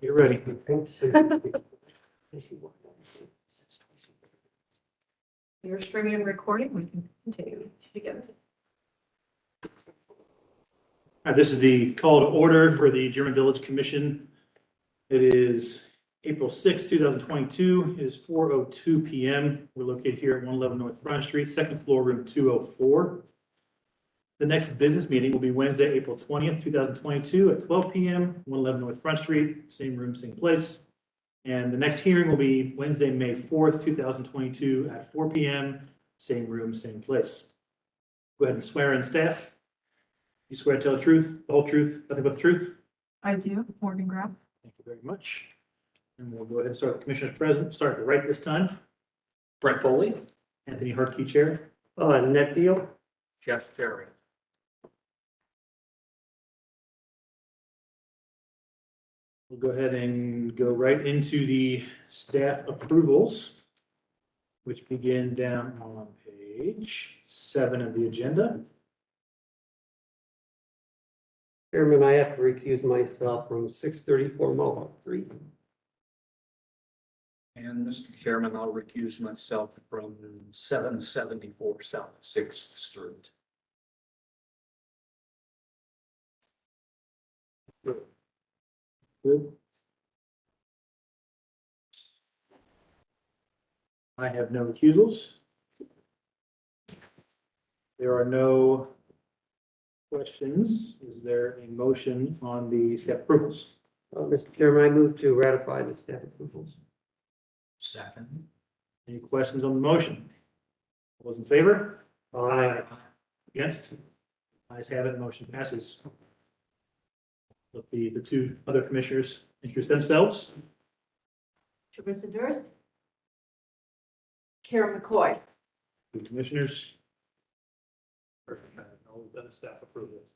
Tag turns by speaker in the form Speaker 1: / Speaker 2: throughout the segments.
Speaker 1: You're ready.
Speaker 2: You're streaming and recording, we can continue together.
Speaker 1: This is the call to order for the German Village Commission. It is April 6, 2022. It is 4:02 p.m. We're located here at 111 North Front Street, second floor, room 204. The next business meeting will be Wednesday, April 20th, 2022 at 12 p.m., 111 North Front Street, same room, same place. And the next hearing will be Wednesday, May 4th, 2022 at 4 p.m., same room, same place. Go ahead and swear in staff. You swear to tell the truth, the whole truth, nothing but the truth?
Speaker 2: I do, Morgan Graff.
Speaker 1: Thank you very much. And we'll go ahead and start with the commissioners present. Start at the right this time. Brent Foley. Anthony Hartke, chair.
Speaker 3: Ned Field.
Speaker 4: Jeff Ferry.
Speaker 1: We'll go ahead and go right into the staff approvals, which begin down on page 7 of the agenda.
Speaker 3: Chairman, I have to recuse myself from 634 Mohawk Street.
Speaker 4: And Mr. Chairman, I'll recuse myself from 774 South Sixth Street.
Speaker 1: Good. I have no recusals. There are no questions. Is there a motion on the staff approvals?
Speaker 3: Mr. Chairman, I move to ratify the staff approvals.
Speaker 4: Second.
Speaker 1: Any questions on the motion? All those in favor?
Speaker 3: Aye.
Speaker 1: Against? Ayes have it, motion passes. Let the two other commissioners introduce themselves.
Speaker 2: Teresa Durst. Karen McCoy.
Speaker 1: Two commissioners. All of the staff approvals.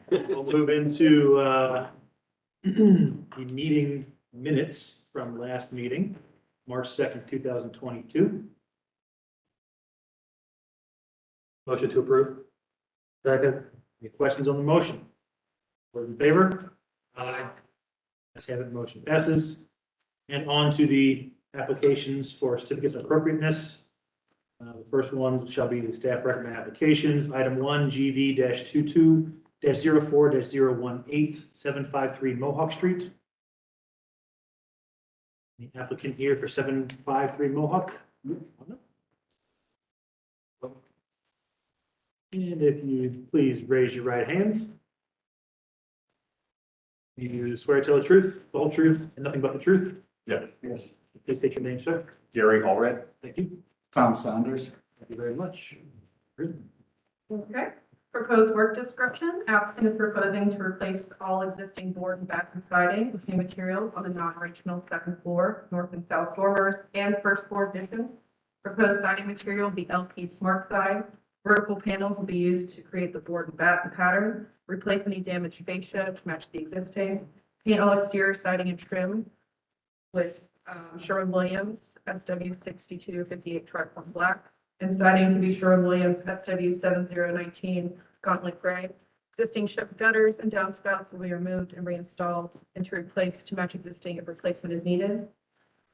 Speaker 1: We'll move into the meeting minutes from last meeting, March 2nd, 2022. Motion to approve.
Speaker 3: Second.
Speaker 1: Any questions on the motion? Those in favor?
Speaker 3: Aye.
Speaker 1: Let's have it, motion passes. And on to the applications for certificates of appropriateness. The first ones shall be the staff recommended applications. Item 1, GV-22-04-018, 753 Mohawk Street. The applicant here for 753 Mohawk. And if you please raise your right hand. You swear to tell the truth, the whole truth, and nothing but the truth?
Speaker 5: Yeah. Yes.
Speaker 1: Please state your name, sir.
Speaker 5: Gary Allred.
Speaker 1: Thank you.
Speaker 5: Tom Saunders.
Speaker 1: Thank you very much.
Speaker 2: Okay. Proposed work description. Applicant is proposing to replace all existing board and batten siding with new materials on the non-original second floor, north and south dormers, and first floor addition. Proposed siding material will be LP Smart Side. Vertical panels will be used to create the board and batten pattern. Replace any damaged fascia to match the existing. Paint all exterior siding and trim with Sherwin-Williams SW 6258 triform black. And siding to be Sherwin-Williams SW 7019 gauntlet gray. Existing ship gutters and downspouts will be removed and reinstalled and to replace to match existing if replacement is needed.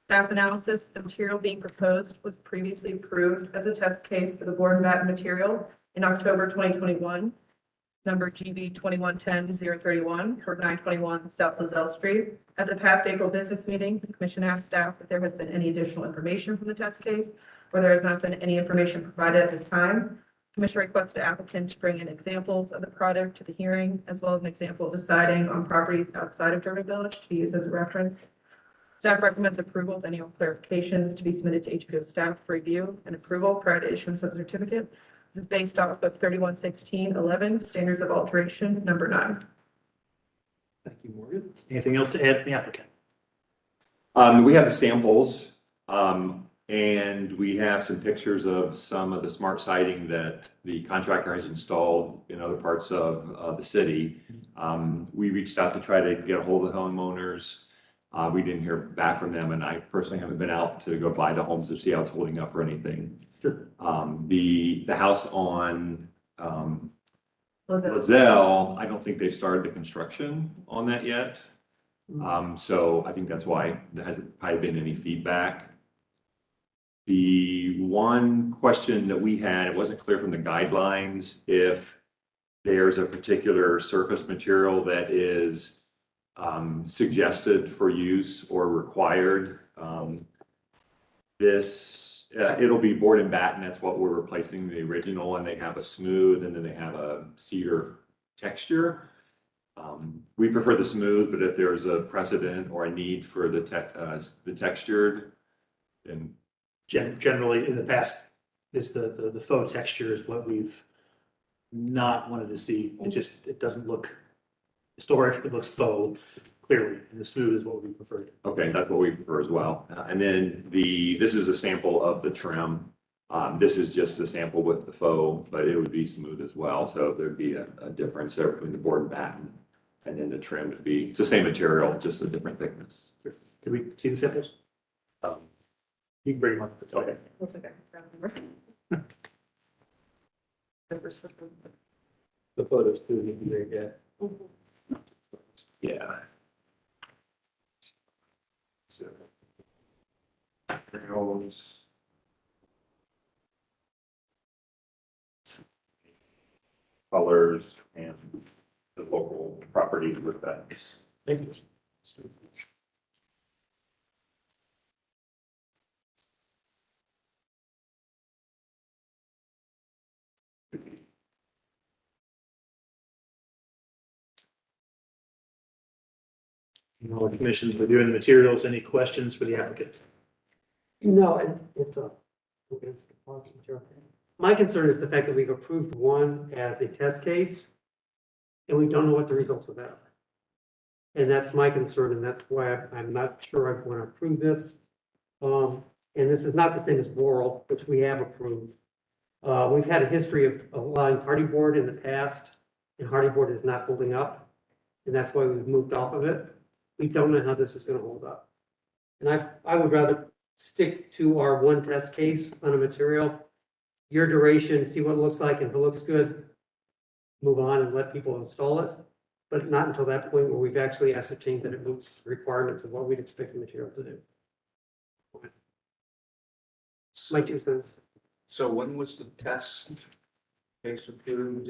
Speaker 2: Staff analysis, the material being proposed was previously approved as a test case for the board and batten material in October 2021. Number GB 2110-031 for 921 South Lozelle Street. At the past April business meeting, the commission asked staff if there has been any additional information from the test case, or there has not been any information provided at this time. Commission requested applicant to bring in examples of the product to the hearing, as well as an example of the siding on properties outside of German Village to be used as a reference. Staff recommends approval with any clarifications to be submitted to HPO staff for review and approval prior to issuance of certificate. This is based off of 311611 standards of alteration number 9.
Speaker 1: Thank you, Morgan. Anything else to add from the applicant?
Speaker 5: We have the samples, and we have some pictures of some of the smart siding that the contractor has installed in other parts of the city. We reached out to try to get a hold of the homeowners. We didn't hear back from them, and I personally haven't been out to go by the homes to see how it's holding up or anything.
Speaker 1: Sure.
Speaker 5: The house on Lozelle, I don't think they've started the construction on that yet. So I think that's why there hasn't probably been any feedback. The one question that we had, it wasn't clear from the guidelines if there's a particular surface material that is suggested for use or required. It'll be board and batten. That's what we're replacing the original, and they have a smooth and then they have a cedar texture. We prefer the smooth, but if there's a precedent or a need for the textured, then
Speaker 1: Generally, in the past, it's the faux texture is what we've not wanted to see. It doesn't look historic, it looks faux, clearly, and the smooth is what we prefer.
Speaker 5: okay, that's what we prefer as well. And then this is a sample of the trim. This is just a sample with the faux, but it would be smooth as well. So thered be a difference there between the board and batten. And then the trim would be, it's the same material, just a different thickness.
Speaker 1: Can we see the samples? You can bring them up. It's okay.
Speaker 2: Looks like I can remember.
Speaker 1: The photos too, you can very good.
Speaker 5: Yeah. So. Materials. Colors and the local property effects.
Speaker 1: Thank you. All the commissions reviewing the materials. Any questions for the applicant?
Speaker 3: No, it's my concern is the fact that we've approved one as a test case, and we don't know what the results of that are. And that's my concern, and that's why I'm not sure I want to approve this. And this is not the same as Laurel, which we have approved. We've had a history of allowing hardy board in the past, and hardy board is not holding up, and that's why we've moved off of it. We don't know how this is going to hold up. And I would rather stick to our one test case on a material, your duration, see what it looks like, and if it looks good, move on and let people install it. But not until that point where we've actually ascertained that it meets the requirements of what we'd expect the material to do. My 2 cents.
Speaker 4: So when was the test case approved?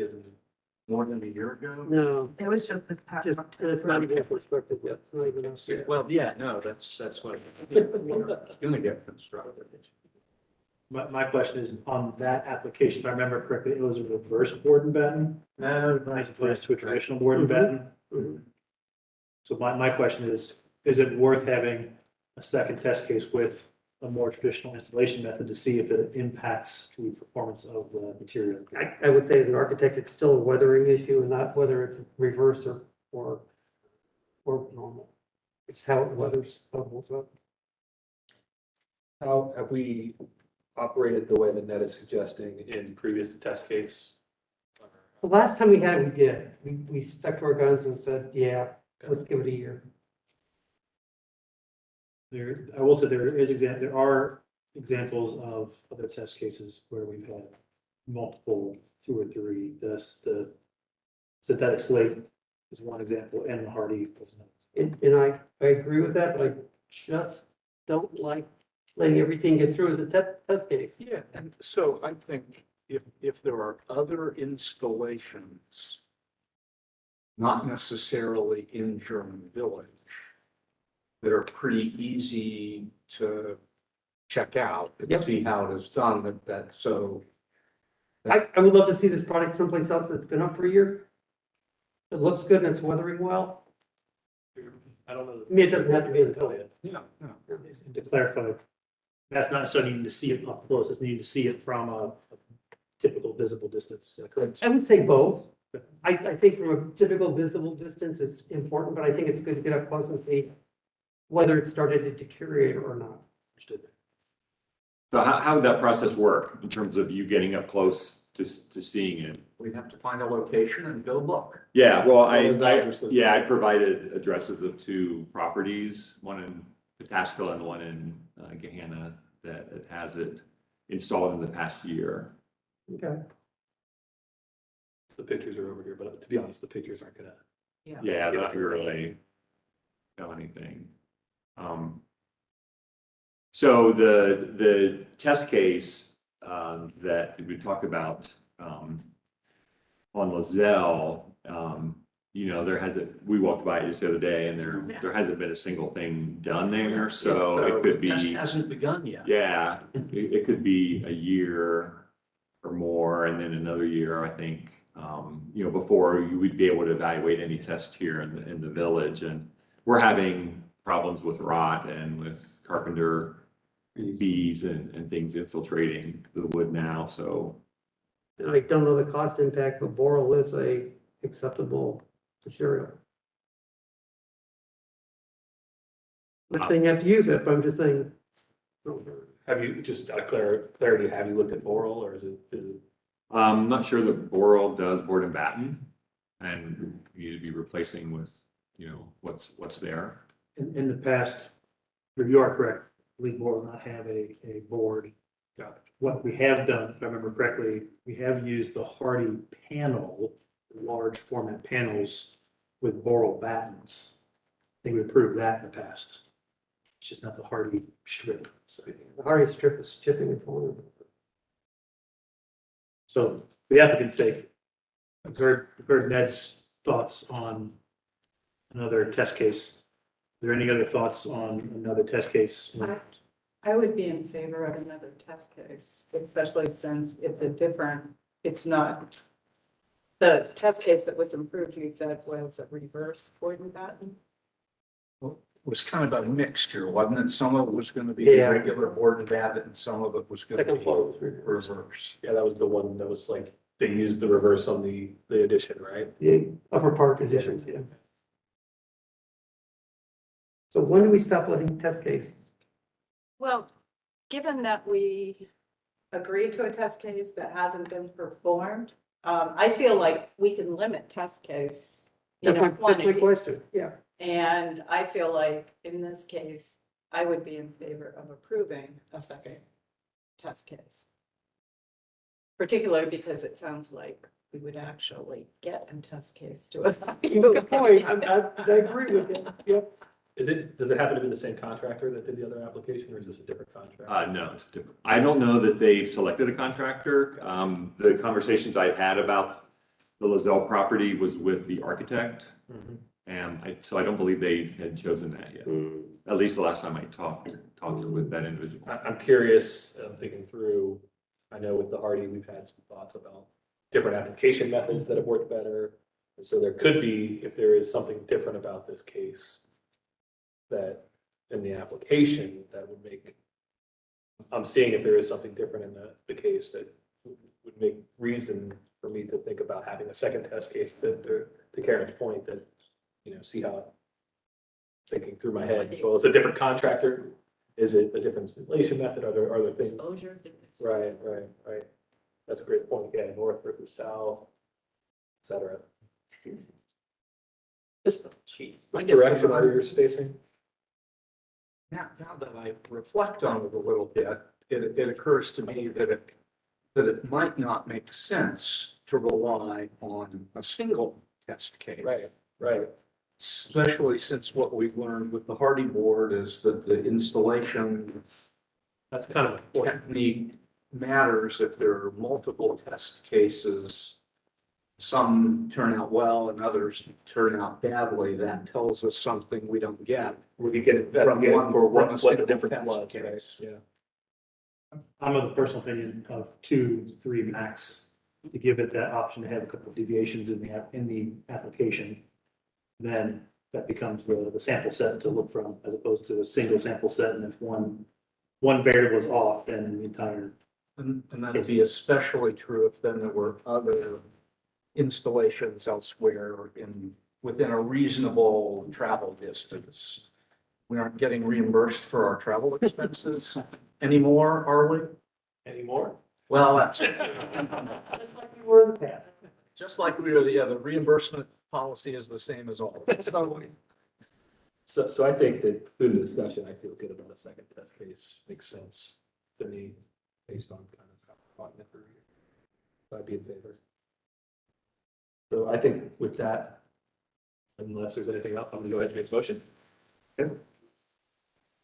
Speaker 4: More than a year ago?
Speaker 3: No,
Speaker 2: It was just this past.
Speaker 3: just, and it's not even constructed yet. It's not even.
Speaker 4: Well, yeah, no, that's what it's gonna get constructed.
Speaker 1: My question is on that application, if I remember correctly, it was a reverse board and batten as opposed to a traditional board and batten.
Speaker 3: Mhm.
Speaker 1: So my question is it worth having a second test case with a more traditional installation method to see if it impacts the performance of the material?
Speaker 3: I would say as an architect, it's still a weathering issue and not whether it's reverse or normal. It's how it weathers, how it holds up.
Speaker 6: How have we operated the way that Ned is suggesting in previous test case?
Speaker 3: The last time we had it, we did. We stuck to our guns and said, yeah, let's give it a year.
Speaker 1: I will say there are examples of other test cases where we've had multiple, 2 or 3. The synthetic slate is one example, and the hardy was another.
Speaker 3: And I agree with that, but I just don't like letting everything get through the test case.
Speaker 4: Yeah, and so I think if there are other installations, not necessarily in German Village, that are pretty easy to check out and
Speaker 3: Yep.
Speaker 4: see how it is done, so.
Speaker 3: I would love to see this product someplace else that's been up for a year. It looks good and it's weathering well.
Speaker 1: I don't know.
Speaker 3: I mean, it doesn't have to be until it.
Speaker 4: Yeah, yeah.
Speaker 1: And to clarify, that's not necessarily needing to see it up close, it's needing to see it from a typical visible distance, correct?
Speaker 3: I would say both. I think from a typical visible distance, it's important, but I think it's good to get up close and see whether it started to deteriorate or not.
Speaker 1: Understood.
Speaker 5: So how would that process work in terms of you getting up close to seeing it?
Speaker 4: We'd have to find a location and go look.
Speaker 5: Yeah, well,
Speaker 6: Those addresses.
Speaker 5: I provided addresses of 2 properties, one in Pataskala and one in Gahanna that has it installed in the past year.
Speaker 3: Okay.
Speaker 6: The pictures are over here, but to be honest, the pictures aren't gonna.
Speaker 5: Yeah, they're not really, anything. So the test case that we talked about on Lozelle, there hasn't, we walked by it just the other day, and there hasn't been a single thing done there, so it could
Speaker 4: This
Speaker 5: be,
Speaker 4: hasn't begun yet.
Speaker 5: yeah, it could be a year or more, and then another year, I think, before you would be able to evaluate any test here in the village. And we're having problems with rot and with carpenter bees and things infiltrating the wood now, so.
Speaker 3: And I don't know the cost impact, but boral is a acceptable material. Not saying you have to use it, but I'm just saying.
Speaker 6: Have you, just out of clarity, have you looked at boral, or is it?
Speaker 5: I'm not sure that boral does board and batten, and you need to be replacing with, what's there.
Speaker 1: In the past, you are correct, League Board will not have a board. What we have done, if I remember correctly, we have used the Hardy panel, large format panels with boral battens. I think we approved that in the past. It's just not the Hardy strip.
Speaker 3: The Hardy strip is chipping and falling.
Speaker 1: So for the applicant's sake, I've heard Ned's thoughts on another test case. Are there any other thoughts on another test case?
Speaker 7: I would be in favor of another test case, especially since it's not, the test case that was improved, you said was a reverse board and batten.
Speaker 4: It was kind of a mixture, wasn't it? Some of it was gonna be
Speaker 3: Yeah.
Speaker 4: regular board and batten, and some of it was gonna
Speaker 3: Second
Speaker 4: be
Speaker 3: floor was reversed.
Speaker 4: reverse.
Speaker 6: Yeah, that was the one that was like, they used the reverse on the addition, right?
Speaker 3: The upper part additions, yeah. So when do we stop letting test cases?
Speaker 7: Well, given that we agreed to a test case that hasn't been performed, I feel like we can limit test case,
Speaker 3: That's my
Speaker 7: quantities.
Speaker 3: question, yeah.
Speaker 7: And I feel like in this case, I would be in favor of approving a second test case. Particularly because it sounds like we would actually get a test case to evaluate.
Speaker 3: Good point, I agree with you, yep.
Speaker 6: Does it happen to be the same contractor that did the other application, or is this a different contract?
Speaker 5: No, it's different. I don't know that they've selected a contractor. The conversations I had about the Lozelle property was with the architect.
Speaker 6: Mhm.
Speaker 5: And so I don't believe they had chosen that yet. At least the last time I talked with that individual.
Speaker 6: I'm curious, I'm thinking through, I know with the Hardy, we've had some thoughts about different application methods that have worked better. And so there could be, if there is something different about this case, that in the application that would make, I'm seeing if there is something different in the case that would make reason for me to think about having a second test case, that to Karen's point, that, see how, thinking through my head, well, is it a different contractor? Is it a different installation method? Are there things?
Speaker 7: Exposure.
Speaker 6: Right. That's a great point. Yeah, north versus south, et cetera.
Speaker 3: Just the sheets.
Speaker 6: What direction are your spacing?
Speaker 4: Now that I reflect on it a little bit, it occurs to me that it might not make sense to rely on a single test case.
Speaker 6: Right.
Speaker 4: Especially since what we've learned with the Hardy board is that the installation
Speaker 6: That's kind of the point.
Speaker 4: technique matters if there are multiple test cases. Some turn out well and others turn out badly. That tells us something we don't get.
Speaker 6: We get it
Speaker 4: From one for one
Speaker 6: what
Speaker 4: single
Speaker 6: the different
Speaker 4: test
Speaker 6: floods,
Speaker 4: case.
Speaker 6: right? Yeah.
Speaker 1: I'm of the personal opinion of 2, 3 max, to give it that option to have a couple of deviations in the application. Then that becomes the sample set to look from, as opposed to a single sample set, and if one variable is off, then the entire.
Speaker 4: And that'd be especially true if then there were other installations elsewhere or within a reasonable travel distance. We aren't getting reimbursed for our travel expenses anymore, are we?
Speaker 6: Anymore?
Speaker 4: Well, that's
Speaker 3: Just like we were in the past.
Speaker 4: just like we were, the reimbursement policy is the same as always.
Speaker 6: So I think that through the discussion, I feel good about a second test case. Makes sense to me based on kind of how I've gotten it through here. So I'd be in favor. So I think with that, unless there's anything else, I'm gonna go ahead and make a motion.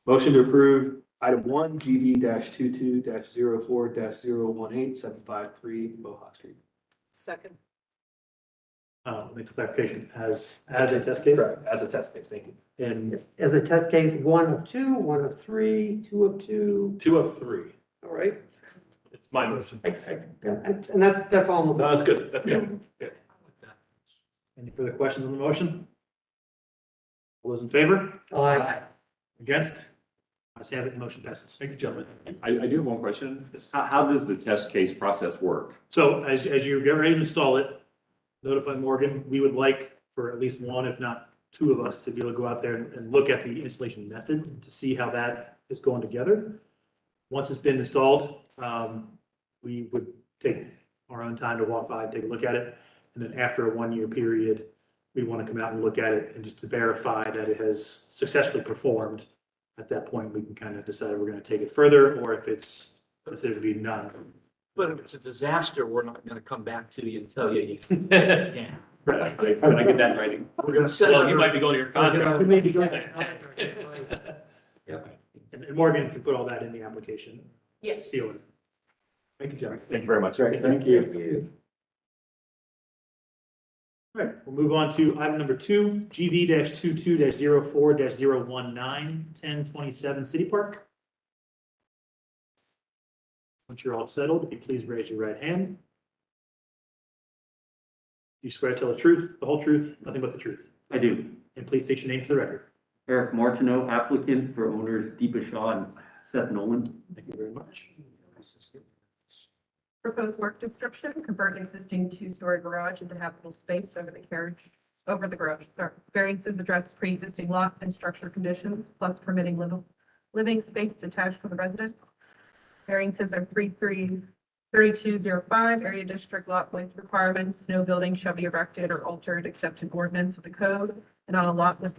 Speaker 6: Motion to approve item one, GV #22 04 018 753 Mohawk Street.
Speaker 7: Second.
Speaker 1: Makes clarification as a test case.
Speaker 6: Correct, as a test case, thank you.
Speaker 1: And
Speaker 3: As a test case, 1 of 2, 1 of 3, 2 of 2,
Speaker 6: 2 of 3.
Speaker 3: all right?
Speaker 6: It's my motion.
Speaker 3: And that's all.
Speaker 6: No, that's good. That's good.
Speaker 1: any further questions on the motion? All those in favor?
Speaker 3: Aye.
Speaker 1: Against? Ayes have it, motion passes. Thank you, gentlemen.
Speaker 5: I do have one question. How does the test case process work?
Speaker 1: So as you get ready to install it, notify Morgan. We would like for at least one, if not two of us to be able to go out there and look at the installation method to see how that is going together. Once it's been installed, we would take our own time to walk by and take a look at it. And then after a 1-year period, we want to come out and look at it and just to verify that it has successfully performed. At that point, we can kind of decide if we're going to take it further or if it's considered to be none.
Speaker 8: But if it's a disaster, we're not gonna come back to you and tell you. Yeah.
Speaker 5: Right, can I get that in writing?
Speaker 8: We're gonna set
Speaker 6: Well,
Speaker 8: it
Speaker 6: you might be going to your contract.
Speaker 3: We may be going-
Speaker 1: And Morgan can put all that in the application.
Speaker 2: Yes.
Speaker 1: Seal it. Thank you, Jerry.
Speaker 5: Thank you very much.
Speaker 3: Thank you.
Speaker 1: All right, we'll move on to item number 2, GV #22 04 019 1027 City Park. Once you're all settled, if you please raise your right hand. You swear to tell the truth, the whole truth, nothing but the truth.
Speaker 9: I do.
Speaker 1: And please state your name for the record.
Speaker 9: Eric Martineau, applicant for owners Deepa Shaw and Seth Nolan.
Speaker 1: Thank you very much.
Speaker 2: Proposed work description, convert an existing 2-story garage into habitable space over the garage. Sorry. Variances address pre-existing lot and structure conditions, plus permitting living space detached from the residence. Variances are 3205, area district lot width requirements. No building shall be erected or altered except in ordinance with the code and on a lot with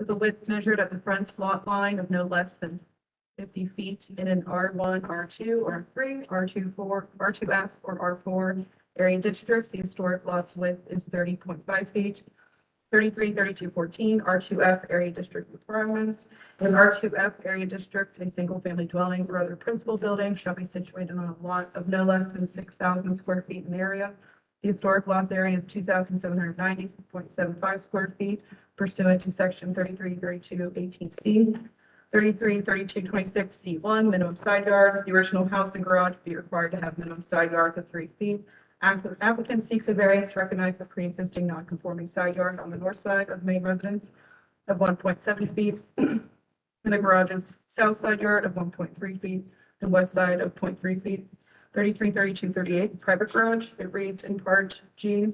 Speaker 2: a width measured at the front lot line of no less than 50 feet in an R1, R2, R3, R24, R2F, or R4 area district. The historic lot's width is 30.5 feet. 3214, R2F area district requirements. In R2F area district, a single-family dwelling or other principal building shall be situated on a lot of no less than 6,000 square feet in area. The historic lot's area is 2,790.75 square feet pursuant to section 333218C. 333226C1, minimum side yard. The original house and garage be required to have minimum side yards of 3 feet. Applicant seeks a variance to recognize the pre-existing non-conforming side yard on the north side of the main residence of 1.7 feet, and the garage's south side yard of 1.3 feet, and west side of 0.3 feet. 333238, private garage. It reads in part G,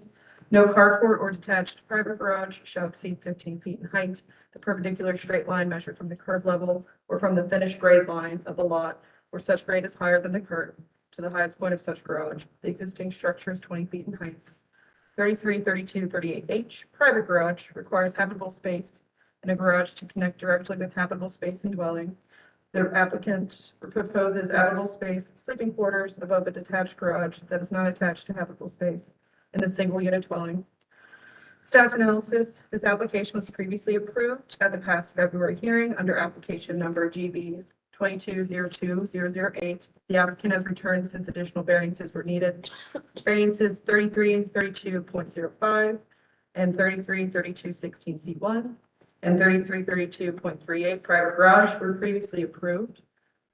Speaker 2: no carport or detached private garage shall exceed 15 feet in height. The perpendicular straight line measured from the curb level or from the finished grade line of the lot where such grade is higher than the curb to the highest point of such garage. The existing structure is 20 feet in height. 333238H, private garage, requires habitable space and a garage to connect directly with habitable space and dwelling. The applicant proposes habitable space, sleeping quarters above a detached garage that is not attached to habitable space in a single unit dwelling. Staff analysis, this application was previously approved at the past February hearing under application number GB 2202008. The applicant has returned since additional variances were needed. Variances 3332.05 and 333216C1 and 3332.38 private garage were previously approved.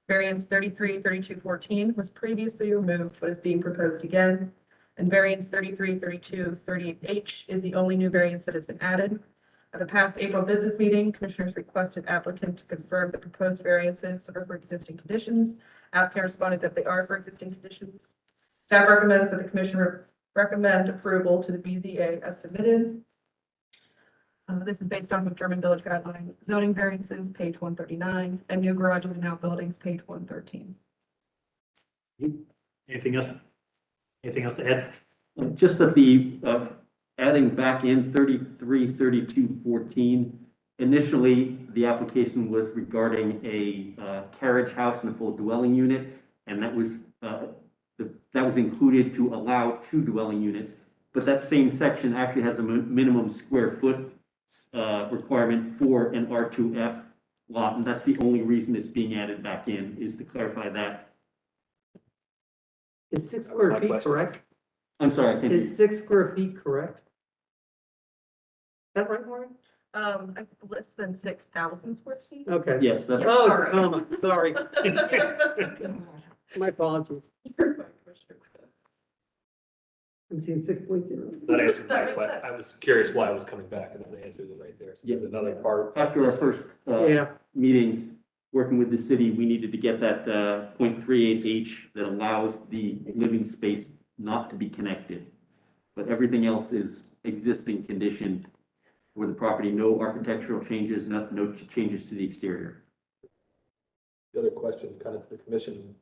Speaker 2: Variance 333214 was previously removed but is being proposed again. And variance 333238H is the only new variance that has been added. At the past April business meeting, commissioners requested applicant to confirm the proposed variances are for existing conditions. Applicant responded that they are for existing conditions. Staff recommends that the commissioner recommend approval to the BZA as submitted. This is based off of German Village Guidelines, zoning variances, page 139, and new garages and outbuildings, page 113.
Speaker 1: Anything else? Anything else to add?
Speaker 9: Just that the, adding back in 333214, initially the application was regarding a carriage house and a full dwelling unit, and that was included to allow 2 dwelling units. But that same section actually has a minimum square foot requirement for an R2F lot, and that's the only reason it's being added back in, is to clarify that.
Speaker 3: Is 6
Speaker 6: That was
Speaker 3: square
Speaker 6: my
Speaker 3: feet
Speaker 6: question.
Speaker 3: correct?
Speaker 9: I'm sorry, I can't.
Speaker 3: Is 6 square feet correct? Is that right, Maureen?
Speaker 2: Less than 6,000 square feet.
Speaker 3: Okay.
Speaker 9: Yes, that's,
Speaker 2: Yeah.
Speaker 3: Oh,
Speaker 2: Sorry.
Speaker 3: comma, sorry. My apologies. I'm seeing 6.0.
Speaker 6: That answered my
Speaker 2: That makes
Speaker 6: question.
Speaker 2: sense.
Speaker 6: I was curious why I was coming back, and then the answer is right there. So there's another part.
Speaker 9: after our first,
Speaker 3: Yeah,
Speaker 9: meeting, working with the city, we needed to get that, 0.38H that allows the living space not to be connected. But everything else is existing condition for the property, no architectural changes, no changes to the exterior.
Speaker 6: The other question, kind of to the commission,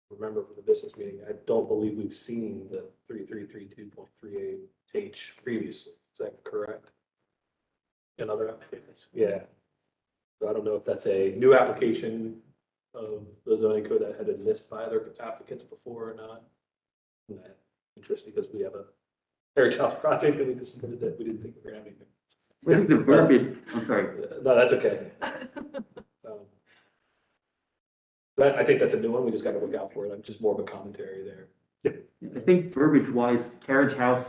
Speaker 6: remember from the business meeting, I don't believe we've seen the 3332.38H previously. Is that correct? In other applications? Yeah. So I don't know if that's a new application of the zoning code that had been missed by other applicants before or not. And that interest because we have a Heritage House project that we just submitted that we didn't think we were having anything.
Speaker 9: I think the verbiage, I'm sorry,
Speaker 6: No, that's okay. But I think that's a new one. We just got to look out for it. I'm just more of a commentary there.
Speaker 9: I think verbiage wise, carriage house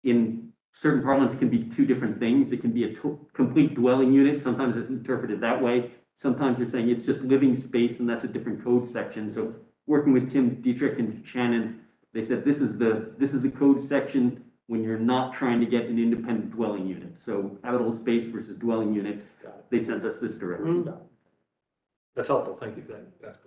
Speaker 9: in certain parlance can be two different things. It can be a complete dwelling unit. Sometimes it's interpreted that way. Sometimes you're saying it's just living space and that's a different code section. So working with Tim Dietrich and Shannon, they said this is the code section when you're not trying to get an independent dwelling unit. So habitable space versus dwelling unit, they sent us this direction.
Speaker 6: That's helpful. Thank you for that explanation.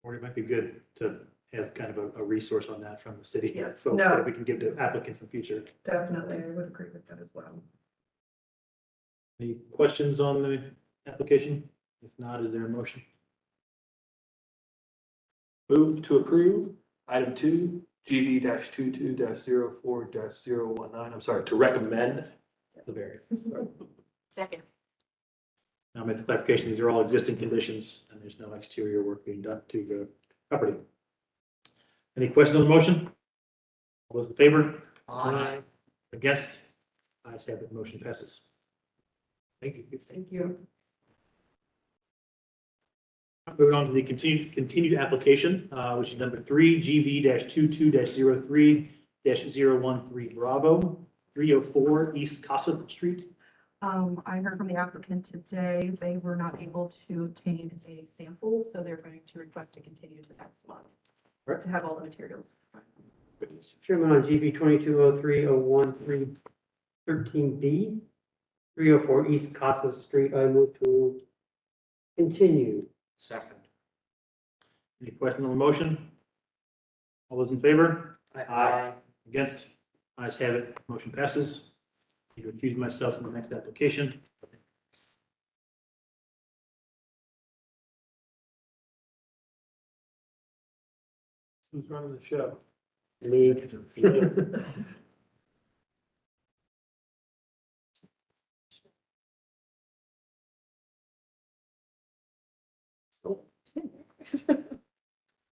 Speaker 1: Or it might be good to have kind of a resource on that from the city.
Speaker 2: Yes,
Speaker 1: So
Speaker 2: no.
Speaker 1: that we can give to applicants in the future.
Speaker 2: Definitely, I would agree with that as well.
Speaker 1: Any questions on the application? If not, is there a motion?
Speaker 6: Move to approve item 2, GB-22-04-019. I'm sorry, to recommend the variance.
Speaker 7: Second.
Speaker 1: I'll make the clarification, these are all existing conditions and there's no exterior work being done to the property. Any questions on the motion? All those in favor?
Speaker 3: Aye.
Speaker 1: Against? Ayes have it, motion passes. Thank you.
Speaker 2: Thank you.
Speaker 1: Moving on to the continued application, which is number 3, GV-22-03-013 Bravo, 304 East Cossett Street.
Speaker 2: I heard from the applicant today, they were not able to obtain a sample, so they're going to request to continue to next month
Speaker 1: Right.
Speaker 2: to have all the materials.
Speaker 3: Chairman, on GB 2203-013-13B, 304 East Casa Street, I move to continue.
Speaker 8: Second.
Speaker 1: Any question on the motion? All those in favor?
Speaker 3: Aye.
Speaker 1: Against? Ayes have it, motion passes. I need to recuse myself from the next application.
Speaker 6: Who's running the show?
Speaker 3: Me.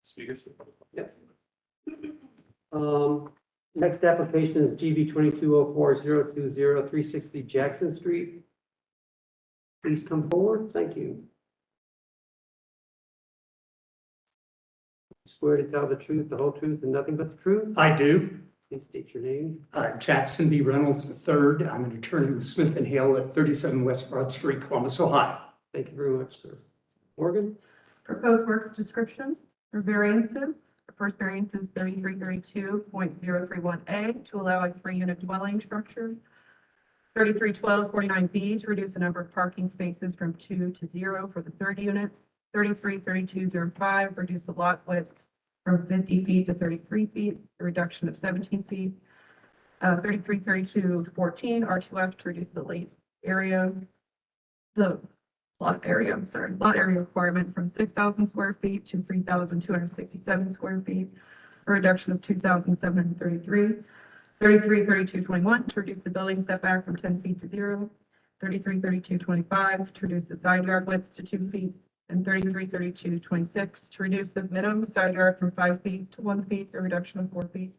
Speaker 6: Speakers?
Speaker 3: Yes. Next application is GB 2204-020-360 Jackson Street. Please come forward. Thank you. Swear to tell the truth, the whole truth, and nothing but the truth.
Speaker 10: I do.
Speaker 3: Please state your name.
Speaker 10: Jackson B. Reynolds III. I'm an attorney with Smith and Hale at 37 West Broad Street, Columbus, Ohio.
Speaker 3: Thank you very much, sir. Morgan?
Speaker 2: Proposed works description for variances. The first variance is 3332.031A to allow a 3-unit dwelling structure. 331249B to reduce the number of parking spaces from 2 to 0 for the third unit. 333205, reduce the lot width from 50 feet to 33 feet, a reduction of 17 feet. 333214, R2F to reduce the lot area requirement from 6,000 square feet to 3,267 square feet, a reduction of 2,733. 333221 to reduce the building setback from 10 feet to 0. 333225 to reduce the side yard widths to 2 feet. And 333226 to reduce the minimum side yard from 5 feet to 1 feet, a reduction of 4 feet.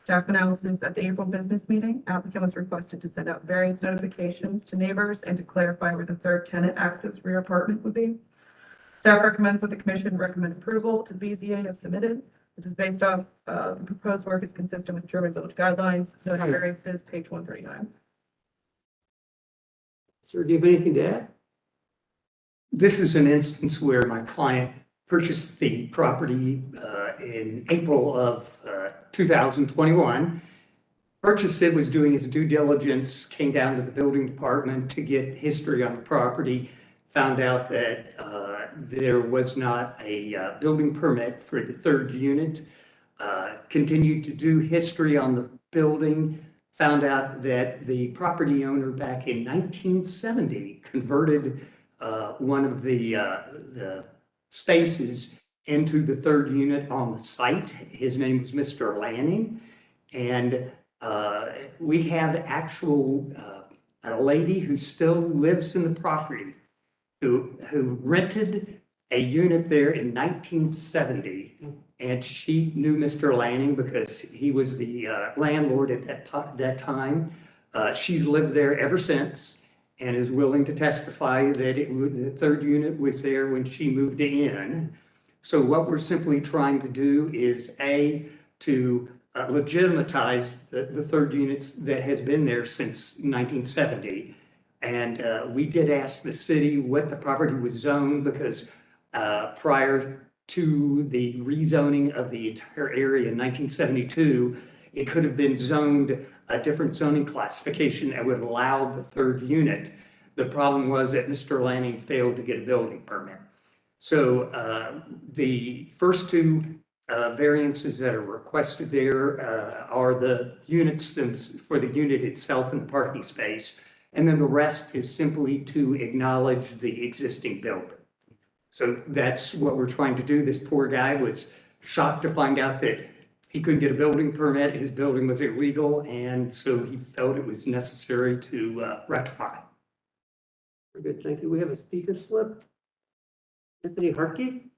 Speaker 2: Staff analysis at the April business meeting, applicant was requested to send out variance notifications to neighbors and to clarify where the third tenant access rear apartment would be. Staff recommends that the commission recommend approval to BZA as submitted. This is based off, the proposed work is consistent with German Village guidelines, zoning variances, page 139.
Speaker 3: Sir, do you have anything to add?
Speaker 10: This is an instance where my client purchased the property in April of 2021. Purchased it, was doing his due diligence, came down to the building department to get history on the property, found out that there was not a building permit for the third unit, continued to do history on the building, found out that the property owner back in 1970 converted one of the spaces into the third unit on the site. His name was Mr. Lanning. And we have actual, a lady who still lives in the property who rented a unit there in 1970. And she knew Mr. Lanning because he was the landlord at that time. She's lived there ever since and is willing to testify that the third unit was there when she moved in. So what we're simply trying to do is to legitimatize the third units that has been there since 1970. And we did ask the city what the property was zoned because prior to the rezoning of the entire area in 1972, it could have been zoned a different zoning classification that would allow the third unit. The problem was that Mr. Lanning failed to get a building permit. So the first two variances that are requested there are the units for the unit itself and the parking space. And then the rest is simply to acknowledge the existing building. So that's what we're trying to do. This poor guy was shocked to find out that he couldn't get a building permit. His building was illegal, and so he felt it was necessary to rectify.
Speaker 3: Very good, thank you. We have a speaker slip. Anthony Harkey.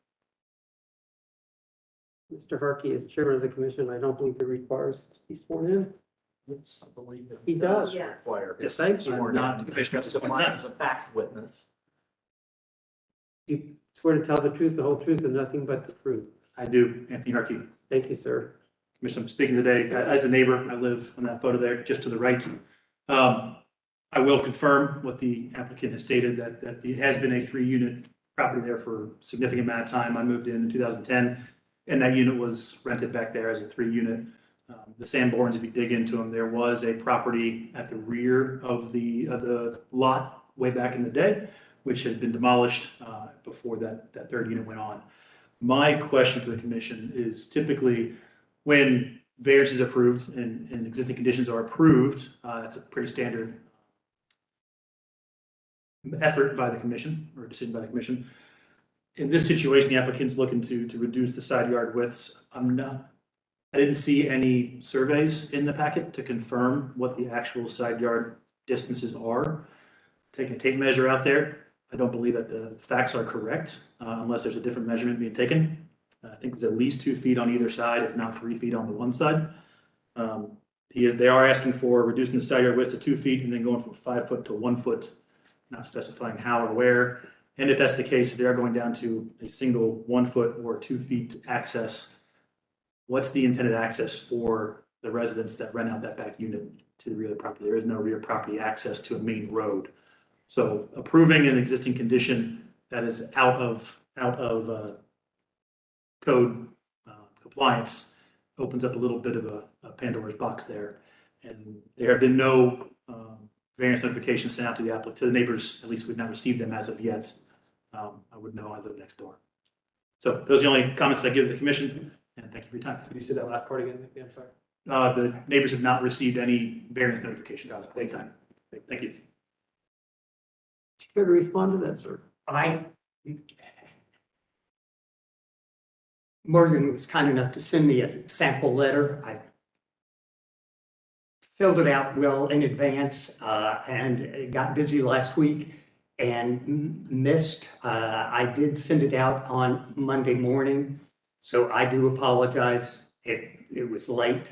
Speaker 3: Mr. Harkey is chairman of the commission. I don't believe he requires to be sworn in.
Speaker 8: Yes, I believe that.
Speaker 3: He does.
Speaker 2: Yes.
Speaker 8: Require.
Speaker 1: Yes,
Speaker 3: Thank you.
Speaker 1: not Commissioner.
Speaker 8: So mine is a fact witness.
Speaker 3: You swear to tell the truth, the whole truth, and nothing but the truth.
Speaker 1: I do, Anthony Harkey.
Speaker 3: Thank you, sir.
Speaker 1: Commissioner, I'm speaking today as the neighbor. I live on that photo there, just to the right. I will confirm what the applicant has stated, that it has been a 3-unit property there for a significant amount of time. I moved in 2010, and that unit was rented back there as a 3-unit. The Sanborns, if you dig into them, there was a property at the rear of the lot way back in the day, which had been demolished before that third unit went on. My question for the commission is typically when variance is approved and existing conditions are approved, that's a pretty standard effort by the commission or decision by the commission. In this situation, the applicant's looking to reduce the side yard widths. I didn't see any surveys in the packet to confirm what the actual side yard distances are. Taking a tape measure out there, I don't believe that the facts are correct unless there's a different measurement being taken. I think there's at least 2 feet on either side, if not 3 feet on the one side. They are asking for reducing the side yard width to 2 feet and then going from 5 foot to 1 foot, not specifying how or where. And if that's the case, if they are going down to a single 1 foot or 2 feet access, what's the intended access for the residents that rent out that back unit to the rear of the property? There is no rear property access to a main road. So approving an existing condition that is out of code compliance opens up a little bit of a Pandora's box there. And there have been no variance notifications sent out to the neighbors. At least we've not received them as of yet. I would know, I live next door. So those are the only comments I give the commission, and thank you for your time.
Speaker 6: Can you say that last part again? I'm sorry.
Speaker 1: The neighbors have not received any variance notifications at this point in time. Thank you.
Speaker 3: Care to respond to that, sir?
Speaker 10: Morgan was kind enough to send me a sample letter. I filled it out well in advance and got busy last week and missed. I did send it out on Monday morning, so I do apologize if it was late.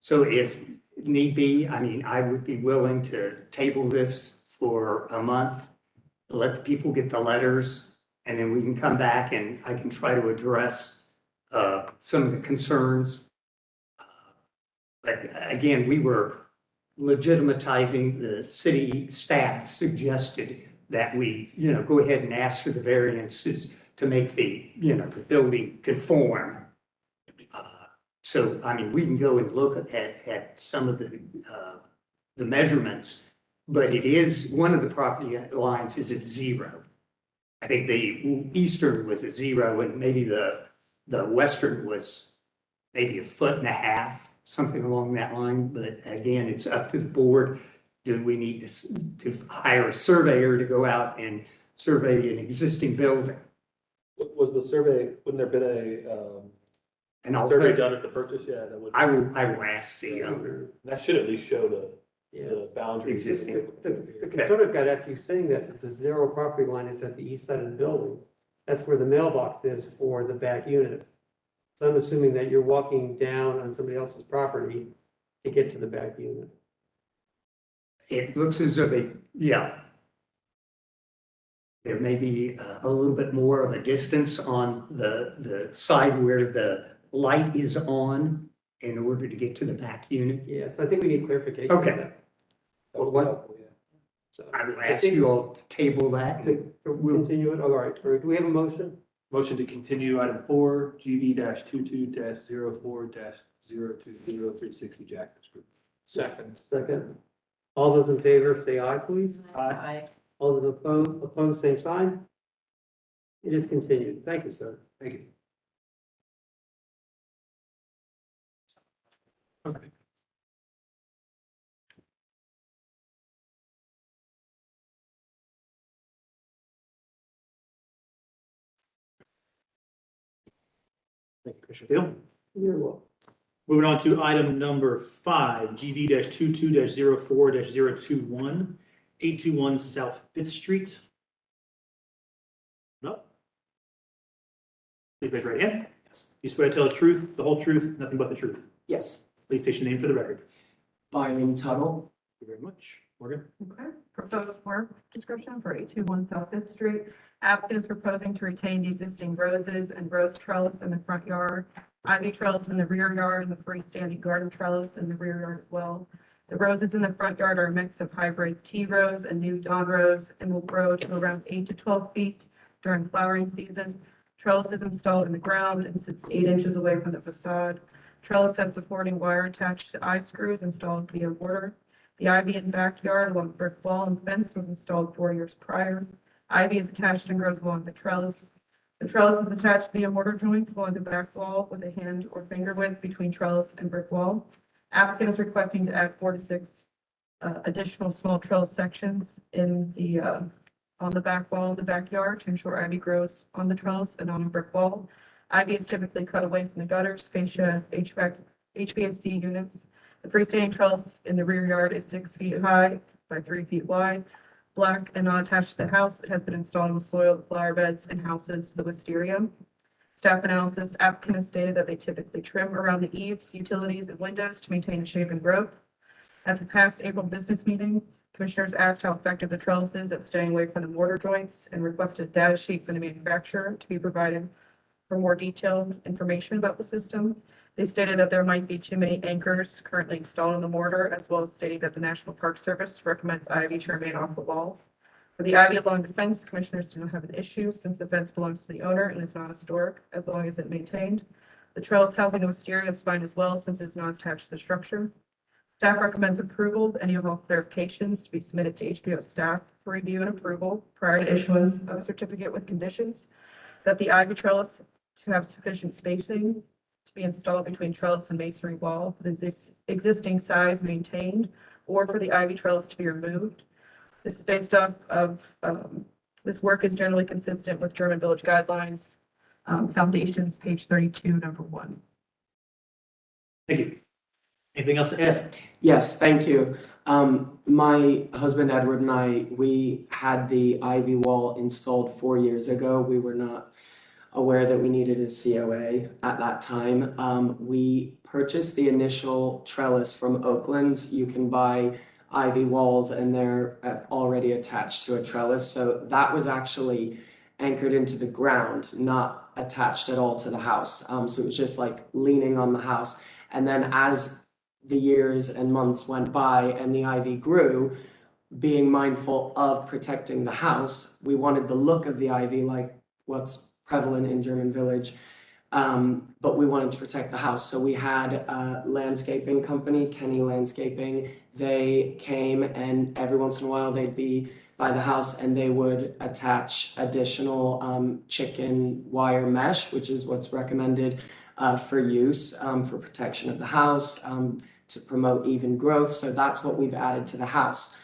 Speaker 10: So if need be, I mean, I would be willing to table this for a month, let the people get the letters, and then we can come back and I can try to address some of the concerns. But again, we were legitimatizing, the city staff suggested that we, go ahead and ask for the variances to make the, the building conform. So, I mean, we can go and look at some of the measurements, but it is, one of the property lines is at 0. I think the eastern was at 0 and maybe the western was maybe 1.5 feet, something along that line. But again, it's up to the board. Do we need to hire a surveyor to go out and survey an existing building?
Speaker 6: Was the survey, wouldn't there been a
Speaker 10: And I'll,
Speaker 6: survey done at the purchase? Yeah, that would.
Speaker 10: I will ask the owner.
Speaker 6: That should at least show the boundaries.
Speaker 10: Existing.
Speaker 3: The concern I've got after you saying that, if the 0 property line is at the east side of the building, that's where the mailbox is for the back unit. So I'm assuming that you're walking down on somebody else's property to get to the back unit.
Speaker 10: It looks as though there may be a little bit more of a distance on the side where the light is on in order to get to the back unit.
Speaker 3: Yeah, so I think we need clarification. on
Speaker 10: Okay.
Speaker 3: that.
Speaker 10: Well, what,
Speaker 3: So
Speaker 10: I will
Speaker 3: I
Speaker 10: ask
Speaker 3: think
Speaker 10: you all to table that.
Speaker 3: we'll continue it. All right. All right. Do we have a motion?
Speaker 6: Motion to continue item 4, GV-22-04-020-360 Jackson Street. Second.
Speaker 3: Second. All those in favor, say aye, please.
Speaker 7: Aye.
Speaker 3: All those opposed, same sign. It is continued. Thank you, sir.
Speaker 6: Thank you.
Speaker 1: Okay. Thank you, Commissioner Thiel.
Speaker 3: You're welcome.
Speaker 1: Moving on to item number 5, GV-22-04-021, 821 South Fifth Street. No? Please raise your right hand.
Speaker 11: Yes.
Speaker 1: You swear to tell the truth, the whole truth, nothing but the truth.
Speaker 11: Yes.
Speaker 1: Please state your name for the record.
Speaker 11: Byron Tuttle.
Speaker 1: Thank you very much. Morgan?
Speaker 2: Okay, proposed work description for 821 South Fifth Street. Applicant is proposing to retain the existing roses and rose trellis in the front yard, ivy trellis in the rear yard, and the freestanding garden trellis in the rear yard as well. The roses in the front yard are a mix of hybrid tea rose and new dawn rose and will grow to around 8 to 12 feet during flowering season. Trellis is installed in the ground and sits 8 inches away from the facade. Trellis has supporting wire attached to eye screws installed via mortar. The ivy in the backyard along the brick wall and fence was installed 4 years prior. Ivy is attached and grows along the trellis. The trellis is attached via mortar joints along the back wall with a hand or finger width between trellis and brick wall. Applicant is requesting to add 4 to 6 additional small trellis sections in the on the back wall of the backyard to ensure ivy grows on the trellis and on a brick wall. Ivy is typically cut away from the gutters, fascia, HVAC units. The freestanding trellis in the rear yard is 6 feet high by 3 feet wide, black and not attached to the house. It has been installed in the soil, the flower beds, and houses the wisteria. Staff analysis, applicant has stated that they typically trim around the eaves, utilities, and windows to maintain the shape and growth. At the past April business meeting, commissioners asked how effective the trellis is at staying away from the mortar joints and requested a data sheet from the manufacturer to be provided for more detailed information about the system. They stated that there might be too many anchors currently installed in the mortar, as well as stating that the National Park Service recommends ivy to remain off the wall. For the ivy along the fence, commissioners do not have an issue since the fence belongs to the owner and is not historic, as long as it's maintained. The trellis housing the wisteria is fine as well, since it's not attached to the structure. Staff recommends approval of any of all clarifications to be submitted to HBO staff for review and approval prior to issuance of a certificate with conditions that the ivy trellis to have sufficient spacing to be installed between trellis and masonry wall for the existing size maintained, or for the ivy trellis to be removed. This is based off of, this work is generally consistent with German Village Guidelines, Foundations, page 32, number 1.
Speaker 1: Thank you. Anything else to add?
Speaker 11: Yes, thank you. My husband Edward and I, we had the ivy wall installed 4 years ago. We were not aware that we needed a COA at that time. We purchased the initial trellis from Oakland's. You can buy ivy walls and they're already attached to a trellis. So that was actually anchored into the ground, not attached at all to the house. So it was just like leaning on the house. And then as the years and months went by and the ivy grew, being mindful of protecting the house, we wanted the look of the ivy like what's prevalent in German Village, but we wanted to protect the house. So we had a landscaping company, Kenny Landscaping. They came and every once in a while they'd be by the house and they would attach additional chicken wire mesh, which is what's recommended for use for protection of the house, to promote even growth. So that's what we've added to the house.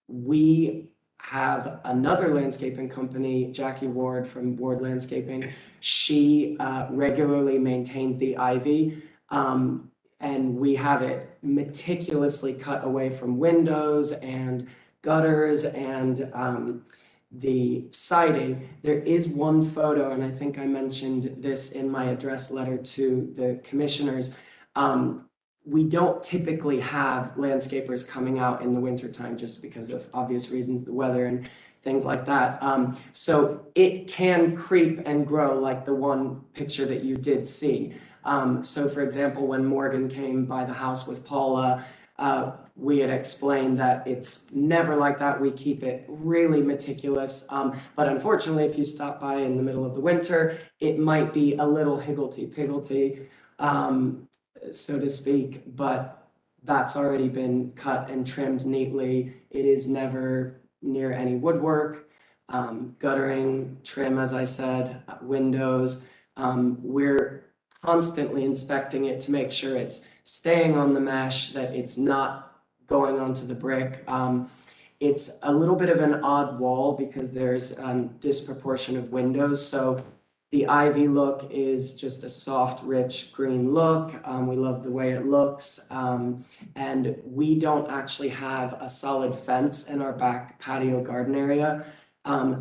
Speaker 11: We have another landscaping company, Jackie Ward from Ward Landscaping. She regularly maintains the ivy, and we have it meticulously cut away from windows and gutters and the siding. There is one photo, and I think I mentioned this in my address letter to the commissioners. We don't typically have landscapers coming out in the wintertime just because of obvious reasons, the weather and things like that. So it can creep and grow like the one picture that you did see. So for example, when Morgan came by the house with Paula, we had explained that it's never like that. We keep it really meticulous. But unfortunately, if you stop by in the middle of the winter, it might be a little higgledy-piggledy, so to speak, but that's already been cut and trimmed neatly. It is never near any woodwork, guttering, trim, as I said, windows. We're constantly inspecting it to make sure it's staying on the mesh, that it's not going onto the brick. It's a little bit of an odd wall because there's disproportion of windows. So the ivy look is just a soft, rich green look. We love the way it looks. And we don't actually have a solid fence in our back patio garden area.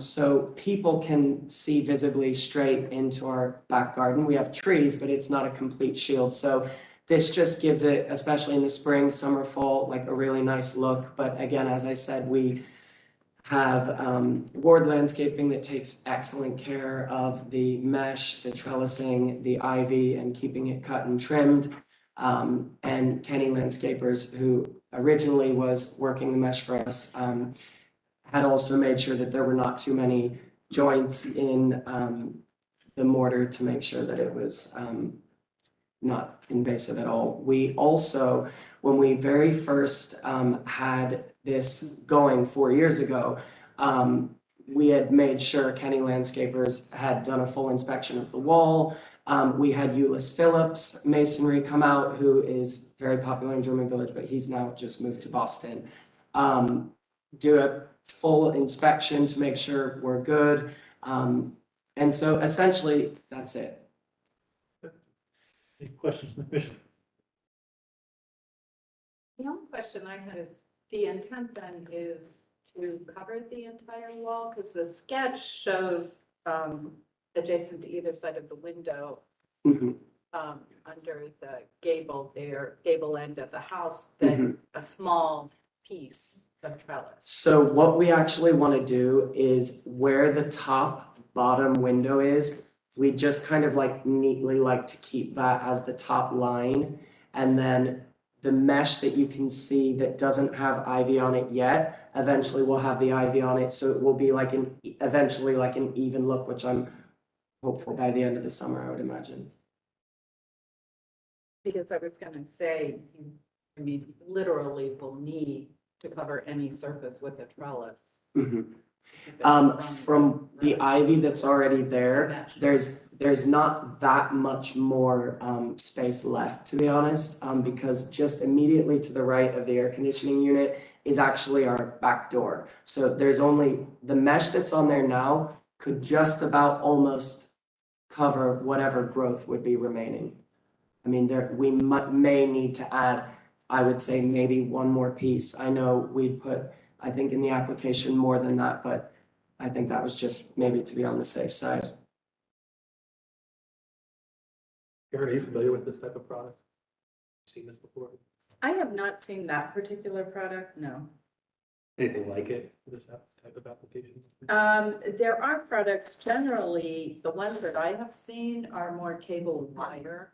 Speaker 11: So people can see visibly straight into our back garden. We have trees, but it's not a complete shield. So this just gives it, especially in the spring, summer, fall, like a really nice look. But again, as I said, we have Ward Landscaping that takes excellent care of the mesh, the trellising, the ivy, and keeping it cut and trimmed. And Kenny Landscapers, who originally was working the mesh for us, had also made sure that there were not too many joints in the mortar to make sure that it was not invasive at all. We also, when we very first had this going 4 years ago, we had made sure Kenny Landscapers had done a full inspection of the wall. We had Euless Phillips Masonry come out, who is very popular in German Village, but he's now just moved to Boston. Do a full inspection to make sure we're good. And so essentially, that's it.
Speaker 1: Any questions from the commission?
Speaker 7: The only question I had is, the intent then is to cover the entire wall? Because the sketch shows adjacent to either side of the window,
Speaker 11: Mhm.
Speaker 7: under the gable there, gable end of the house, then a small piece of trellis.
Speaker 11: So what we actually want to do is where the top bottom window is, we just kind of like neatly like to keep that as the top line. And then the mesh that you can see that doesn't have ivy on it yet, eventually will have the ivy on it. So it will be like eventually like an even look, which I'm hopeful by the end of the summer, I would imagine.
Speaker 7: Because I was gonna say, I mean, literally will need to cover any surface with a trellis.
Speaker 11: From the ivy that's already there, there's not that much more space left, to be honest, because just immediately to the right of the air conditioning unit is actually our back door. So there's only, the mesh that's on there now could just about almost cover whatever growth would be remaining. I mean, we may need to add, I would say, maybe one more piece. I know we'd put, I think in the application more than that, but I think that was just maybe to be on the safe side.
Speaker 6: Karen, are you familiar with this type of product? Seen this before?
Speaker 7: I have not seen that particular product, no.
Speaker 6: Anything like it, this type of application?
Speaker 7: There are products, generally, the ones that I have seen are more cable wire.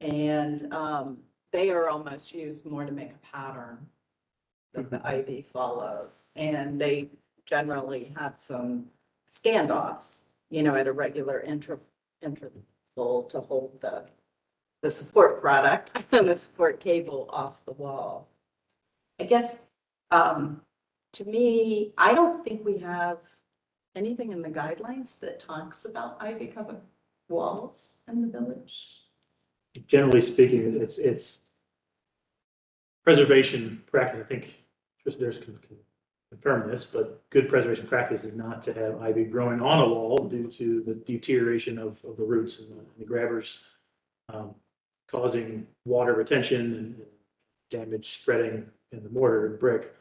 Speaker 7: And, they are almost used more to make a pattern that the ivy follows. And they generally have some standoffs, at a regular interval to hold the support product and the support cable off the wall. I guess, to me, I don't think we have anything in the guidelines that talks about ivy covered walls in the village.
Speaker 1: Generally speaking, it's preservation practice. I think there's can confirm this, but good preservation practice is not to have ivy growing on a wall due to the deterioration of the roots and the grabbers, causing water retention and damage spreading in the mortar and brick.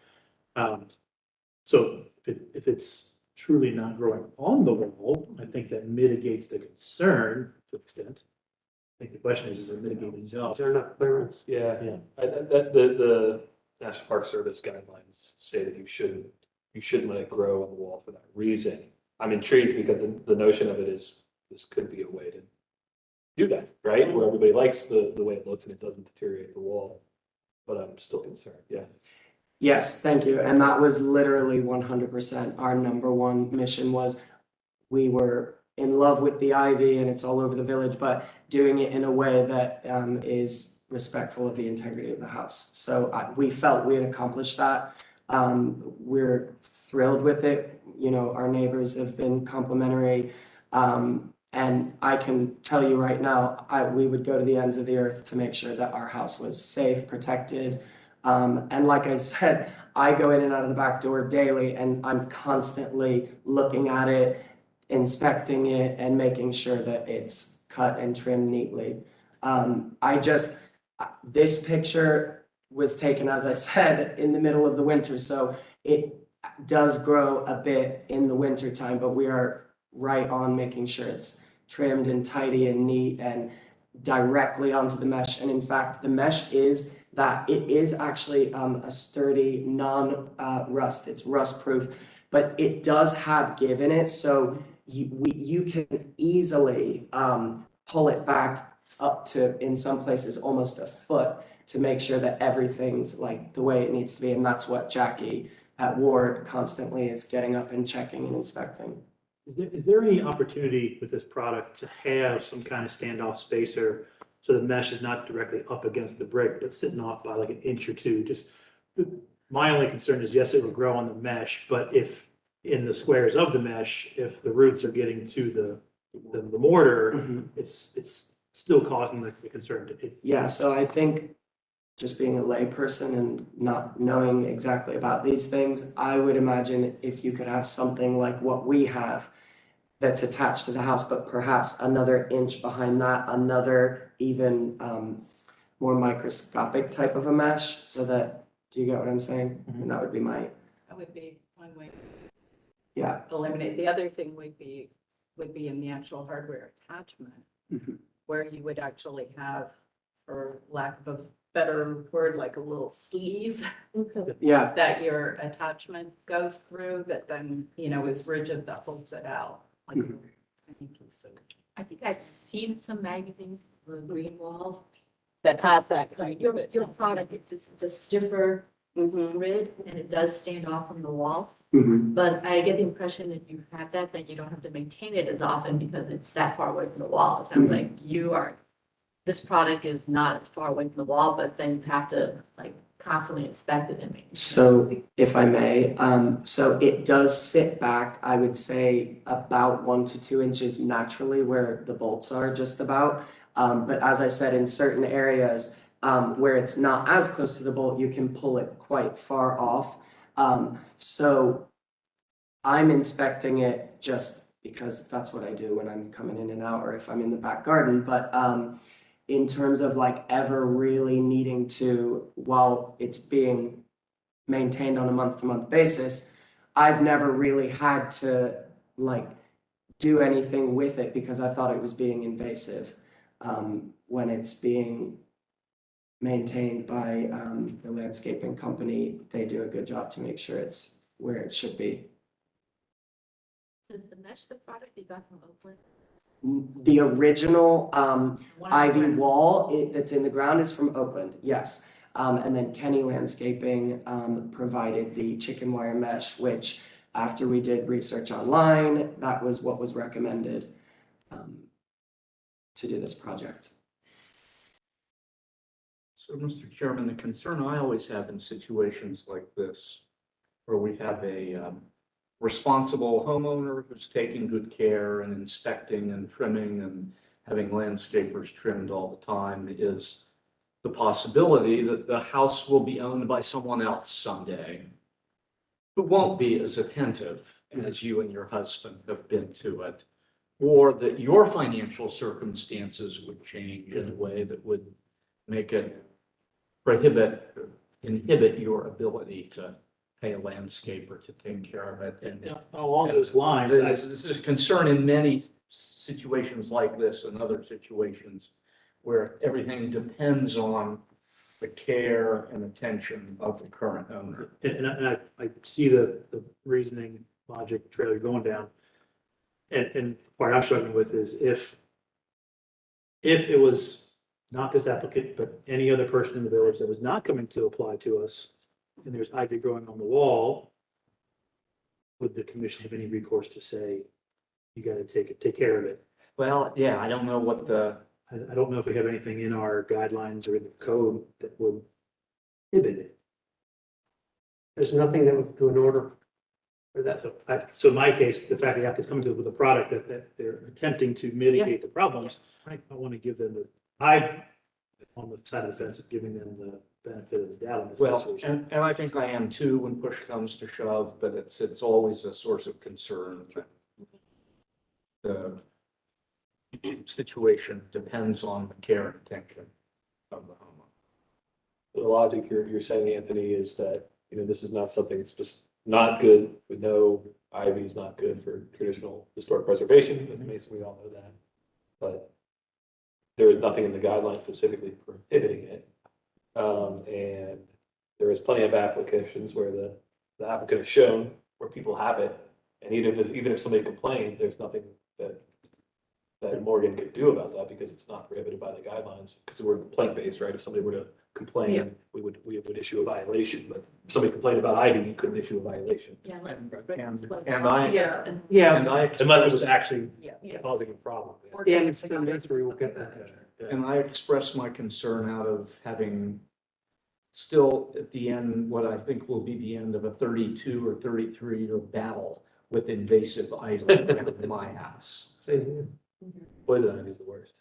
Speaker 1: So if it's truly not growing on the wall, I think that mitigates the concern to an extent. I think the question is it mitigating
Speaker 3: Is
Speaker 1: enough?
Speaker 3: there enough clearance?
Speaker 6: Yeah,
Speaker 1: Yeah.
Speaker 6: The National Park Service guidelines say that you shouldn't let it grow on the wall for that reason. I'm intrigued because the notion of it is this could be a way to do that, right? Where everybody likes the way it looks and it doesn't deteriorate the wall. But I'm still concerned, yeah.
Speaker 11: Yes, thank you. And that was literally 100% our number one mission was we were in love with the ivy and it's all over the village, but doing it in a way that is respectful of the integrity of the house. So we felt we had accomplished that. We're thrilled with it. Our neighbors have been complimentary. And I can tell you right now, we would go to the ends of the earth to make sure that our house was safe, protected. And like I said, I go in and out of the back door daily and I'm constantly looking at it, inspecting it and making sure that it's cut and trimmed neatly. This picture was taken, as I said, in the middle of the winter. So it does grow a bit in the winter time, but we are right on making sure it's trimmed and tidy and neat and directly onto the mesh. And in fact, the mesh is that it is actually a sturdy non-rust. It's rust proof, but it does have give in it. So you can easily pull it back up to, in some places, almost a foot to make sure that everything's like the way it needs to be. And that's what Jackie at Ward constantly is getting up and checking and inspecting.
Speaker 1: Is there any opportunity with this product to have some kind of standoff spacer so the mesh is not directly up against the brick, but sitting off by like an inch or two? Just my only concern is, yes, it will grow on the mesh, but if in the squares of the mesh, if the roots are getting to the mortar, it's still causing the concern to hit.
Speaker 11: Yeah, so I think just being a layperson and not knowing exactly about these things, I would imagine if you could have something like what we have that's attached to the house, but perhaps another inch behind that, another even more microscopic type of a mesh, so that, do you get what I'm saying? And that would be
Speaker 7: That would be one way
Speaker 11: yeah.
Speaker 7: to eliminate. The other thing would be in the actual hardware attachment, where you would actually have, for lack of a better word, like a little sleeve
Speaker 11: Yeah.
Speaker 7: that your attachment goes through that then, is rigid, that holds it out. Like a tiny piece of.
Speaker 12: I think I've seen some magazines, the green walls, that have that kind of, your product, it's a stiffer grid and it does stand off from the wall. But I get the impression that you have that, then you don't have to maintain it as often because it's that far away from the wall. It sounds like this product is not as far away from the wall, but then you have to like constantly inspect it and make it.
Speaker 11: So if I may, so it does sit back, I would say about 1 to 2 inches naturally where the bolts are just about. But as I said, in certain areas where it's not as close to the bolt, you can pull it quite far off. So I'm inspecting it just because that's what I do when I'm coming in and out or if I'm in the back garden. But in terms of like ever really needing to, while it's being maintained on a month-to-month basis, I've never really had to like do anything with it because I thought it was being invasive. when it's being maintained by the landscaping company, they do a good job to make sure it's where it should be.
Speaker 12: So is the mesh the product you got from Oakland?
Speaker 11: The original
Speaker 12: One
Speaker 11: ivy
Speaker 12: brand.
Speaker 11: wall that's in the ground is from Oakland, yes. And then Kenny Landscaping provided the chicken wire mesh, which after we did research online, that was what was recommended to do this project.
Speaker 4: So, Mr. Chairman, the concern I always have in situations like this, where we have a responsible homeowner who's taking good care and inspecting and trimming and having landscapers trimmed all the time, is the possibility that the house will be owned by someone else someday who won't be as attentive as you and your husband have been to it, or that your financial circumstances would change in a way that would make it inhibit your ability to pay a landscaper to take care of it. And
Speaker 1: Along those lines,
Speaker 4: this is a concern in many situations like this and other situations where everything depends on the care and attention of the current owner.
Speaker 1: and I see the reasoning, logic trail you're going down. And the part I'm struggling with is if it was not this applicant, but any other person in the village that was not coming to apply to us, and there's ivy growing on the wall, would the commission have any recourse to say, you gotta take care of it?
Speaker 4: Well, yeah, I don't know what the,
Speaker 1: I don't know if we have anything in our guidelines or in the code that would prohibit it.
Speaker 3: There's nothing that would do an order for that.
Speaker 1: So in my case, the fact that the applicant's coming to us with a product that they're attempting to mitigate the problems, I want to give them on the side of the fence of giving them the benefit of the doubt on this
Speaker 4: well,
Speaker 1: situation.
Speaker 4: and I think I am too when push comes to shove, but it's always a source of concern. The situation depends on the care and attention of the homeowner.
Speaker 6: The logic you're saying, Anthony, is that, this is not something that's just not good. We know ivy is not good for traditional historic preservation. With Mason, we all know that. But there is nothing in the guidelines specifically prohibiting it. And there is plenty of applications where the applicant has shown where people have it. And even if somebody complained, there's nothing that Morgan could do about that because it's not prohibited by the guidelines. Because we're complaint based, right? If somebody were to complain,
Speaker 2: Yeah.
Speaker 6: we would issue a violation. But if somebody complained about ivy, you couldn't issue a violation.
Speaker 12: Yeah, unless.
Speaker 4: And I,
Speaker 2: Yeah.
Speaker 3: Yeah,
Speaker 4: and I
Speaker 6: Unless it was actually
Speaker 12: Yeah.
Speaker 6: causing a problem.
Speaker 3: damage to industry will get that.
Speaker 4: And I express my concern out of having still at the end, what I think will be the end of a 32 or 33-year battle with invasive ivy in my house.
Speaker 6: Same here. Poison ivy is the worst.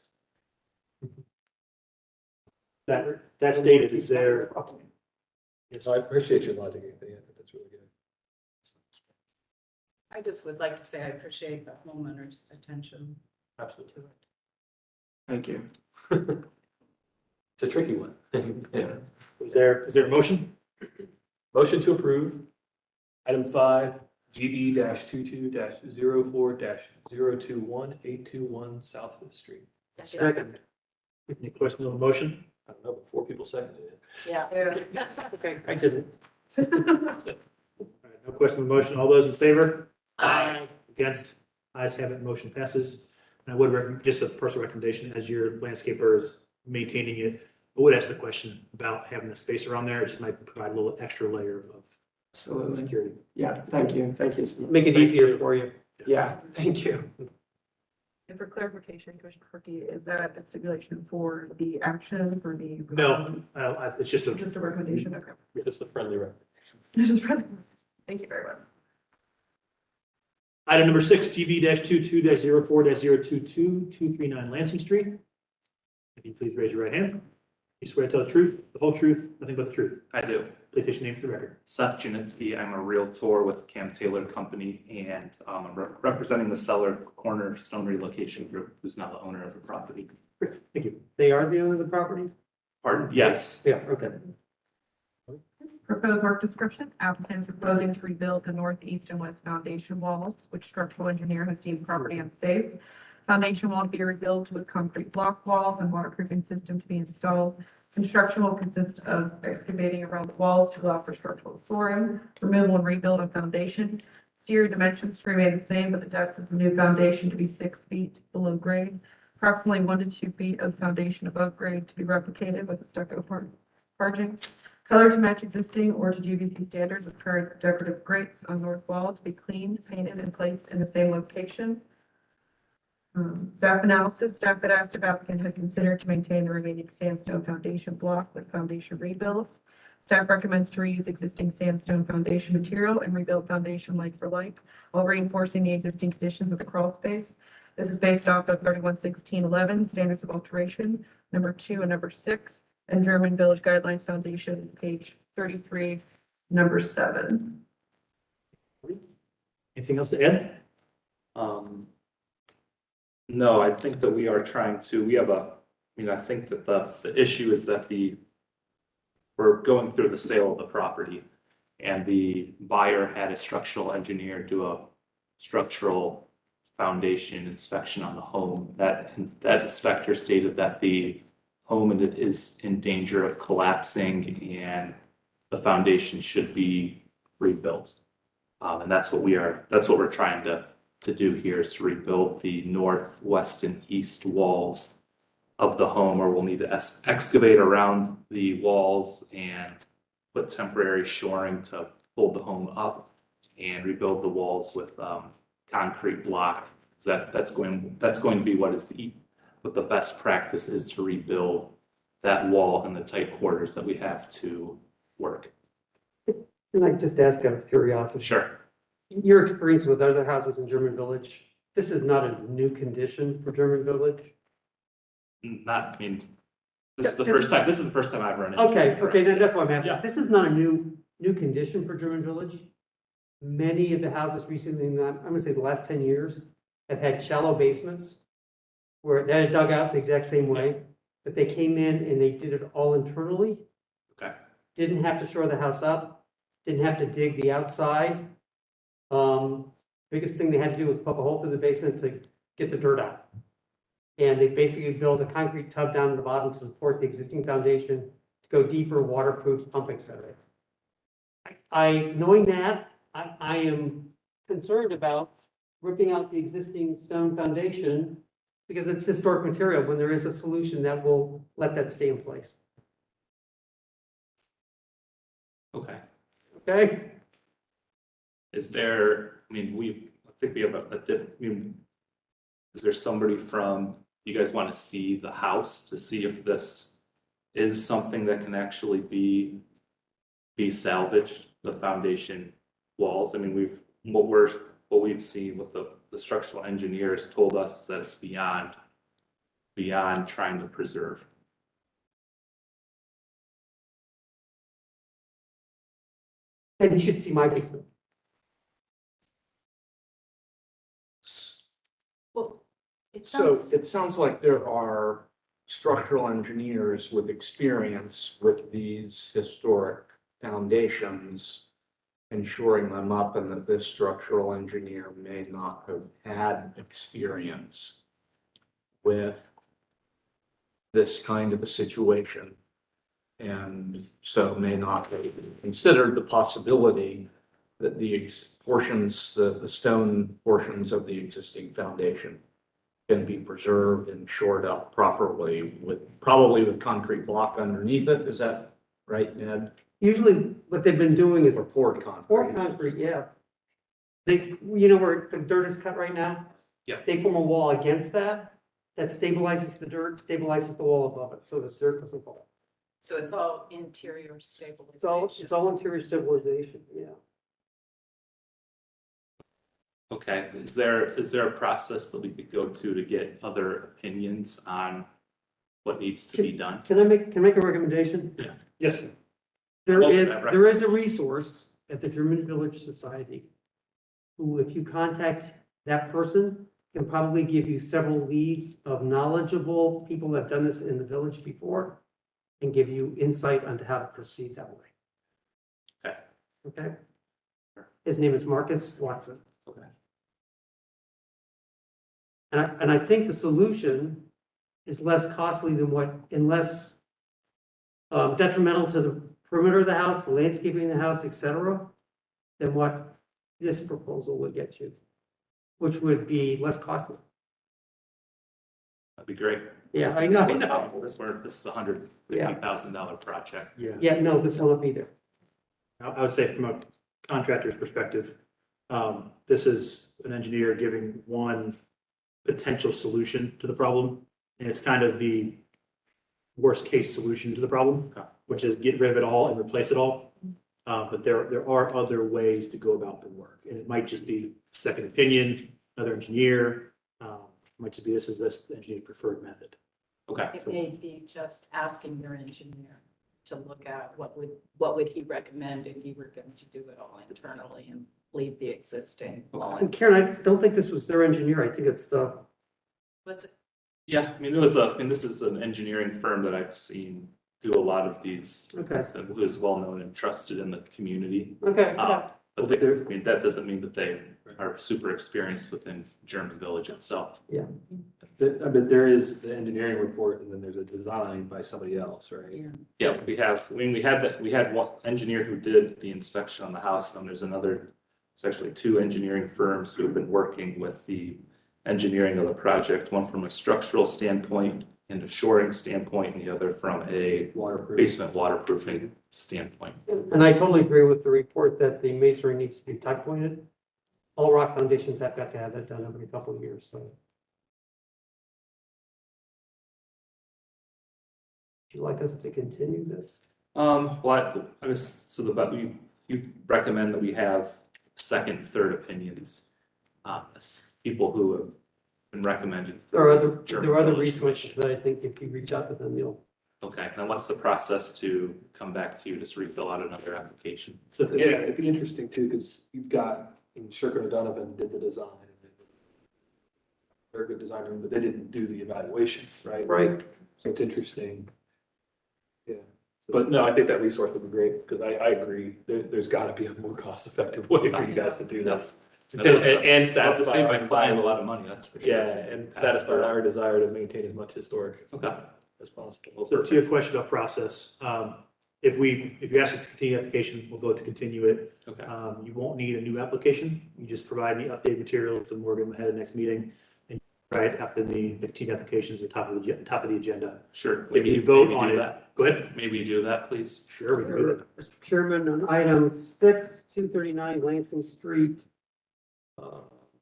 Speaker 1: That stated, is there? Yes.
Speaker 6: So I appreciate your logic, Anthony. I think that's really good.
Speaker 7: I just would like to say I appreciate the homeowner's attention
Speaker 6: Absolutely.
Speaker 7: to it.
Speaker 11: Thank you.
Speaker 6: It's a tricky one. Yeah.
Speaker 1: Is there a motion?
Speaker 6: Motion to approve. Item 5, GB 22 04 021 821 South Fifth Street.
Speaker 1: Second. Any questions on the motion?
Speaker 6: I don't know, but 4 people seconded it.
Speaker 12: Yeah.
Speaker 3: Okay, I didn't.
Speaker 1: All right, no question on the motion. All those in favor?
Speaker 12: Aye.
Speaker 1: Against? Ayes have it, motion passes. And I would recommend, just a personal recommendation, as your landscaper is maintaining it, I would ask the question about having the spacer on there. It just might provide a little extra layer of
Speaker 11: Absolutely.
Speaker 1: security.
Speaker 11: Yeah, thank you. Thank you.
Speaker 3: Make it easier for you.
Speaker 11: Yeah, thank you.
Speaker 2: And for clarification, Commissioner Perky, is that a stipulation for the action, for the?
Speaker 1: No, it's just a,
Speaker 2: Just a recommendation, okay.
Speaker 6: Just a friendly
Speaker 2: Thank you very much.
Speaker 1: item number 6, GV-22-04-022-239 Lansing Street. If you please raise your right hand. You swear to tell the truth, the whole truth, nothing but the truth.
Speaker 13: I do.
Speaker 1: Please state your name for the record.
Speaker 13: Seth Janitsky. I'm a Realtor with Cam Taylor Company, and I'm representing the seller, Cornerstone Relocation Group, who's now the owner of the property.
Speaker 1: Great, thank you.
Speaker 3: They are the owner of the property?
Speaker 13: Pardon? Yes.
Speaker 3: Yeah, okay.
Speaker 2: Proposed work description, applicant is proposing to rebuild the northeast and west foundation walls, which structural engineer has deemed property unsafe. Foundation wall to be rebuilt with concrete block walls and waterproofing system to be installed. Construction will consist of excavating around the walls to allow for structural flooring, removal and rebuild of foundation. Exterior dimensions to remain the same, but the depth of the new foundation to be 6 feet below grade. Approximately 1 to 2 feet of foundation above grade to be replicated with a stucco arching. Color to match existing or to GVC standards with current decorative grates on north wall to be cleaned, painted, and placed in the same location. Staff analysis, staff had asked if applicant had considered to maintain the remaining sandstone foundation block with foundation rebuilds. Staff recommends to reuse existing sandstone foundation material and rebuild foundation like for like while reinforcing the existing conditions of the crawl space. This is based off of 311611 standards of alteration, number 2 and number 6, and German Village Guidelines Foundation, page 33, number 7.
Speaker 1: Anything else to add?
Speaker 13: No, I think that we are trying to, I think that the issue is that we're going through the sale of the property, and the buyer had a structural engineer do a structural foundation inspection on the home. That inspector stated that the home is in danger of collapsing and the foundation should be rebuilt. And that's what we're trying to do here, is to rebuild the north, west, and east walls of the home, or we'll need to excavate around the walls and put temporary shoring to hold the home up and rebuild the walls with concrete block. So that's going to be what the best practice is, to rebuild that wall and the tight quarters that we have to work.
Speaker 3: And I just ask out of curiosity.
Speaker 13: Sure.
Speaker 3: Your experience with other houses in German Village, this is not a new condition for German Village?
Speaker 13: This is the first time I've run into it.
Speaker 3: Okay, then that's what I'm asking.
Speaker 13: Yeah.
Speaker 3: This is not a new condition for German Village. Many of the houses recently, I'm gonna say the last 10 years, have had shallow basements where they had dug out the exact same way, but they came in and they did it all internally.
Speaker 13: Okay.
Speaker 3: Didn't have to shore the house up, didn't have to dig the outside. Biggest thing they had to do was pump a hole through the basement to get the dirt out. And they basically built a concrete tub down at the bottom to support the existing foundation to go deeper, waterproof pumping center. Knowing that, I am concerned about ripping out the existing stone foundation because it's historic material when there is a solution that will let that stay in place.
Speaker 13: Okay.
Speaker 3: Okay?
Speaker 13: Is there, I think we have a different, is there somebody from, you guys want to see the house to see if this is something that can actually be salvaged, the foundation walls? What we've seen with the structural engineers told us that it's beyond trying to preserve.
Speaker 3: And you should see my basement.
Speaker 12: Well, it
Speaker 4: So
Speaker 12: sounds,
Speaker 4: it sounds like there are structural engineers with experience with these historic foundations and shoring them up, and that this structural engineer may not have had experience with this kind of a situation. And so may not have considered the possibility that the stone portions of the existing foundation can be preserved and shored up properly probably with concrete block underneath it. Is that right, Ned?
Speaker 3: Usually what they've been doing is
Speaker 4: Or poured concrete?
Speaker 3: poured concrete, yeah. Where the dirt is cut right now?
Speaker 13: Yeah.
Speaker 3: They form a wall against that stabilizes the dirt, stabilizes the wall above it, so the dirt doesn't fall.
Speaker 7: So it's all interior stabilization.
Speaker 3: It's all interior stabilization, yeah.
Speaker 13: Okay, is there a process that we could go to get other opinions on what needs to be done?
Speaker 3: Can I make a recommendation?
Speaker 13: Yeah.
Speaker 1: Yes.
Speaker 3: There is a resource at the German Village Society who, if you contact that person, can probably give you several leads of knowledgeable people that have done this in the village before and give you insight onto how to proceed that way.
Speaker 13: Okay.
Speaker 3: Okay? His name is Marcus Watson.
Speaker 13: Okay.
Speaker 3: And I think the solution is less costly than what, and less detrimental to the perimeter of the house, the landscaping of the house, et cetera, than what this proposal would get you, which would be less costly.
Speaker 13: That'd be great.
Speaker 3: Yeah, I know.
Speaker 13: This is $150,000 project.
Speaker 1: Yeah.
Speaker 3: Yeah, no, this will not be there.
Speaker 1: I would say from a contractor's perspective, this is an engineer giving one potential solution to the problem. And it's kind of the worst case solution to the problem, which is get rid of it all and replace it all. But there are other ways to go about the work. And it might just be second opinion, another engineer. Might just be this is the engineer's preferred method.
Speaker 13: Okay.
Speaker 7: It may be just asking your engineer to look at what would he recommend if you were going to do it all internally and leave the existing all in.
Speaker 3: And Karen, I just don't think this was their engineer. I think it's the,
Speaker 7: Was it?
Speaker 13: Yeah, I mean, this is an engineering firm that I've seen do a lot of these.
Speaker 3: Okay.
Speaker 13: Who is well known and trusted in the community.
Speaker 3: okay.
Speaker 13: But I mean, that doesn't mean that they are super experienced within German Village itself.
Speaker 6: But there is the engineering report and then there's a design by somebody else, right?
Speaker 13: Yeah, we had one engineer who did the inspection on the house, and there's actually two engineering firms who have been working with the engineering of the project, one from a structural standpoint and a shoring standpoint, and the other from a basement waterproofing standpoint.
Speaker 3: And I totally agree with the report that the masonry needs to be tuck pointed. All rock foundations have got to have that done every couple of years, so. Would you like us to continue this?
Speaker 13: You recommend that we have second, third opinions on this, people who have been recommended.
Speaker 3: There are
Speaker 13: German
Speaker 3: other
Speaker 13: Village
Speaker 3: resources that I think if you reach out to them, you'll.
Speaker 13: Okay, and what's the process to come back to you, just refill out another application?
Speaker 1: So
Speaker 6: Yeah, it'd be interesting too, because you've got, Shirker and Donovan did the design. They're a good designer, but they didn't do the evaluation, right?
Speaker 3: Right.
Speaker 6: So it's interesting. Yeah, but no, I think that resource would be great, because I agree, there's gotta be a more cost-effective way for you guys to do this. And
Speaker 13: I'll
Speaker 6: satisfy
Speaker 13: just save
Speaker 6: our
Speaker 13: my client a
Speaker 6: desire,
Speaker 13: lot of money, that's for sure.
Speaker 6: yeah, and satisfy our desire to maintain as much historic
Speaker 13: Okay.
Speaker 6: as possible.
Speaker 1: So to your question about process, if you ask us to continue the application, we'll vote to continue it.
Speaker 13: Okay.
Speaker 1: You won't need a new application. You just provide any updated material to Morgan ahead of the next meeting. And right after the continued applications at the top of the agenda.
Speaker 13: Sure.
Speaker 1: If you vote
Speaker 13: Maybe
Speaker 1: on
Speaker 13: do
Speaker 1: it,
Speaker 13: that.
Speaker 1: go ahead.
Speaker 13: Maybe you do that, please.
Speaker 1: Sure, we can do that.
Speaker 3: Mr. Chairman, on item 6, 239 Lansing Street,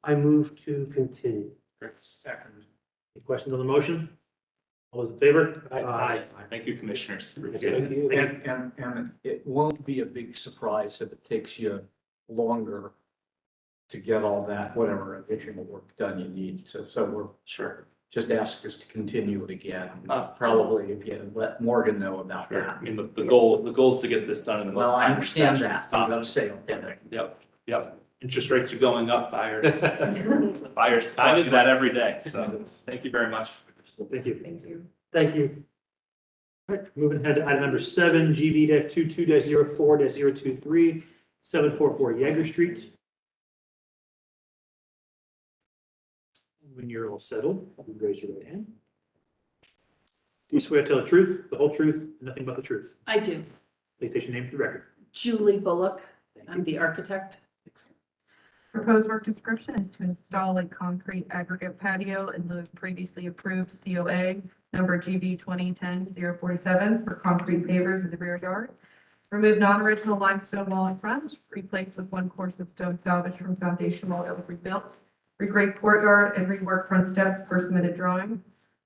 Speaker 3: I move to continue.
Speaker 13: Great.
Speaker 1: Any questions on the motion? All those in favor?
Speaker 3: Aye.
Speaker 13: Thank you, commissioners.
Speaker 6: Thank you.
Speaker 8: And it won't be a big surprise if it takes you longer to get all that, whatever additional work done you need. So we're
Speaker 13: Sure.
Speaker 8: just ask us to continue it again. Probably if you let Morgan know about
Speaker 13: Sure.
Speaker 8: that.
Speaker 13: I mean, the goal is to get this done in the most.
Speaker 8: Well, I
Speaker 13: timely
Speaker 8: understand
Speaker 13: fashion as
Speaker 8: that. I'm gonna
Speaker 13: possible.
Speaker 8: say, okay.
Speaker 13: Yep. Interest rates are going up, buyers. Buyers do that every day, so thank you very much.
Speaker 1: Thank you.
Speaker 2: Thank you.
Speaker 3: Thank you.
Speaker 1: All right, moving ahead to item number 7, GV-22-04-023, 744 Yeager Street. When you're all settled, you raise your right hand. Do you swear to tell the truth, the whole truth, and nothing but the truth?
Speaker 12: I do.
Speaker 1: Please state your name for the record.
Speaker 12: Julie Bullock. I'm the architect.
Speaker 2: Proposed work description is to install a concrete aggregate patio in the previously approved COA number GB 2010-047 for concrete pavers in the rear yard. Remove non-original limestone wall in front, replace with one course of stone salvage from foundation wall that was rebuilt. Regrade courtyard and rework front steps per submitted drawings.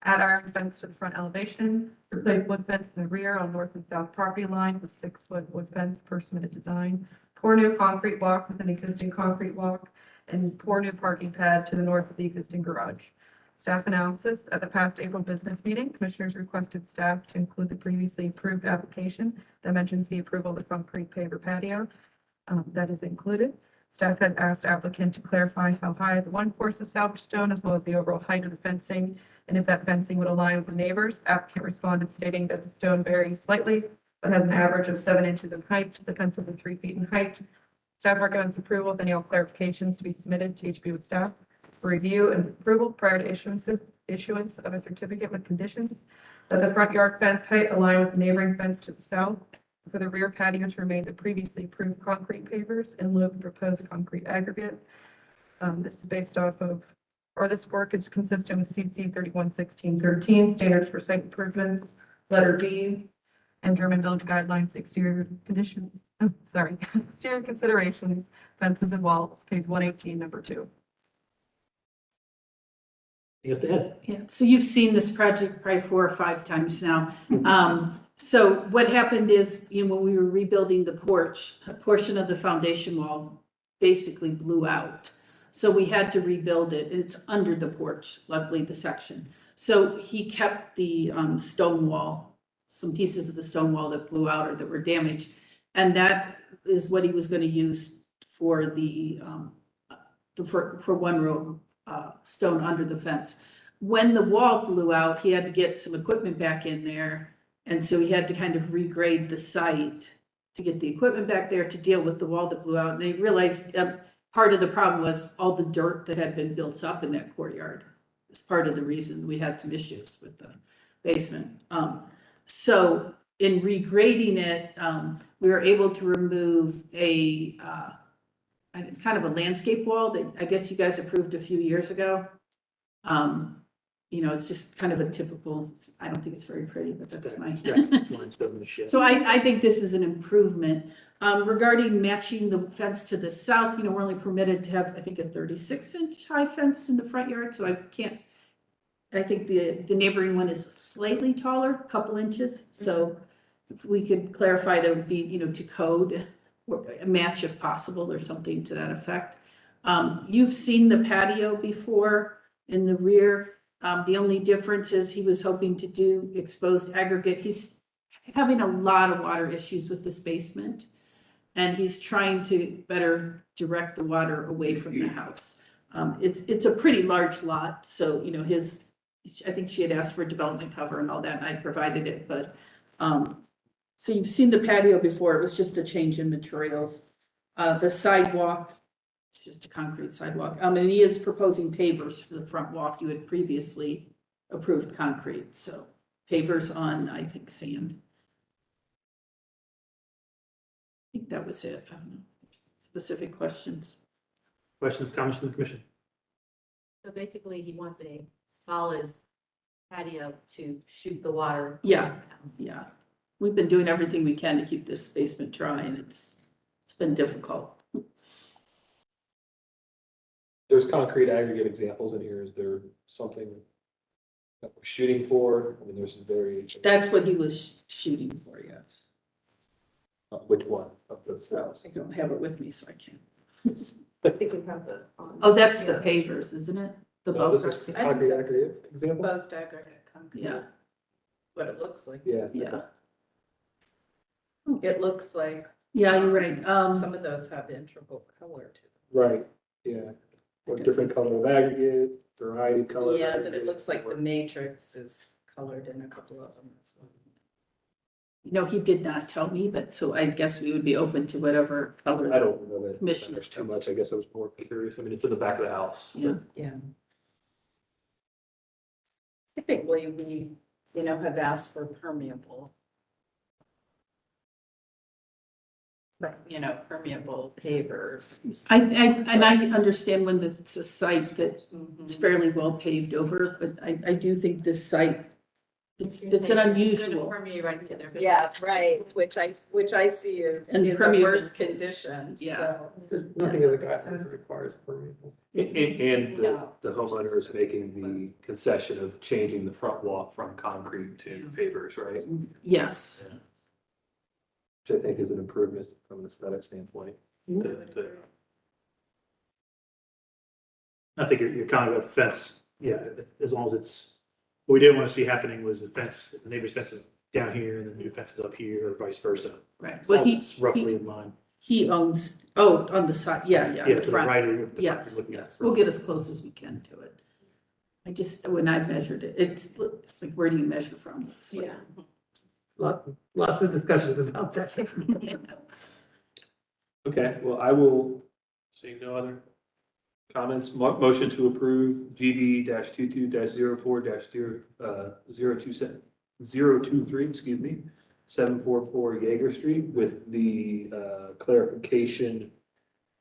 Speaker 2: Add iron fence to the front elevation. Replace wood fence in the rear on north and south property line with 6-foot wood fence per submitted design. Pour new concrete walk with an existing concrete walk and pour new parking pad to the north of the existing garage. Staff analysis. At the past April business meeting, commissioners requested staff to include the previously approved application that mentions the approval of the concrete paver patio. That is included. Staff had asked applicant to clarify how high the one course of salvage stone as well as the overall height of the fencing and if that fencing would align with the neighbors. Applicant responded stating that the stone varies slightly but has an average of 7 inches in height. The fence will be 3 feet in height. Staff recommends approval with any all clarifications to be submitted to HB with staff. for review and approval prior to issuance of a certificate with conditions that the front yard fence height align with the neighboring fence to the south, for the rear patio to remain the previously approved concrete pavers in lieu of the proposed concrete aggregate. This is based off of, or this work is consistent with CC 311613, standards for site improvements, letter B, and German Village Guidelines, exterior exterior considerations, fences and walls, page 118, number 2.
Speaker 1: Yes, Ed?
Speaker 14: Yeah, so you've seen this project probably 4 or 5 times now. So what happened is, when we were rebuilding the porch, a portion of the foundation wall basically blew out. So we had to rebuild it. It's under the porch, luckily the section. So he kept the stone wall, some pieces of the stone wall that blew out or that were damaged. And that is what he was going to use for the for one row of stone under the fence. When the wall blew out, he had to get some equipment back in there. And so he had to kind of regrade the site to get the equipment back there to deal with the wall that blew out. And they realized part of the problem was all the dirt that had been built up in that courtyard. It's part of the reason we had some issues with the basement. So in regrading it, we were able to remove it's kind of a landscape wall that I guess you guys approved a few years ago. It's just kind of a typical, I don't think it's very pretty, but that's my. So I think this is an improvement. Regarding matching the fence to the south, we're only permitted to have, I think, a 36-inch high fence in the front yard, so I think the neighboring one is slightly taller, a couple inches. So if we could clarify that it would be, to code, or a match if possible, or something to that effect. You've seen the patio before in the rear. The only difference is he was hoping to do exposed aggregate. He's having a lot of water issues with this basement, and he's trying to better direct the water away from the house. It's a pretty large lot, so I think she had asked for development cover and all that, and I provided it, but so you've seen the patio before. It was just a change in materials. The sidewalk, it's just a concrete sidewalk. And he is proposing pavers for the front walk. You had previously approved concrete, so pavers on, I think, sand. I think that was it. I don't know. Specific questions.
Speaker 1: Questions, comments from the commission?
Speaker 12: So basically, he wants a solid patio to shoot the water.
Speaker 14: Yeah, yeah. We've been doing everything we can to keep this basement dry, and it's been difficult.
Speaker 6: There's concrete aggregate examples in here. Is there something that we're shooting for? I mean, there's some variation.
Speaker 14: That's what he was shooting for, yes.
Speaker 6: Which one of those?
Speaker 14: Well, I don't have it with me, so I can't.
Speaker 2: I think we have the.
Speaker 14: Oh, that's the pavers, isn't it? The
Speaker 6: No, this
Speaker 14: bulkers.
Speaker 6: is concrete aggregate example?
Speaker 7: Exposed aggregate concrete.
Speaker 14: Yeah,
Speaker 7: What it looks like.
Speaker 6: Yeah.
Speaker 14: yeah.
Speaker 7: It looks like
Speaker 14: Yeah, you're right.
Speaker 7: some of those have integral color to
Speaker 6: Right, yeah. Or different color of aggregate, variety of color.
Speaker 7: them.
Speaker 6: of
Speaker 7: Yeah, but
Speaker 6: aggregate.
Speaker 7: it looks like the matrix is colored in a couple of them.
Speaker 14: He did not tell me, but so I guess we would be open to whatever color.
Speaker 6: I don't know that
Speaker 14: Commission.
Speaker 6: there's too much. I guess I was more curious. I mean, it's in the back of the house.
Speaker 14: Yeah.
Speaker 7: Yeah. Typically, we, have asked for permeable. Permeable pavers.
Speaker 14: I understand when it's a site that it's fairly well paved over, but I do think this site, it's an unusual.
Speaker 12: Permeate to their.
Speaker 7: Yeah, right, which I see is
Speaker 14: And
Speaker 7: the
Speaker 14: permeable.
Speaker 7: worst conditions,
Speaker 14: Yeah.
Speaker 7: so.
Speaker 3: There's nothing in the guidelines that requires permeable.
Speaker 6: And
Speaker 7: No.
Speaker 6: the homeowner is making the concession of changing the front wall from concrete to pavers, right?
Speaker 14: Yes.
Speaker 6: Which I think is an improvement from an aesthetic standpoint.
Speaker 1: I think your comment about the fence, yeah, as long as it's, what we didn't want to see happening was the fence, the neighbor's fence is down here and the new fence is up here, or vice versa.
Speaker 14: Right.
Speaker 1: As long
Speaker 14: But
Speaker 1: as it's roughly in line.
Speaker 14: he owns, on the side, yeah,
Speaker 1: Yeah,
Speaker 14: the
Speaker 1: to the
Speaker 14: front.
Speaker 1: right of the.
Speaker 14: Yes,
Speaker 1: looking at
Speaker 14: yes,
Speaker 1: the
Speaker 14: we'll
Speaker 1: front.
Speaker 14: get as close as we can to it. When I measured it, it's like, where do you measure from? It's like-
Speaker 3: Lots of discussions about that.
Speaker 6: Okay, well, I will, seeing no other Comments, motion to approve GB 22 04 023, excuse me, 744 Jaeger Street with the clarification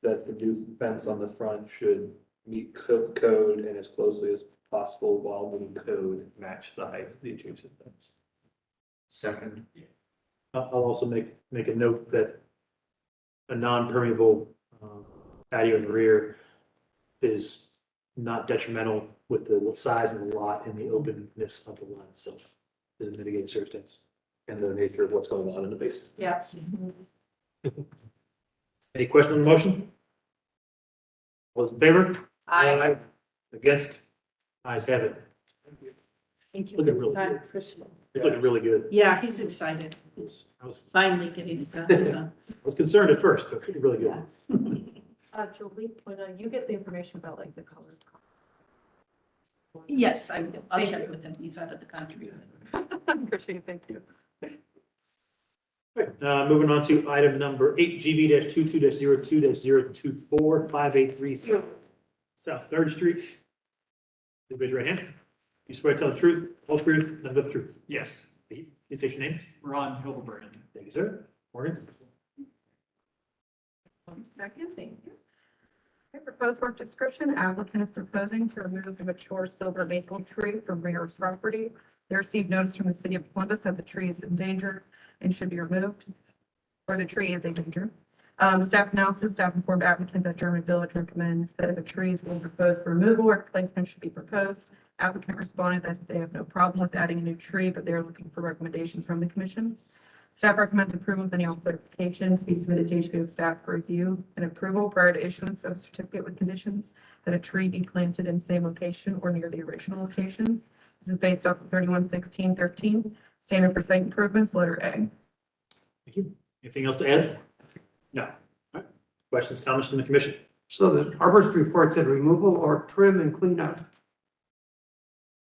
Speaker 6: that the new fence on the front should meet code and as closely as possible while meeting code match the height of the adjacent fence.
Speaker 13: Second.
Speaker 1: I'll also make a note that a non-permeable patio in the rear is not detrimental with the size of the lot and the openness of the lot itself. Is a mitigating circumstance.
Speaker 6: And the nature of what's going on in the basement.
Speaker 2: Yeah.
Speaker 1: Any question on the motion? All those in favor?
Speaker 2: Aye.
Speaker 1: Against? Ayes have it.
Speaker 14: Thank you.
Speaker 1: Looking really
Speaker 14: I
Speaker 1: good.
Speaker 14: appreciate it.
Speaker 1: It's looking really good.
Speaker 14: Yeah, he's excited.
Speaker 1: I was
Speaker 14: Finally getting it done.
Speaker 1: concerned at first, but it's looking really good.
Speaker 2: Julie, when you get the information about like the colored.
Speaker 14: Yes, I will. I'll
Speaker 2: Thank
Speaker 14: check
Speaker 2: you.
Speaker 14: with him. He's out of the country.
Speaker 2: Appreciate it, thank you.
Speaker 1: Right, moving on to item number 8, GB 22-02-024 5830 South Third Street. Please raise your right hand. You swear to tell the truth, whole truth, nothing but the truth.
Speaker 8: Yes,
Speaker 1: Please state your name.
Speaker 8: Ron Hildebrand.
Speaker 1: Thank you, sir. Morgan.
Speaker 2: 1 second, thank you. Okay, proposed work description, applicant is proposing to remove the mature silver maple tree from rear property. They received notice from the city of Columbus that the tree is endangered and should be removed, or the tree is endangered. Staff analysis, staff informed applicant that German Village recommends that if a tree is being proposed for removal or replacement should be proposed. Applicant responded that they have no problem with adding a new tree, but they are looking for recommendations from the commission. Staff recommends approval of the annual clarification to be submitted to HBO staff for review and approval prior to issuance of certificate with conditions that a tree be planted in same location or near the original location. This is based off of 311613, standard for site improvements, letter A.
Speaker 1: Thank you. Anything else to add? No. All right. Questions, comments from the commission?
Speaker 3: So the arborist report said removal or trim and clean up.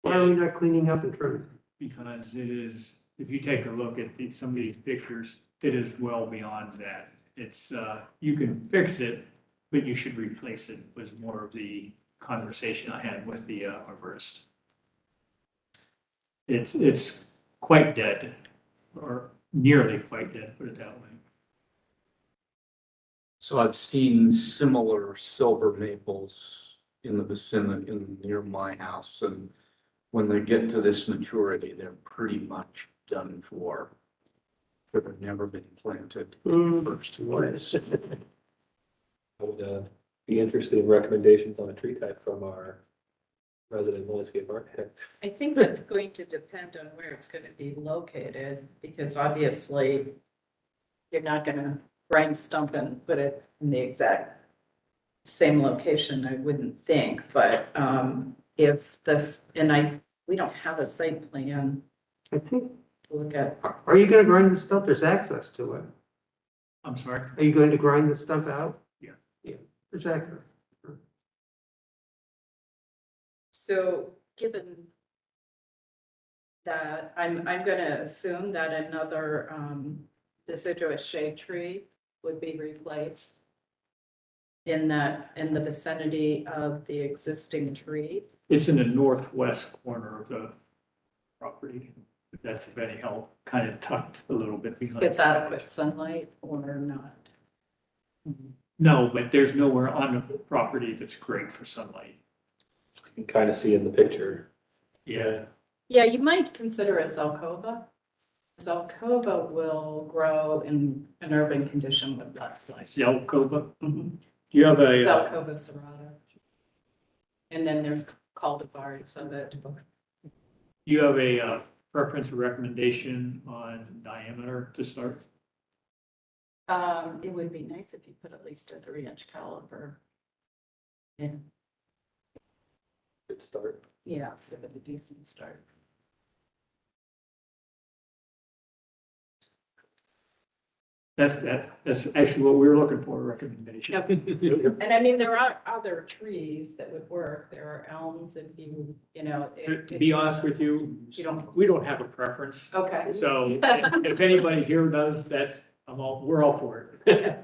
Speaker 3: Why are we not cleaning up and trimming?
Speaker 8: Because it is, if you take a look at some of these pictures, it is well beyond that. It's, you can fix it, but you should replace it, was more of the conversation I had with the arborist. It's quite dead, or nearly quite dead, put it that way.
Speaker 4: So I've seen similar silver maples in the vicinity, near my house, and when they get to this maturity, they're pretty much done for. They've never been planted in the first place.
Speaker 6: I would be interested in recommendations on a tree type from our resident landscape architect.
Speaker 7: I think that's going to depend on where it's going to be located, because obviously you're not going to grind stump and put it in the exact same location, I wouldn't think, but if this, we don't have a site plan
Speaker 3: I think,
Speaker 7: to look at.
Speaker 3: are you gonna grind the stump? There's access to it.
Speaker 8: I'm sorry?
Speaker 3: Are you going to grind the stump out?
Speaker 8: Yeah.
Speaker 3: Yeah, there's access.
Speaker 7: So given that, I'm gonna assume that another deciduous shade tree would be replaced in the vicinity of the existing tree.
Speaker 8: It's in the northwest corner of the property, if that's of any help, kind of tucked a little bit behind.
Speaker 7: It's adequate sunlight or not?
Speaker 8: No, but there's nowhere on the property that's great for sunlight.
Speaker 6: You can kind of see in the picture.
Speaker 8: Yeah,
Speaker 7: Yeah, you might consider a Zelkova. Zelkova will grow in an urban condition with less light.
Speaker 8: Zelkova. Do you have a,
Speaker 7: Zelkova serrata. And then there's cultivars of it.
Speaker 8: you have a preference or recommendation on diameter to start?
Speaker 7: It would be nice if you put at least a 3-inch caliper in.
Speaker 6: Good start.
Speaker 7: Yeah, give it a decent start.
Speaker 8: That's actually what we were looking for, a recommendation.
Speaker 7: And I mean, there are other trees that would work. There are elms if you know.
Speaker 8: To be honest with you,
Speaker 7: You don't-
Speaker 8: we don't have a preference.
Speaker 7: Okay.
Speaker 8: So if anybody here does that, we're all for it.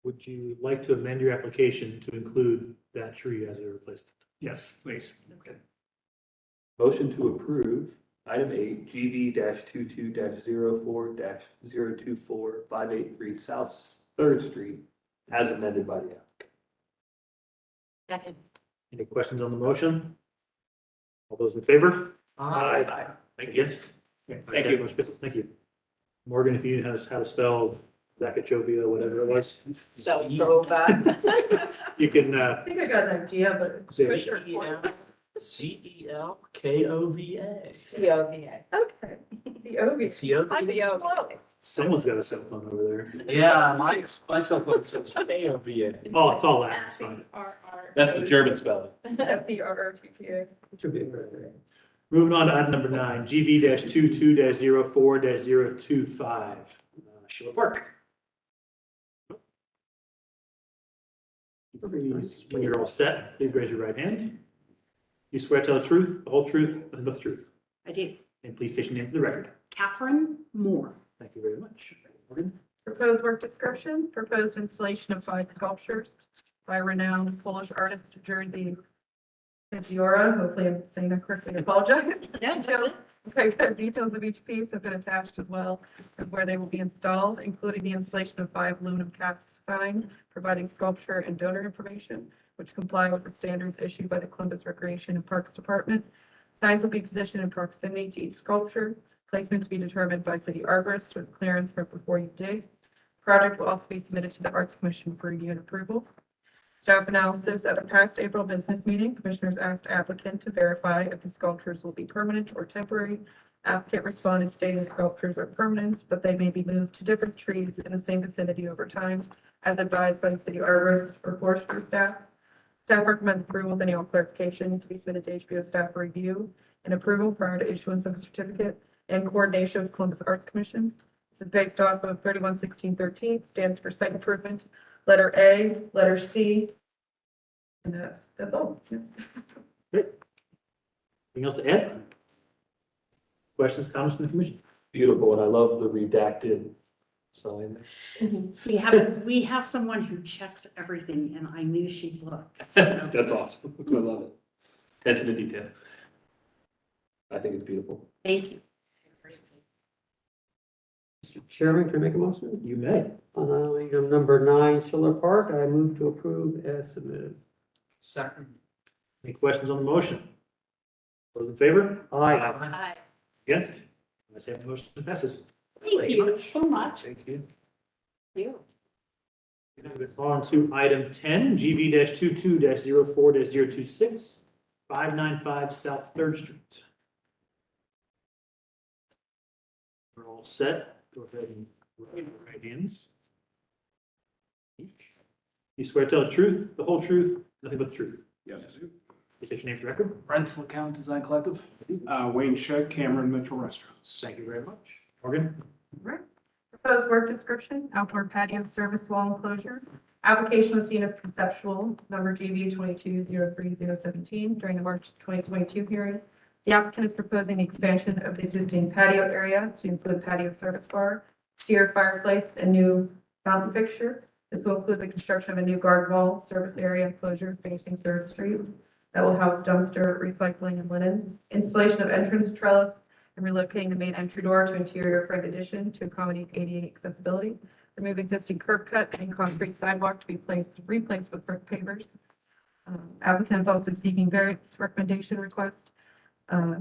Speaker 1: would you like to amend your application to include that tree as a replacement?
Speaker 8: Yes, please.
Speaker 1: Okay.
Speaker 6: Motion to approve item 8, GV 22 04 024 583 South Third Street as amended by the applicant.
Speaker 12: Second.
Speaker 1: Any questions on the motion? All those in favor?
Speaker 6: Aye.
Speaker 1: Against? Thank you. Much business. Thank you. Morgan, if you know how to spell Zacatechovia, whatever it was,
Speaker 7: So go back.
Speaker 1: you can,
Speaker 2: I think I got an idea, but.
Speaker 1: Yeah.
Speaker 4: CELKOVA.
Speaker 7: COVA.
Speaker 2: Okay. The OV.
Speaker 1: Someone's got a cell phone over there.
Speaker 4: Yeah, my cell phone says KOVA.
Speaker 1: Oh, it's all that. It's fine.
Speaker 6: That's the German spelling.
Speaker 2: FDRRTPA.
Speaker 3: Should be very.
Speaker 1: Moving on to item number 9, GV 22 04 025, Sheila Park. Please, when you're all set, please raise your right hand. You swear to tell the truth, the whole truth, nothing but the truth.
Speaker 14: I do.
Speaker 1: And please state your name for the record.
Speaker 14: Catherine Moore.
Speaker 1: Thank you very much. Morgan?
Speaker 2: Proposed work description, proposed installation of 5 sculptures by renowned Polish artist Jerzy Kaziora. Hopefully I'm saying that correctly. I apologize. Details of each piece have been attached as well as where they will be installed, including the installation of 5 aluminum cast signs providing sculpture and donor information, which comply with the standards issued by the Columbus Recreation and Parks Department. Signs will be positioned in proximity to each sculpture. Placement to be determined by city arborists with clearance from before you dig. Project will also be submitted to the Arts Commission for review and approval. Staff analysis: at a past April business meeting, commissioners asked applicant to verify if the sculptures will be permanent or temporary. Applicant responded stating the sculptures are permanent, but they may be moved to different trees in the same vicinity over time, as advised by the city arborist or forestry staff. Staff recommends approval with any clarification to be submitted to HBO staff for review and approval prior to issuance of a certificate in coordination with Columbus Arts Commission. This is based off of 311613, stands for site improvement, letter A, letter C, and that's all. Yeah.
Speaker 1: Great. Anything else to add? Questions, comments from the commission?
Speaker 6: Beautiful, and I love the redacted sign.
Speaker 14: We have someone who checks everything, and I knew she'd look. So.
Speaker 6: That's awesome. I love it. Attention to detail. I think it's beautiful.
Speaker 14: Thank you.
Speaker 3: Mr. Chairman, can I make a motion?
Speaker 1: You may.
Speaker 3: On item number 9, Schiller Park, I move to approve as submitted.
Speaker 4: Second.
Speaker 1: Any questions on the motion? Those in favor?
Speaker 3: Aye.
Speaker 1: Against? I say the motion passes.
Speaker 14: Thank you so much.
Speaker 1: Thank you.
Speaker 12: You.
Speaker 1: On to item 10, GV 22 04 026, 595 South Third Street. We're all set. Go ahead and raise your right hands. You swear to tell the truth, the whole truth, nothing but the truth.
Speaker 15: Yes.
Speaker 1: Please state your name for the record.
Speaker 15: Rental Account Design Collective. Wayne Shed, Cameron Mitchell Restaurants.
Speaker 1: Thank you very much. Morgan?
Speaker 2: Proposed work description, outdoor patio service wall enclosure. Application was seen as conceptual, number GV 2203017 during the March 2022 hearing. The applicant is proposing the expansion of the existing patio area to include patio service bar, steer fireplace, and new fountain fixture. This will include the construction of a new garden wall service area enclosure facing Third Street that will house dumpster, recycling, and linen. Installation of entrance trellis and relocating the main entry door to interior frame addition to accommodate ADA accessibility. Remove existing curb cut and concrete sidewalk to be replaced with brick pavers. Applicant is also seeking variance recommendation request.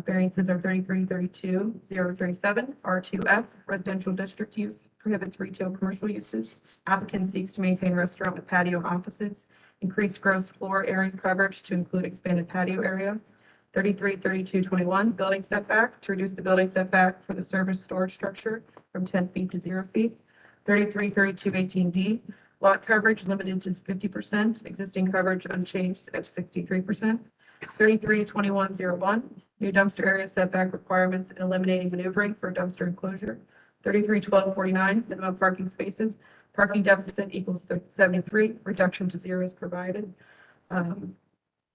Speaker 2: Variances are 3332 037 R2F residential district use, prohibits retail commercial uses. Applicant seeks to maintain restaurant with patio and offices, increase gross floor area coverage to include expanded patio area. 333221 building setback to reduce the building setback for the service storage structure from 10 feet to 0 feet. 333218D lot coverage limited to 50%, existing coverage unchanged at 63%. 332101 new dumpster area setback requirements and eliminating maneuvering for dumpster enclosure. 331249 minimum parking spaces, parking deficit equals 73, reduction to 0 is provided.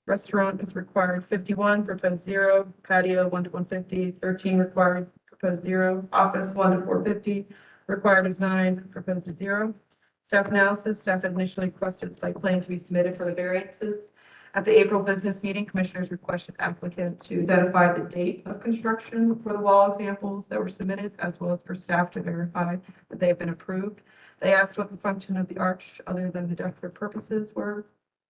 Speaker 2: Restaurant is required 51, proposed 0, patio 1 to 150, 13 required, proposed 0, office 1 to 450, required is 9, proposed is 0. Staff analysis, staff had initially requested site plan to be submitted for the variances. At the April business meeting, commissioners requested applicant to identify the date of construction for the wall examples that were submitted, as well as for staff to verify that they have been approved. They asked what the function of the arch, other than the decorative purposes, were.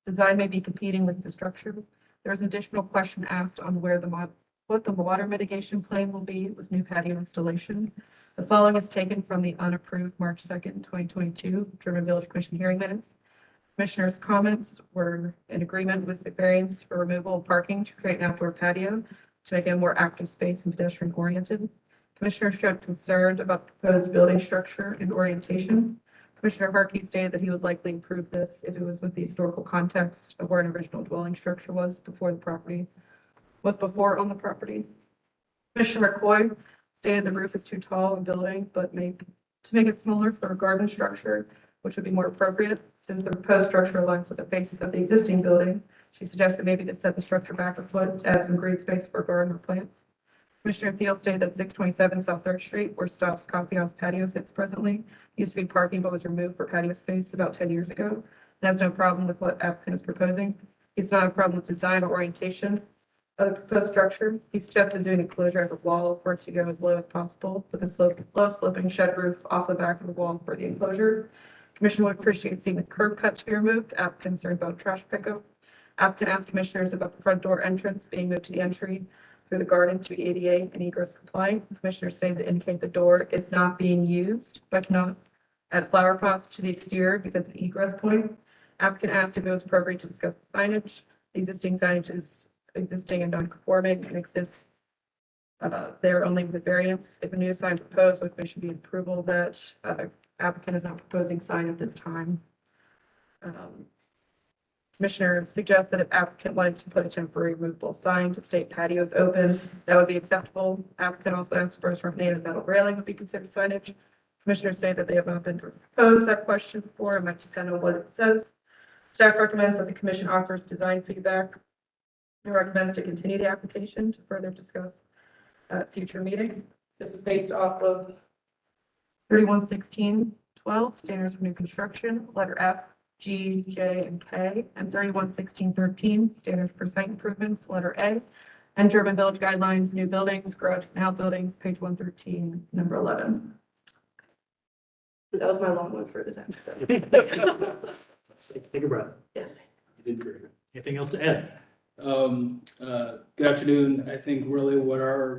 Speaker 2: Design may be competing with the structure. There was an additional question asked on what the water mitigation plan will be with new patio installation. The following is taken from the unapproved March 2nd, 2022 German Village Commission hearing minutes. Commissioners' comments were in agreement with the variance for removal of parking to create an outdoor patio to make a more active space and pedestrian oriented. Commissioners showed concern about the proposed building structure and orientation. Commissioner Harkey stated that he would likely improve this if it was with the historical context of where an original dwelling structure was before on the property. Commissioner McCoy stated the roof is too tall in building, but to make it smaller for a garden structure, which would be more appropriate since the proposed structure aligns with the faces of the existing building. She suggested maybe to set the structure back a foot to add some green space for garden or plants. Commissioner Thiel stated that 627 South 3rd Street, where Stops Coffee House patio sits presently, used to be parking but was removed for patio space about 10 years ago. It has no problem with what applicant is proposing. It's not a problem with design or orientation of the proposed structure. He suggested doing a closure of the wall for it to go as low as possible with a low sloping shed roof off the back of the wall for the enclosure. Commission would appreciate seeing the curb cut to be removed. Applicant concerned about trash pickup. Applicant asked commissioners about the front door entrance being moved to the entry through the garden to be ADA and egress compliant. Commissioners say to indicate the door is not being used, but cannot add flower pots to the exterior because of the egress point. Applicant asked if it was appropriate to discuss the signage. The existing signage is existing and non-conforming and exists there only with a variance. If a new sign proposed, the commission be approval that applicant is not proposing sign at this time. Commissioner suggests that if applicant wanted to put a temporary removable sign to state patio is open, that would be acceptable. Applicant also asked for a native metal railing would be considered signage. Commissioners say that they have not been proposed that question before. It might depend on what it says. Staff recommends that the commission offers design feedback and recommends to continue the application to further discuss at future meetings. This is based off of 3116-12 standards for new construction, letter F, G, J, and K, and 3116-13 standards for site improvements, letter A, and German Village guidelines, new buildings, garage and outbuildings, page 113, number 11. That was my long one for the day.
Speaker 1: Take a breath.
Speaker 2: Yes.
Speaker 1: You did great. Anything else to add?
Speaker 16: Good afternoon. I think really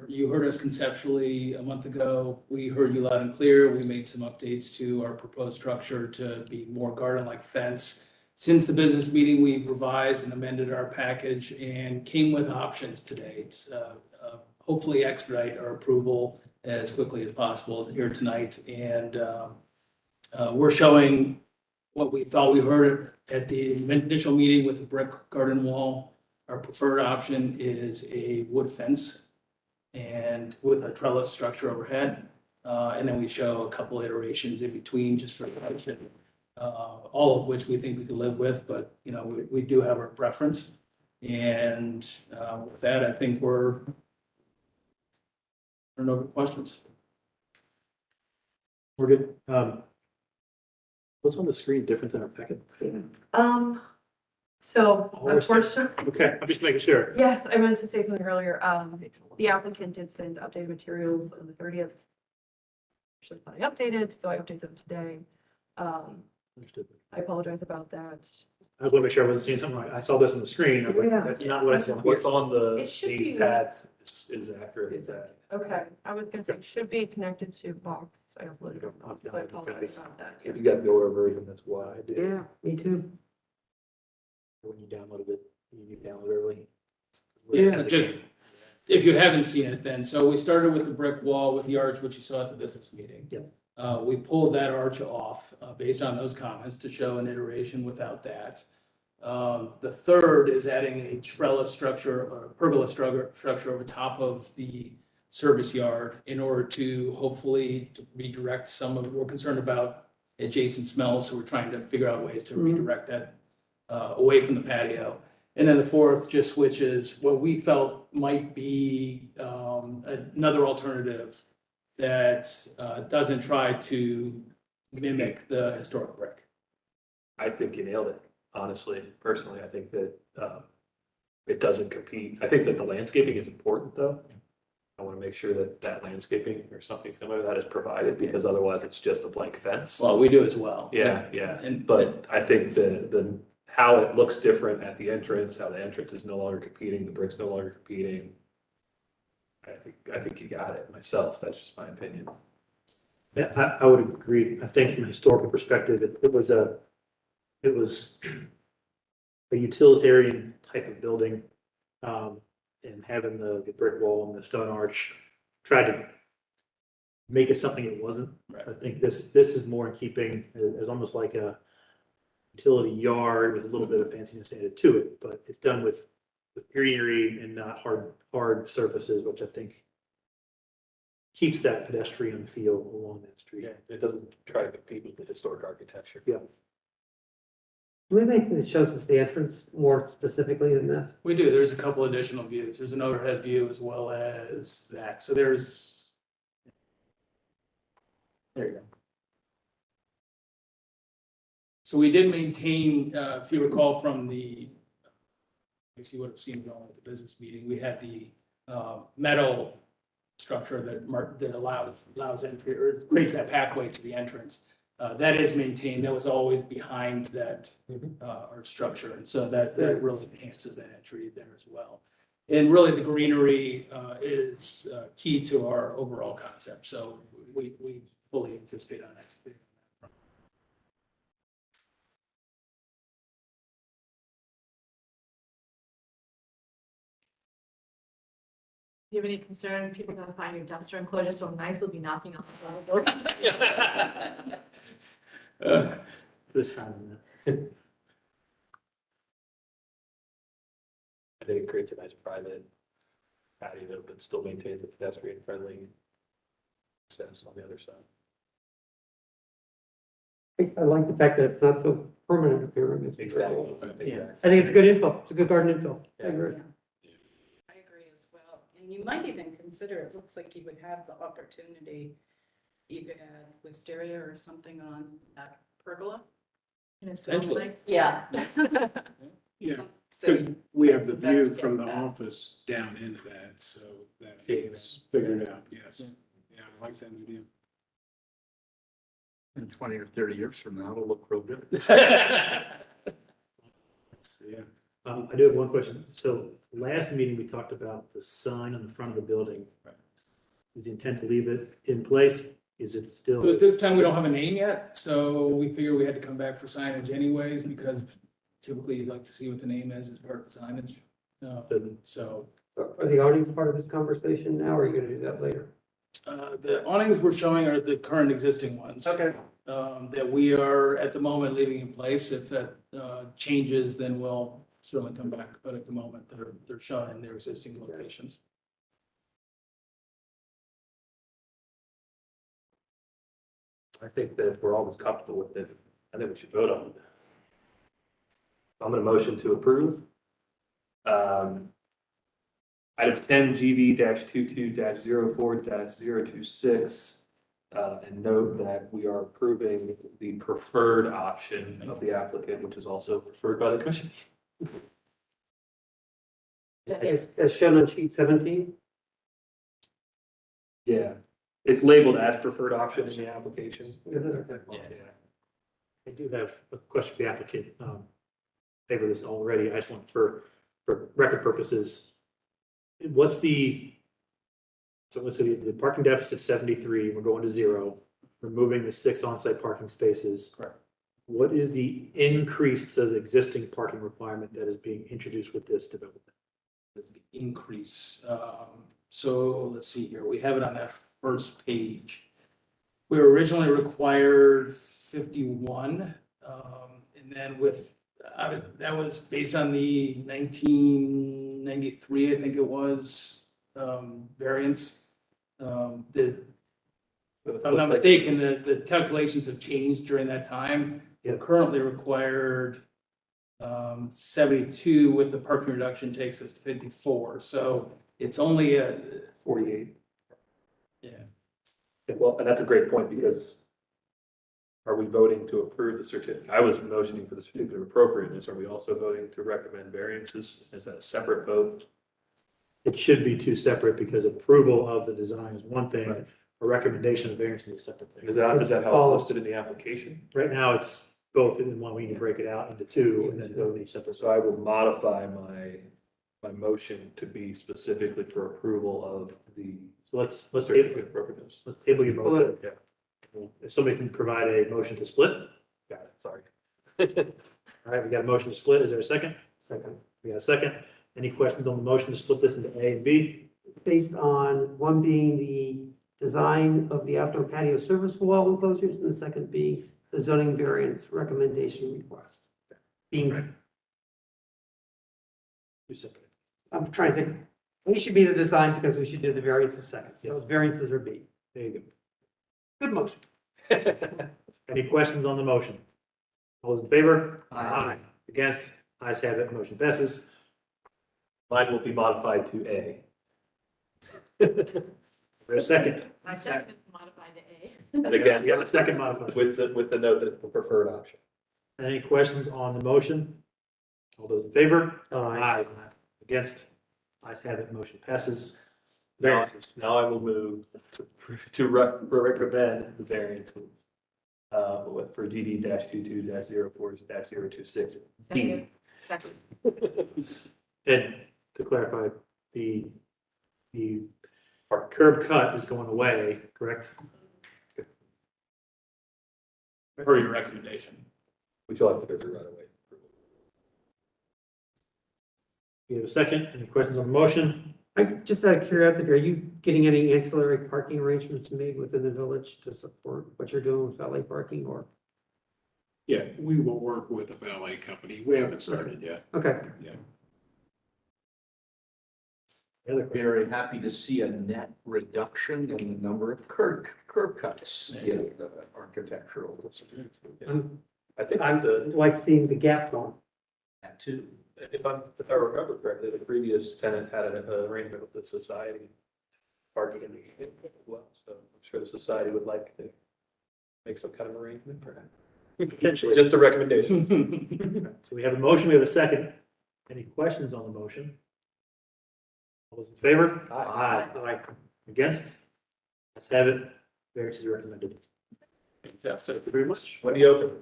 Speaker 16: you heard us conceptually a month ago. We heard you loud and clear. We made some updates to our proposed structure to be more garden-like fence. Since the business meeting, we've revised and amended our package and came with options today to hopefully expedite our approval as quickly as possible here tonight. And we're showing what we thought we heard at the initial meeting with the brick garden wall. Our preferred option is a wood fence and with a trellis structure overhead. And then we show a couple iterations in between just for function, all of which we think we could live with, but we do have our preference. And with that, I think we're turning over questions.
Speaker 1: We're good. What's on the screen different than our packet?
Speaker 2: So unfortunately,
Speaker 1: Okay, I'm just making sure.
Speaker 2: yes, I meant to say something earlier. The applicant did send updated materials on the 30th. Should have been updated, so I updated them today.
Speaker 1: Understood.
Speaker 2: I apologize about that.
Speaker 1: I just want to make sure I wasn't seeing something right. I saw this on the screen. I was like,
Speaker 2: Yeah.
Speaker 1: that's not what I saw.
Speaker 6: What's on the
Speaker 2: It should be-
Speaker 6: these pads is accurate. Is that?
Speaker 2: Okay, I was gonna say it should be connected to Box. I uploaded it, so I apologize about that.
Speaker 6: If you got the older version, that's why I did.
Speaker 11: Yeah, me too.
Speaker 1: When you downloaded it, you downloaded early.
Speaker 16: Yeah, just if you haven't seen it then, so we started with the brick wall with the arch, which you saw at the business meeting.
Speaker 1: Yep.
Speaker 16: We pulled that arch off based on those comments to show an iteration without that. The third is adding a trellis structure or a pergola structure over top of the service yard in order to hopefully redirect some of, we're concerned about adjacent smells, so we're trying to figure out ways to redirect that away from the patio. And then the fourth just switches what we felt might be another alternative that doesn't try to mimic the historic brick.
Speaker 6: I think you nailed it, honestly, personally. I think that it doesn't compete. I think that the landscaping is important, though. I want to make sure that that landscaping or something similar to that is provided, because otherwise it's just a blank fence.
Speaker 16: Well, we do as well.
Speaker 6: Yeah, yeah. But I think the how it looks different at the entrance, how the entrance is no longer competing, the brick's no longer competing. I think you got it myself. That's just my opinion.
Speaker 1: Yeah, I would agree. I think from a historical perspective, it was a utilitarian type of building. And having the brick wall and the stone arch, tried to make it something it wasn't.
Speaker 16: Right.
Speaker 1: I think this is more in keeping, as almost like a utility yard with a little bit of fanciness added to it, but it's done with greenery and not hard surfaces, which I think keeps that pedestrian feel along that street.
Speaker 6: Yeah, it doesn't try to compete with the historic architecture.
Speaker 1: Yeah.
Speaker 3: Do we make that shows us the entrance more specifically than this?
Speaker 16: We do. There's a couple additional views. There's an overhead view as well as that. So there you go. So we did maintain, if you recall from the, I guess you would have seen it all at the business meeting, we had the metal structure that allows entry or creates that pathway to the entrance. That is maintained. That was always behind that art structure. And so that really enhances that entry there as well. And really the greenery is key to our overall concept. So we fully anticipate on executing.
Speaker 12: Do you have any concern people gonna find your dumpster enclosure so nice, they'll be knocking on the door?
Speaker 1: This sign on that.
Speaker 6: I think it creates a nice private patio, but still maintains the pedestrian friendly access on the other side.
Speaker 3: I like the fact that it's not so permanent appearing.
Speaker 6: Exactly.
Speaker 3: Yeah, I think it's good info. It's a good garden info. I agree.
Speaker 7: I agree as well. And you might even consider, it looks like you would have the opportunity, you could add wisteria or something on that pergola.
Speaker 12: And it's
Speaker 16: Essentially.
Speaker 12: nice. Yeah.
Speaker 15: Yeah,
Speaker 7: So
Speaker 15: because we have the view
Speaker 7: investigate
Speaker 15: from the
Speaker 7: that.
Speaker 15: office down into that, so that is figured out, yes. Yeah, I like that idea.
Speaker 4: In 20 or 30 years from now, it'll look real good.
Speaker 1: Yeah. I do have one question. So last meeting, we talked about the sign on the front of the building. Is the intent to leave it in place? Is it still?
Speaker 16: So at this time, we don't have a name yet, so we figured we had to come back for signage anyways, because typically you'd like to see what the name is as part of the signage. So
Speaker 3: Are the awnings part of this conversation now, or are you gonna do that later?
Speaker 16: the awnings we're showing are the current existing ones.
Speaker 3: Okay.
Speaker 16: That we are at the moment leaving in place. If that changes, then we'll certainly come back, but at the moment, they're shown in their existing locations.
Speaker 6: I think that if we're almost comfortable with it, I think we should vote on it. I'm gonna motion to approve. Item 10 GV-22-04-026, and note that we are approving the preferred option of the applicant, which is also preferred by the commission.
Speaker 3: As shown on sheet 17?
Speaker 6: Yeah, it's labeled as preferred option in the application.
Speaker 1: I do have a question for the applicant. Favor this already. I just want for record purposes. What's the, so let's say the parking deficit 73, we're going to 0, removing the 6 on-site parking spaces.
Speaker 16: Correct.
Speaker 1: What is the increase to the existing parking requirement that is being introduced with this development?
Speaker 16: Is the increase. So let's see here. We have it on that first page. We were originally required 51, and then with that was based on the 1993, I think it was, variance. If I'm not mistaken, the calculations have changed during that time. We're currently required 72 with the parking reduction takes us to 54. So it's only a
Speaker 6: 48.
Speaker 16: Yeah.
Speaker 6: Well, and that's a great point, because are we voting to approve the certificate? I was motioning for the certificate of appropriateness. Are we also voting to recommend variances? Is that a separate vote?
Speaker 1: It should be two separate because approval of the design is one thing,
Speaker 6: Right.
Speaker 1: a recommendation of variance is a separate thing.
Speaker 6: Is that how it's listed in the application?
Speaker 1: Right now, it's both in one, we need to break it out into two and then go to each separate.
Speaker 6: So I will modify my motion to be specifically for approval of the
Speaker 1: So let's
Speaker 6: certificate of appropriateness.
Speaker 1: let's table your motion.
Speaker 6: Yeah,
Speaker 1: If somebody can provide a motion to split.
Speaker 6: got it, sorry.
Speaker 1: All right, we got a motion to split. Is there a second? Second. We got a second. Any questions on the motion to split this into A and B?
Speaker 3: Based on one being the design of the outdoor patio service wall enclosures, and the second being the zoning variance recommendation request. Being,
Speaker 1: Two separate.
Speaker 3: I'm trying to think, we should be the design because we should do the variances second. Those variances are B.
Speaker 1: There you
Speaker 3: Good motion.
Speaker 1: go. Any questions on the motion? All those in favor?
Speaker 3: Aye.
Speaker 1: Against? Ayes have it. Motion passes.
Speaker 6: Mine will be modified to A.
Speaker 1: For a second.
Speaker 12: My second is modified to A.
Speaker 6: And again,
Speaker 1: We have a second modification.
Speaker 6: with the note that it's the preferred option.
Speaker 1: Any questions on the motion? All those in favor? Aye. Against? Ayes have it. Motion passes. Variances.
Speaker 6: Now I will move to recommend the variances. For GD -22-04-026.
Speaker 12: Second. Second.
Speaker 1: And to clarify, the curb cut is going away, correct?
Speaker 6: Per your recommendation. Which you'll have to go through right away.
Speaker 1: We have a second. Any questions on the motion?
Speaker 3: Just out of curiosity, are you getting any ancillary parking arrangements made within the village to support what you're doing with valet parking or?
Speaker 15: Yeah, we will work with a valet company. We haven't started yet.
Speaker 3: Okay.
Speaker 4: Very happy to see a net reduction in the number of curb cuts in the architectural district.
Speaker 6: I think
Speaker 3: I like seeing the gap going.
Speaker 4: That too.
Speaker 6: if I remember correctly, the previous tenant had an arrangement with the society parking in the as well, so I'm sure the society would like to make some kind of arrangement perhaps.
Speaker 1: Potentially.
Speaker 6: Just a recommendation.
Speaker 1: So we have a motion, we have a second. Any questions on the motion? All those in favor? Aye. Against? Let's have it. Variance is recommended.
Speaker 6: Fantastic.
Speaker 1: Thank you very much.
Speaker 6: When do you open?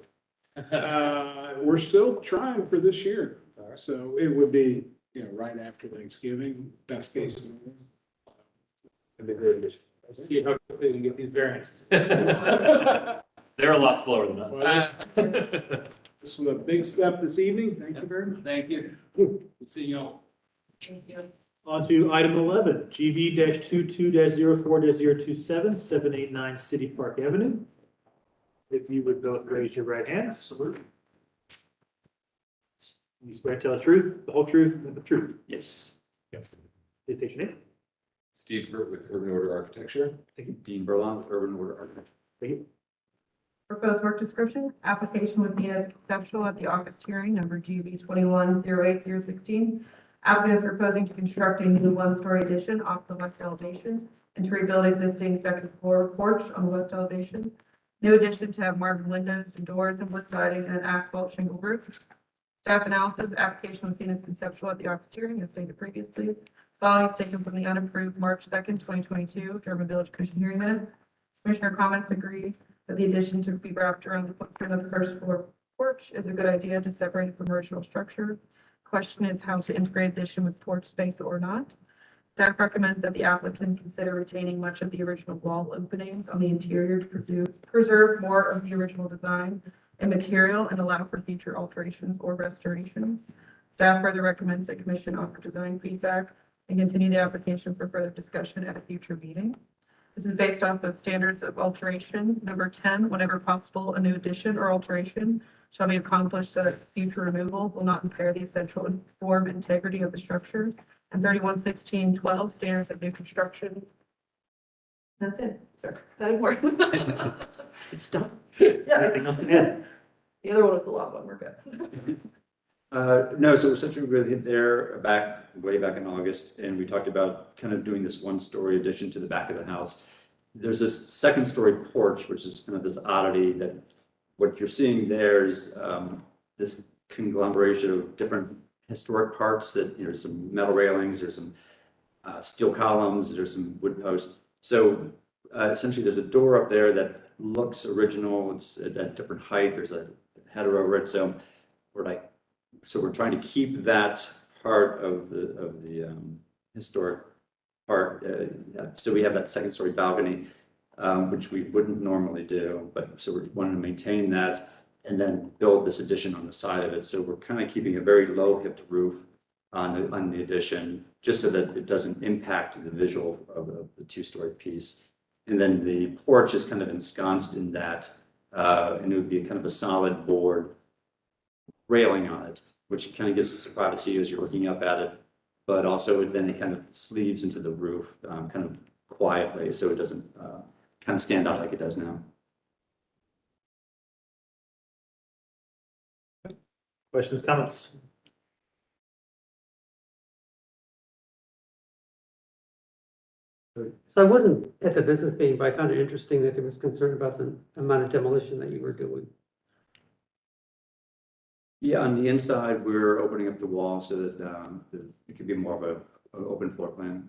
Speaker 15: We're still trying for this year. So it would be, right after Thanksgiving, best case.
Speaker 6: See how quickly we can get these variances.
Speaker 13: They're a lot slower than us.
Speaker 15: Well, this was a big step this evening. Thank you very much.
Speaker 16: Thank you. See you all.
Speaker 12: Thank you.
Speaker 1: On to item 11, GV-22-04-027, 789 City Park Avenue. If you would both raise your right hands. Salute. You swear to tell the truth, the whole truth, and the truth.
Speaker 13: Yes.
Speaker 1: Yes. Please state your name.
Speaker 17: Steve Gert with Urban Order Architecture.
Speaker 1: Thank you.
Speaker 17: Dean Burlon with Urban Order Architecture.
Speaker 1: Thank you.
Speaker 2: Proposed work description, application was seen as conceptual at the August hearing, number GB 21-08016. Applicant is proposing to construct a new one-story addition off the west elevation and to rebuild existing second floor porch on the west elevation. New addition to have marble windows and doors and wood siding and an asphalt shingle roof. Staff analysis, application was seen as conceptual at the August hearing, as stated previously. Following is taken from the unapproved March 2nd, 2022 German Village Commission hearing minutes. Commissioner comments agree that the addition to be wrapped around the footprint of the first floor porch is a good idea to separate it from original structure. Question is how to integrate addition with porch space or not. Staff recommends that the applicant consider retaining much of the original wall openings on the interior to preserve more of the original design and material and allow for future alterations or restoration. Staff further recommends that commission offer design feedback and continue the application for further discussion at a future meeting. This is based off of standards of alteration. Number 10, whenever possible, a new addition or alteration shall be accomplished so that future removal will not impair the essential form and integrity of the structure. And 311612, standards of new construction. That's it. Sorry. That important.
Speaker 1: It's done.
Speaker 2: Yeah.
Speaker 1: Anything else to add?
Speaker 2: The other one was the lot one, we're good.
Speaker 5: No, so essentially we were there way back in August, and we talked about kind of doing this one-story addition to the back of the house. There's this second-story porch, which is kind of this oddity that
Speaker 18: what you're seeing there is this conglomeration of different historic parts that, there's some metal railings, there's some steel columns, there's some wood posts. So essentially there's a door up there that looks original. It's at a different height. There's a header over it. So we're trying to keep that part of the historic part. So we have that second story balcony, which we wouldn't normally do, but so we're wanting to maintain that and then build this addition on the side of it. So we're kind of keeping a very low hipped roof on the addition, just so that it doesn't impact the visual of the two-story piece. And then the porch is kind of ensconced in that, and it would be kind of a solid board railing on it, which kind of gives us privacy as you're looking up at it. But also then it kind of sleeves into the roof kind of quietly, so it doesn't kind of stand out like it does now.
Speaker 1: Questions, comments?
Speaker 3: So I wasn't at the business meeting, but I found it interesting that there was concern about the amount of demolition that you were doing.
Speaker 18: Yeah, on the inside, we're opening up the wall so that it could be more of an open floor plan.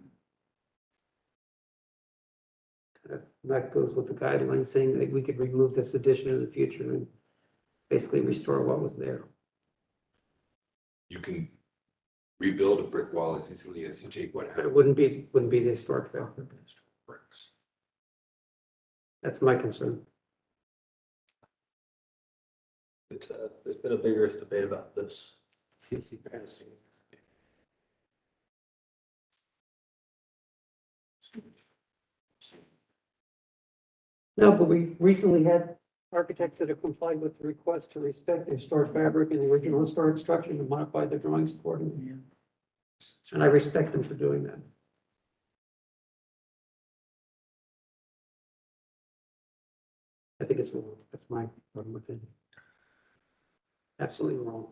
Speaker 3: That goes with the guidelines saying that we could remove this addition in the future and basically restore what was there.
Speaker 17: You can rebuild a brick wall as easily as you take one
Speaker 3: But
Speaker 17: out.
Speaker 3: it wouldn't be the historic value.
Speaker 17: Bricks.
Speaker 3: That's my concern.
Speaker 6: There's been a vigorous debate about this.
Speaker 3: No, but we recently had architects that have complied with the request to respect the historic fabric and the original historic structure and modify their drawings accordingly. And I respect them for doing that. I think it's wrong. That's my problem with it. Absolutely wrong.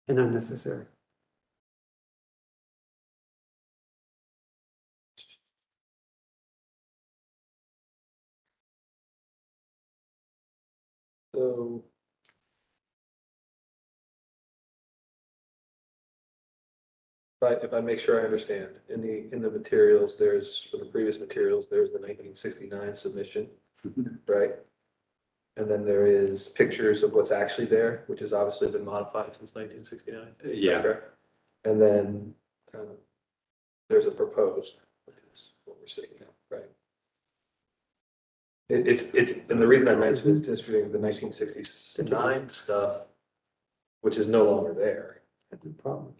Speaker 3: And unnecessary.
Speaker 6: So. If I make sure I understand, in the materials, for the previous materials, there's the 1969 submission, right? And then there is pictures of what's actually there, which has obviously been modified since 1969.
Speaker 18: Yeah.
Speaker 6: Correct? And then there's a proposed, which is what we're seeing now, right? And the reason I mentioned is just doing the 1969 stuff, which is no longer there,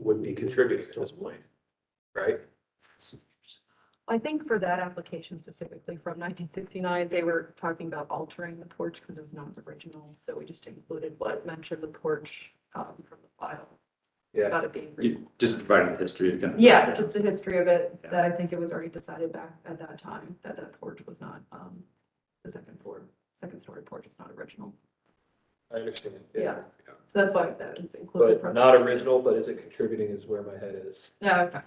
Speaker 6: would be contributing at this point, right?
Speaker 2: I think for that application specifically from 1969, they were talking about altering the porch because it was not original. So we just included what mentioned the porch from the file.
Speaker 6: Yeah.
Speaker 2: About it being.
Speaker 18: You just providing the history of kind of.
Speaker 2: Yeah, just a history of it, that I think it was already decided back at that time that that porch was not, the second story porch was not original.
Speaker 6: I understand.
Speaker 2: Yeah. So that's why that is included.
Speaker 6: But not original, but is it contributing is where my head is.
Speaker 2: Yeah, okay.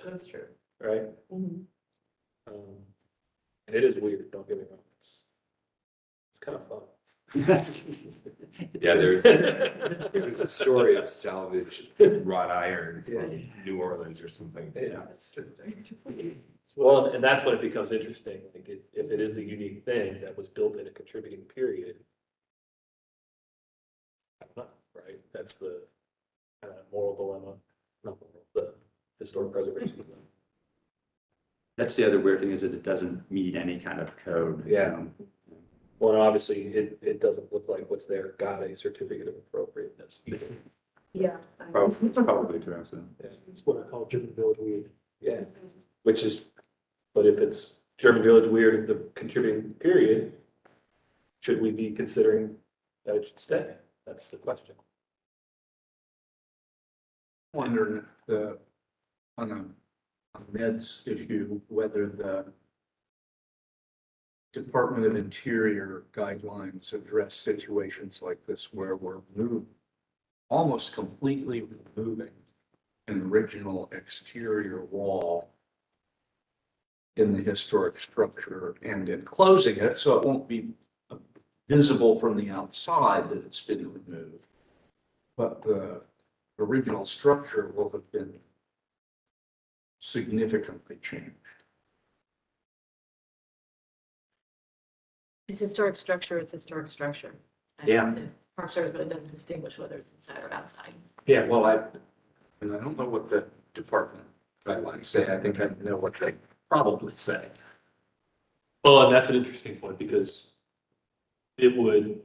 Speaker 2: That's true.
Speaker 6: Right?
Speaker 2: Mhm.
Speaker 6: And it is weird, don't get me wrong. It's kind of fun.
Speaker 17: Yeah, there's a story of salvaged wrought iron from New Orleans or something.
Speaker 6: Yeah. Well, and that's when it becomes interesting. Like if it is a unique thing that was built in a contributing period. I don't know, right? That's the moral dilemma, not the historic preservation dilemma.
Speaker 18: That's the other weird thing is that it doesn't meet any kind of code.
Speaker 6: Yeah.
Speaker 18: So.
Speaker 6: Well, and obviously it doesn't look like what's there got a certificate of appropriateness.
Speaker 2: Yeah.
Speaker 18: It's probably true. So.
Speaker 6: Yeah. It's what I call German Village weird. Yeah. Which is, but if it's German Village weird of the contributing period, should we be considering that it should stay? That's the question.
Speaker 4: Wondering if on Ned's issue, whether the Department of Interior guidelines address situations like this where we're almost completely removing an original exterior wall in the historic structure and enclosing it, so it won't be visible from the outside that it's been removed. But the original structure will have been significantly changed.
Speaker 12: It's historic structure, it's historic structure.
Speaker 4: Yeah.
Speaker 12: The Park Service really doesn't distinguish whether it's inside or outside.
Speaker 4: Yeah, well, I don't know what the department guidelines say. I think I know what they probably say.
Speaker 6: Well, and that's an interesting point because it would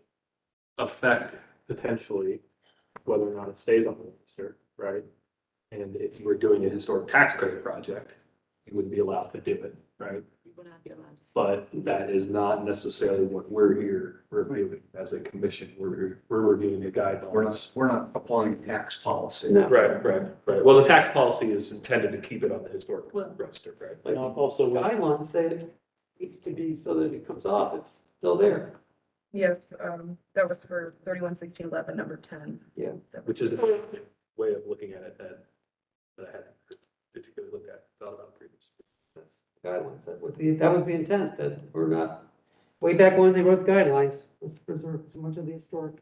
Speaker 6: affect potentially whether or not it stays on the register, right? And if you were doing a historic tax credit project, you wouldn't be allowed to do it, right?
Speaker 12: You would not be allowed to.
Speaker 6: But that is not necessarily what we're here reviewing as a commission. We're reviewing the guidelines.
Speaker 4: We're not applying tax policy.
Speaker 6: Right. Well, the tax policy is intended to keep it on the historic register, right?
Speaker 3: Like,
Speaker 6: Also,
Speaker 3: guidelines say it needs to be so that it comes off, it's still there.
Speaker 2: Yes, that was for 311611, number 10.
Speaker 3: Yeah.
Speaker 6: which is a way of looking at it that I hadn't particularly looked at, thought about previously.
Speaker 3: That's the guidelines, that was the intent, that we're not, way back when they wrote the guidelines, was to preserve so much of the historic.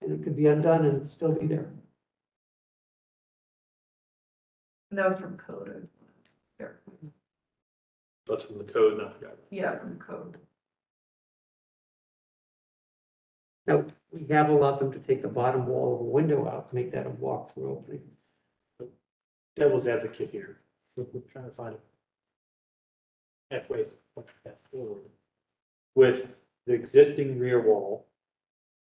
Speaker 3: And it could be undone and still be there.
Speaker 2: And that was from code. Here.
Speaker 6: That's from the code, not the guidelines.
Speaker 2: Yeah, from code.
Speaker 3: Now, we have allowed them to take the bottom wall of a window out, make that a walk-through opening.
Speaker 1: Devil's advocate here. We're trying to find a halfway path forward. With the existing rear wall,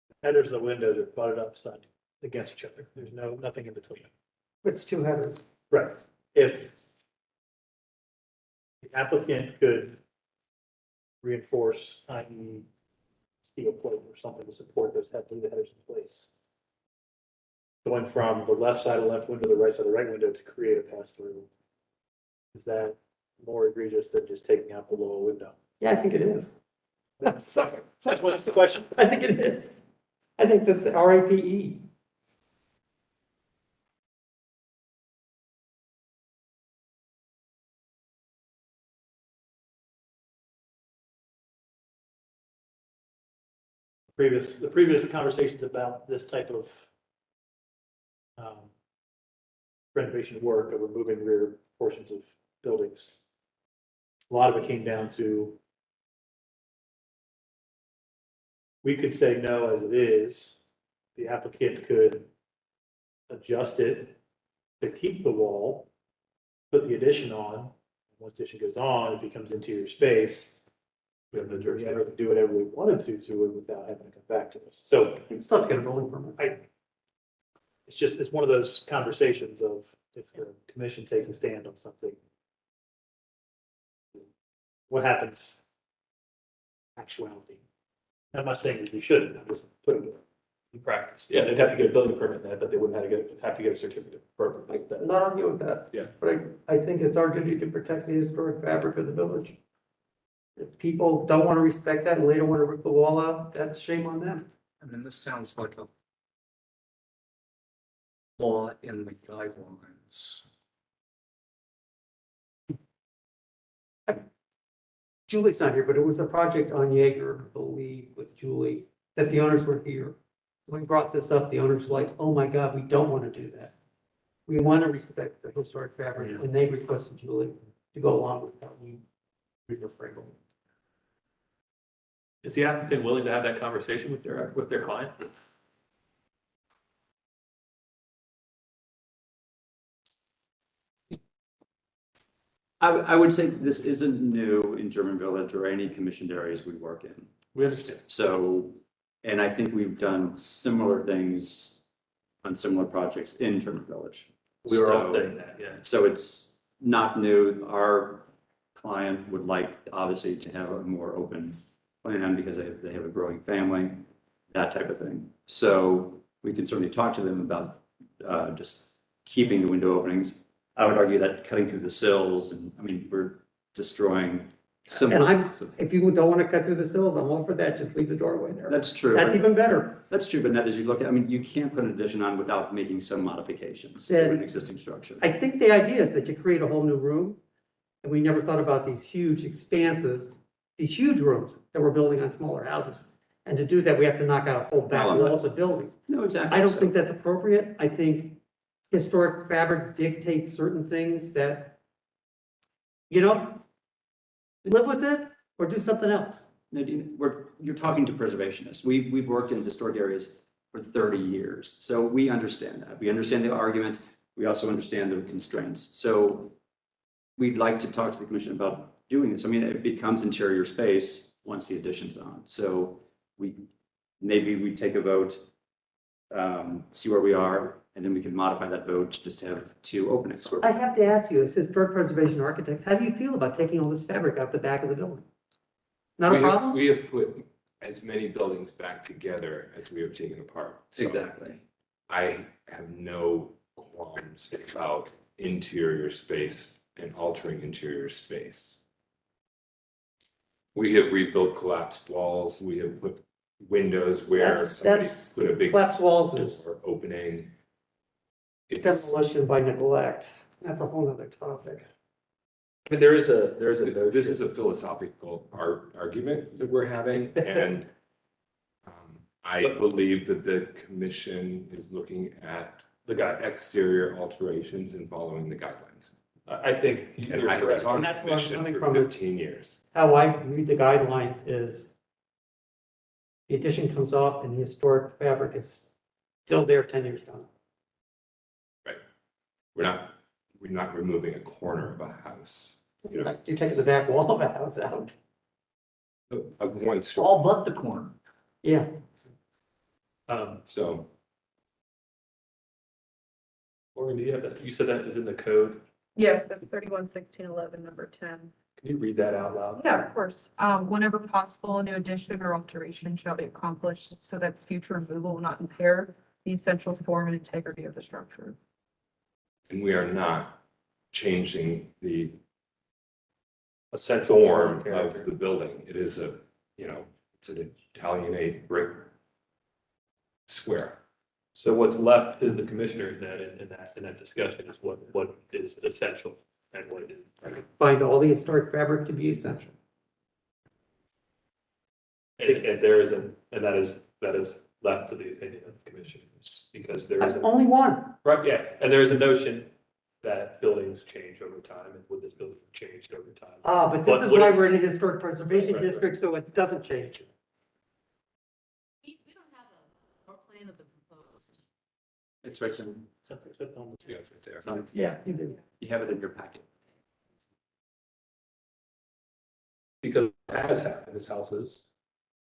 Speaker 1: the headers of the windows are butted up side against each other. There's nothing in between.
Speaker 3: It's two headers.
Speaker 1: Right. If the applicant could reinforce, i.e. steel plate or something to support those the headers in place. Going from the left side of the left window to the right side of the right window to create a pass-through. Is that more egregious than just taking out the lower window?
Speaker 3: Yeah, I think it is. I'm sorry.
Speaker 1: What's the question?
Speaker 3: I think it is. I think that's RAPE.
Speaker 1: The previous conversations about this type of renovation work of removing rear portions of buildings. A lot of it came down to we could say no as it is. The applicant could adjust it to keep the wall, put the addition on. Once the addition goes on, it becomes interior space. We have the jurisdiction to do whatever we wanted to it without having to come back to us. So
Speaker 3: It's tough to get a building permit.
Speaker 1: it's one of those conversations of if the commission takes a stand on something, what happens actuality? I'm not saying that we shouldn't, I'm just putting it
Speaker 6: In practice, yeah, they'd have to get a building permit, but they wouldn't have to get a certificate. Perfect.
Speaker 3: I'm not arguing with that.
Speaker 6: Yeah.
Speaker 3: But I think it's our duty to protect the historic fabric of the village. If people don't want to respect that and later want to rip the wall out, that's shame on them.
Speaker 4: I mean, this sounds like a law in the guidelines.
Speaker 3: Julie's not here, but it was a project on Jaeger, I believe, with Julie, that the owners were here. When we brought this up, the owners were like, oh my God, we don't want to do that. We want to respect the historic fabric, and they requested Julie to go along with that. We were afraid of it.
Speaker 6: Is the applicant willing to have that conversation with their client?
Speaker 18: I would say this isn't new in German Village or any commissioned areas we work in.
Speaker 6: We understand.
Speaker 18: So, and I think we've done similar things on similar projects in German Village.
Speaker 6: We were all saying that, yeah.
Speaker 18: So it's not new. Our client would like, obviously, to have a more open plan because they have a growing family, that type of thing. So we can certainly talk to them about just keeping the window openings. I would argue that cutting through the sills, and I mean, we're destroying
Speaker 3: And if you don't want to cut through the sills, I'm all for that, just leave the doorway there.
Speaker 18: That's true.
Speaker 3: That's even better.
Speaker 18: That's true, but not as you look at, I mean, you can't put an addition on without making some modifications to an existing structure.
Speaker 3: I think the idea is that you create a whole new room, And we never thought about these huge expanses, these huge rooms that we're building on smaller houses. And to do that, we have to knock out whole back
Speaker 9: No, I'm not-
Speaker 3: walls of buildings.
Speaker 9: No, exactly.
Speaker 3: I don't
Speaker 9: So-
Speaker 3: think that's appropriate. I think historic fabric dictates certain things that, live with it or do something else.
Speaker 18: Nadine, you're talking to preservationists. We've worked in historic areas for 30 years. So we understand that. We understand the argument. We also understand the constraints. So we'd like to talk to the commission about doing this. I mean, it becomes interior space once the addition's on. So maybe we take a vote, see where we are, and then we can modify that vote just to have 2 openings.
Speaker 3: I have to ask you, as historic preservation architects, how do you feel about taking all this fabric out the back of the building? Not a problem?
Speaker 17: We have put as many buildings back together as we have taken apart. So
Speaker 18: Exactly.
Speaker 17: I have no qualms about interior space and altering interior space. We have rebuilt collapsed walls. We have put windows where somebody
Speaker 3: That's
Speaker 17: put a big
Speaker 3: collapsed walls is
Speaker 17: door opening. It's,
Speaker 3: demolition by neglect. That's a whole other topic.
Speaker 6: I mean, there is a notion.
Speaker 17: this is a philosophical argument that we're having, and I believe that the commission is looking at the exterior alterations and following the guidelines.
Speaker 6: I think
Speaker 17: And
Speaker 6: you're
Speaker 17: I have
Speaker 6: correct.
Speaker 17: been on
Speaker 3: And
Speaker 17: the
Speaker 3: that's where I'm
Speaker 17: commission
Speaker 3: coming
Speaker 17: for
Speaker 3: from is-
Speaker 17: 15 years.
Speaker 3: How I read the guidelines is the addition comes off and the historic fabric is still there 10 years down.
Speaker 17: We're not removing a corner of a house.
Speaker 3: You're taking the back wall of a house out.
Speaker 17: Of one story.
Speaker 4: All but the corner.
Speaker 3: Yeah.
Speaker 17: So
Speaker 6: Morgan, do you have that? You said that is in the code.
Speaker 2: Yes, that's 311611, number 10.
Speaker 6: Can you read that out loud?
Speaker 2: Yeah, of course. Whenever possible, a new addition or alteration shall be accomplished so that its future removal will not impair the essential form and integrity of the structure.
Speaker 17: and we are not changing the
Speaker 6: Essential
Speaker 17: form
Speaker 6: character.
Speaker 17: of the building. It is it's an Italianate brick square.
Speaker 6: So what's left to the commissioners then in that discussion is what is essential and what is.
Speaker 3: Find all the historic fabric to be essential.
Speaker 6: And there is and that is left to the opinion of the commissioners because there is
Speaker 3: Only one.
Speaker 6: right, yeah, and there is a notion that buildings change over time, and would this building have changed over time?
Speaker 3: But this is
Speaker 6: would
Speaker 3: why
Speaker 6: it-
Speaker 3: we're in a historic preservation
Speaker 6: Right.
Speaker 3: district, so it doesn't change.
Speaker 12: We don't have a floor plan of the proposed.
Speaker 18: It's right there.
Speaker 17: Yeah, it's there.
Speaker 18: So it's-
Speaker 3: Yeah, you do.
Speaker 18: You have it in your packet.
Speaker 6: Because it has happened as houses,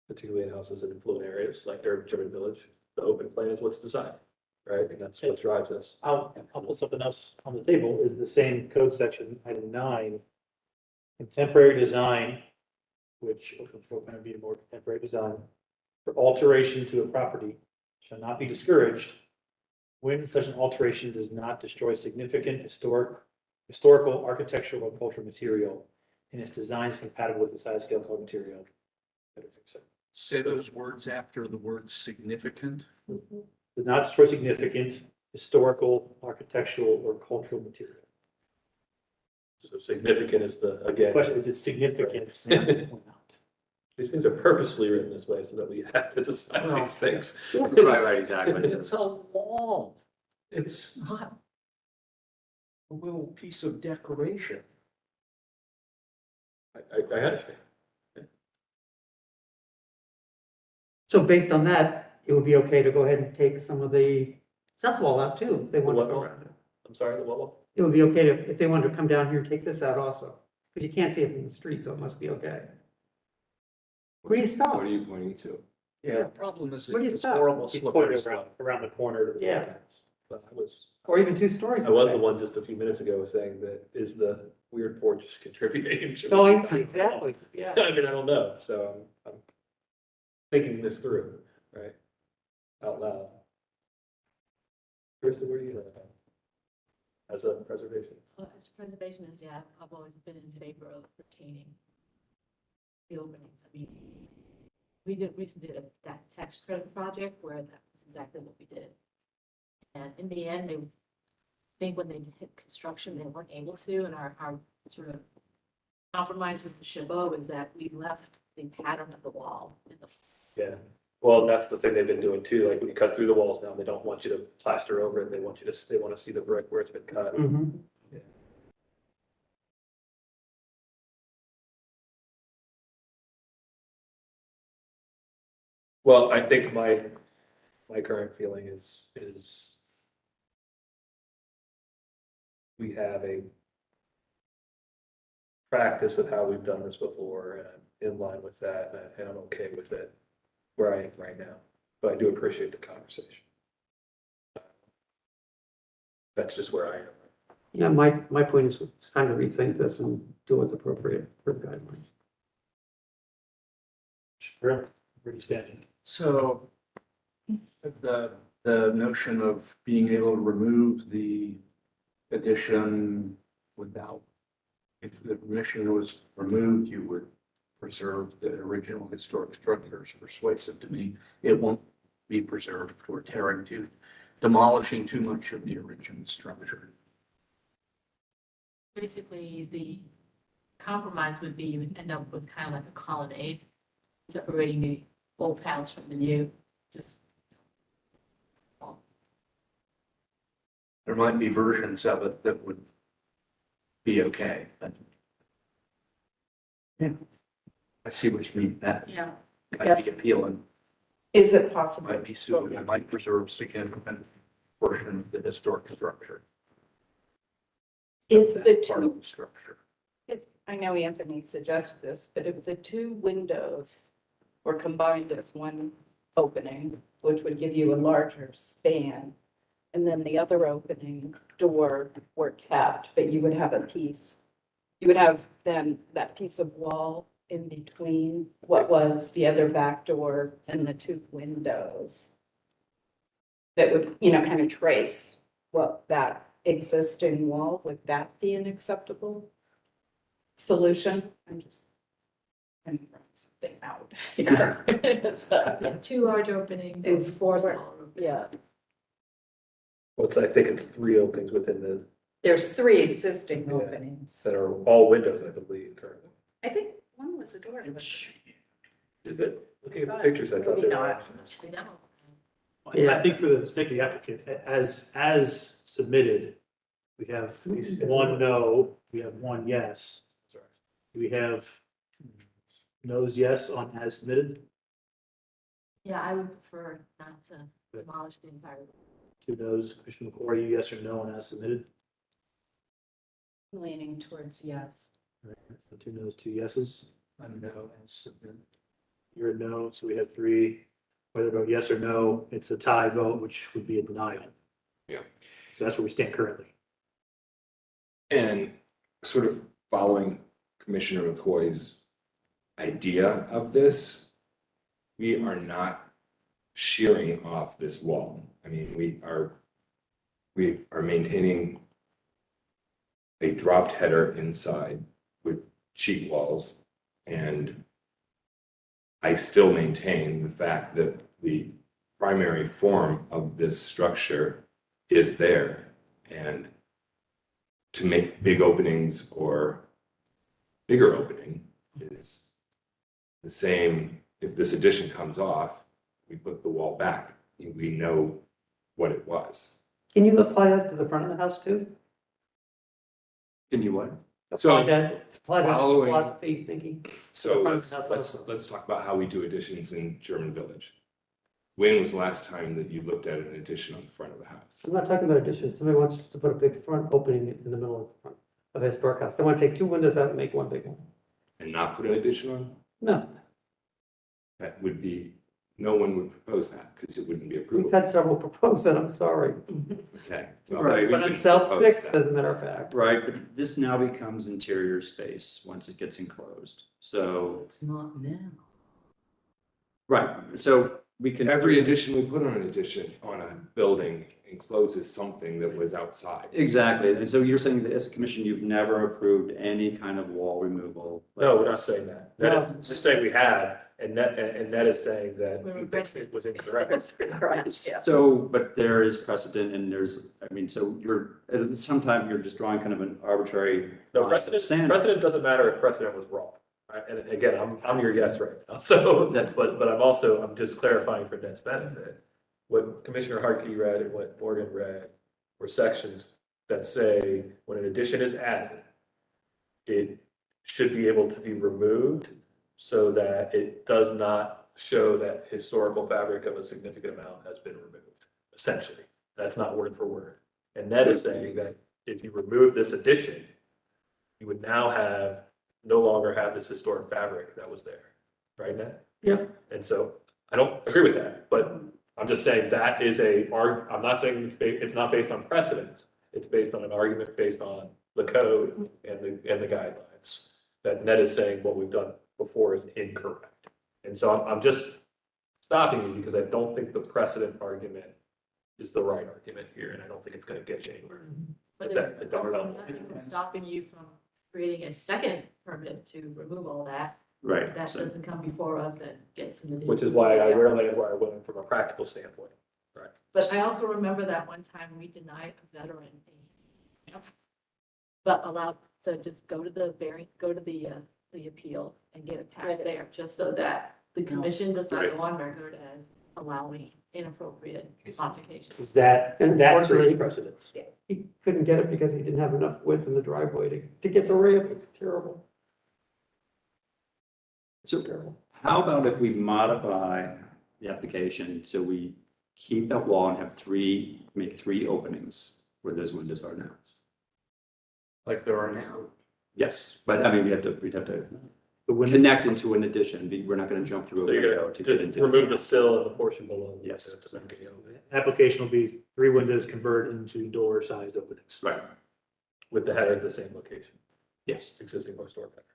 Speaker 6: particularly in houses in affluent areas like urban village, the open plan is what's designed, right? And that's what drives us.
Speaker 1: I'll put something else on the table, is the same code section, item 9, contemporary design, which open floor plan would be a more contemporary design, for alteration to a property shall not be discouraged when such an alteration does not destroy significant historical, architectural, or cultural material, and its design is compatible with the size, scale, color, material.
Speaker 4: Say those words after the word significant.
Speaker 1: Does not destroy significant historical, architectural, or cultural material.
Speaker 6: So significant is the, again.
Speaker 1: Question, is it significant? or not?
Speaker 6: These things are purposely written this way so that we have to decide these things.
Speaker 18: Right, exactly.
Speaker 4: It's a wall. It's not a little piece of decoration.
Speaker 6: I understand.
Speaker 3: So based on that, it would be okay to go ahead and take some of the south wall out too. If they want
Speaker 6: what
Speaker 3: to go.
Speaker 6: around it? I'm sorry, the what?
Speaker 3: It would be okay to, if they wanted to come down here and take this out also, because you can't see it from the street, so it must be okay. Where do you stop?
Speaker 17: What are you pointing to?
Speaker 4: Yeah, the problem is
Speaker 3: Where do you
Speaker 4: it's
Speaker 3: stop?
Speaker 4: horrible
Speaker 1: He
Speaker 4: slippery
Speaker 1: pointed
Speaker 4: slope.
Speaker 1: around the corner. To the
Speaker 3: Yeah.
Speaker 1: house.
Speaker 6: But I was.
Speaker 3: Or even 2 stories.
Speaker 6: I was the one just a few minutes ago saying that is the weird porch contributing.
Speaker 3: Oh, exactly, yeah.
Speaker 6: I mean, I don't know, so I'm thinking this through, right? Out loud. Krista, where do you live? As a preservation?
Speaker 12: As preservationist, yeah, I've always been in favor of retaining the openings. I mean, we recently did that tax credit project where that was exactly what we did. And in the end, they think when they hit construction, they weren't able to, and our sort of compromise with the Chabot is that we left the pattern of the wall in the.
Speaker 6: Yeah, well, that's the thing they've been doing too, like when you cut through the walls now, they don't want you to plaster over it, they want you to, they want to see the brick where it's been cut.
Speaker 3: Mhm.
Speaker 6: Well, I think my current feeling is we have a practice of how we've done this before, and I'm in line with that, and I'm okay with it where I am right now. But I do appreciate the conversation. That's just where I am.
Speaker 3: Yeah, my point is it's time to rethink this and do what's appropriate for the guidelines.
Speaker 1: Sure. Where do you stand?
Speaker 4: So the notion of being able to remove the addition without, if the addition was removed, you would preserve the original historic structure is persuasive to me. It won't be preserved or demolishing too much of the original structure.
Speaker 12: Basically, the compromise would be you end up with kind of like a colonnade, separating the old house from the new, just.
Speaker 4: There might be versions of it that would be okay, but yeah, I see what you mean. That
Speaker 7: Yeah.
Speaker 4: might
Speaker 7: Yes.
Speaker 4: be appealing,
Speaker 7: Is it possible?
Speaker 4: might be suitable, might preserve significant portion of the historic structure.
Speaker 7: If the
Speaker 4: Part of
Speaker 7: two,
Speaker 4: the structure.
Speaker 7: if, I know Anthony suggests this, but if the two windows were combined as one opening, which would give you a larger span, and then the other opening door were kept, but you would have a piece, you would have then that piece of wall in between what was the other back door and the two windows that would, kind of trace what that existing wall, would that be an acceptable solution? I'm throwing something out here.
Speaker 12: Yeah, two large openings.
Speaker 7: Is four,
Speaker 12: small openings.
Speaker 7: yeah.
Speaker 6: Well, I think it's 3 openings within the,
Speaker 7: There's 3 existing
Speaker 6: Yeah.
Speaker 7: openings.
Speaker 6: that are all windows, I believe, currently.
Speaker 7: I think one was a door.
Speaker 6: Is it, looking at the pictures, I thought
Speaker 7: Maybe
Speaker 6: they were.
Speaker 7: not.
Speaker 1: I think for the sake of the applicant, as submitted, we have one no, we have one yes. Do we have no's yes on as submitted?
Speaker 12: Yeah, I would prefer not to demolish the entire.
Speaker 1: 2 no's, Commissioner McCory, yes or no on as submitted?
Speaker 7: Leaning towards yes.
Speaker 1: All right, so 2 no's, 2 yeses.
Speaker 4: I know, and submit.
Speaker 1: You're a no, so we have 3. Whether vote yes or no, it's a tie vote, which would be a denial.
Speaker 17: Yeah.
Speaker 1: So that's where we stand currently.
Speaker 17: And sort of following Commissioner McCoy's idea of this, we are not shearing off this wall. I mean, we are maintaining a dropped header inside with sheet walls, and I still maintain the fact that the primary form of this structure is there, and to make big openings or bigger opening is the same. If this addition comes off, we put the wall back, we know what it was.
Speaker 3: Can you apply that to the front of the house too?
Speaker 17: Can you what?
Speaker 3: Apply that
Speaker 17: following-
Speaker 3: philosophy thinking?
Speaker 17: So
Speaker 3: Front of the house
Speaker 17: let's talk about how we do additions in German Village. When was the last time that you looked at an addition on the front of the house?
Speaker 3: I'm not talking about addition. Somebody wants us to put a big front opening in the middle of the front of a historic house. They want to take 2 windows out and make one big one.
Speaker 17: And not put an addition on?
Speaker 3: No,
Speaker 17: That would be, no one would propose that because it wouldn't be
Speaker 3: we've
Speaker 17: approved.
Speaker 3: had several propose that, I'm sorry.
Speaker 17: Okay.
Speaker 18: Right.
Speaker 3: But it's self-fixed, as a matter of fact.
Speaker 18: Right, but this now becomes interior space once it gets enclosed, so.
Speaker 12: It's not now.
Speaker 18: Right, so we can.
Speaker 17: Every addition we put on an addition on a building encloses something that was outside.
Speaker 18: Exactly, and so you're saying that as a commission, you've never approved any kind of wall removal?
Speaker 6: No, we're not saying that. That is just saying we had, And that is saying that he thinks it was incorrect.
Speaker 18: So, but there is precedent and there's, I mean, so sometimes you're just drawing kind of an arbitrary.
Speaker 6: No,
Speaker 18: line in the
Speaker 6: precedent,
Speaker 18: sand.
Speaker 6: precedent doesn't matter if precedent was wrong. Right? And again, I'm your yes right now. So that's, but I'm just clarifying for Ned's benefit. What Commissioner Harkey read and what Morgan read were sections that say when an addition is added, it should be able to be removed so that it does not show that historical fabric of a significant amount has been removed, essentially. That's not word for word. And Ned is saying that if you remove this addition, you would now no longer have this historic fabric that was there, right, Ned?
Speaker 3: Yeah.
Speaker 6: And so I don't agree with that, but I'm just saying that is I'm not saying it's not based on precedent. It's based on an argument based on the code and the guidelines. That Ned is saying what we've done before is incorrect. And so I'm just stopping you because I don't think the precedent argument is the right argument here, and I don't think it's going to get you anywhere.
Speaker 12: But there's nothing from stopping you from creating a second permit to remove all that.
Speaker 18: Right.
Speaker 12: That doesn't come before us and get submitted.
Speaker 6: Which is why I went from a practical standpoint. Right.
Speaker 12: But I also remember that one time we denied a veteran but allowed, so just go to the appeal and get it passed there, just so that the commission does not go on record as allowing inappropriate modifications.
Speaker 1: Is that creates
Speaker 3: Unfortunately,
Speaker 1: precedence?
Speaker 3: he couldn't get it because he didn't have enough width in the driveway to get the ramp. It's terrible.
Speaker 18: So how about if we modify the application so we keep that wall and make three openings where those windows are now?
Speaker 6: Like there are now.
Speaker 18: Yes, but I mean, we'd have to connect into an addition. We're not going to jump through.
Speaker 6: So you're going to get into remove the sill and the portion below.
Speaker 18: Yes.
Speaker 1: Application will be 3 windows converted into door-sized openings.
Speaker 18: Right.
Speaker 6: With the header at the same location.
Speaker 18: Yes.
Speaker 6: Existing historic header.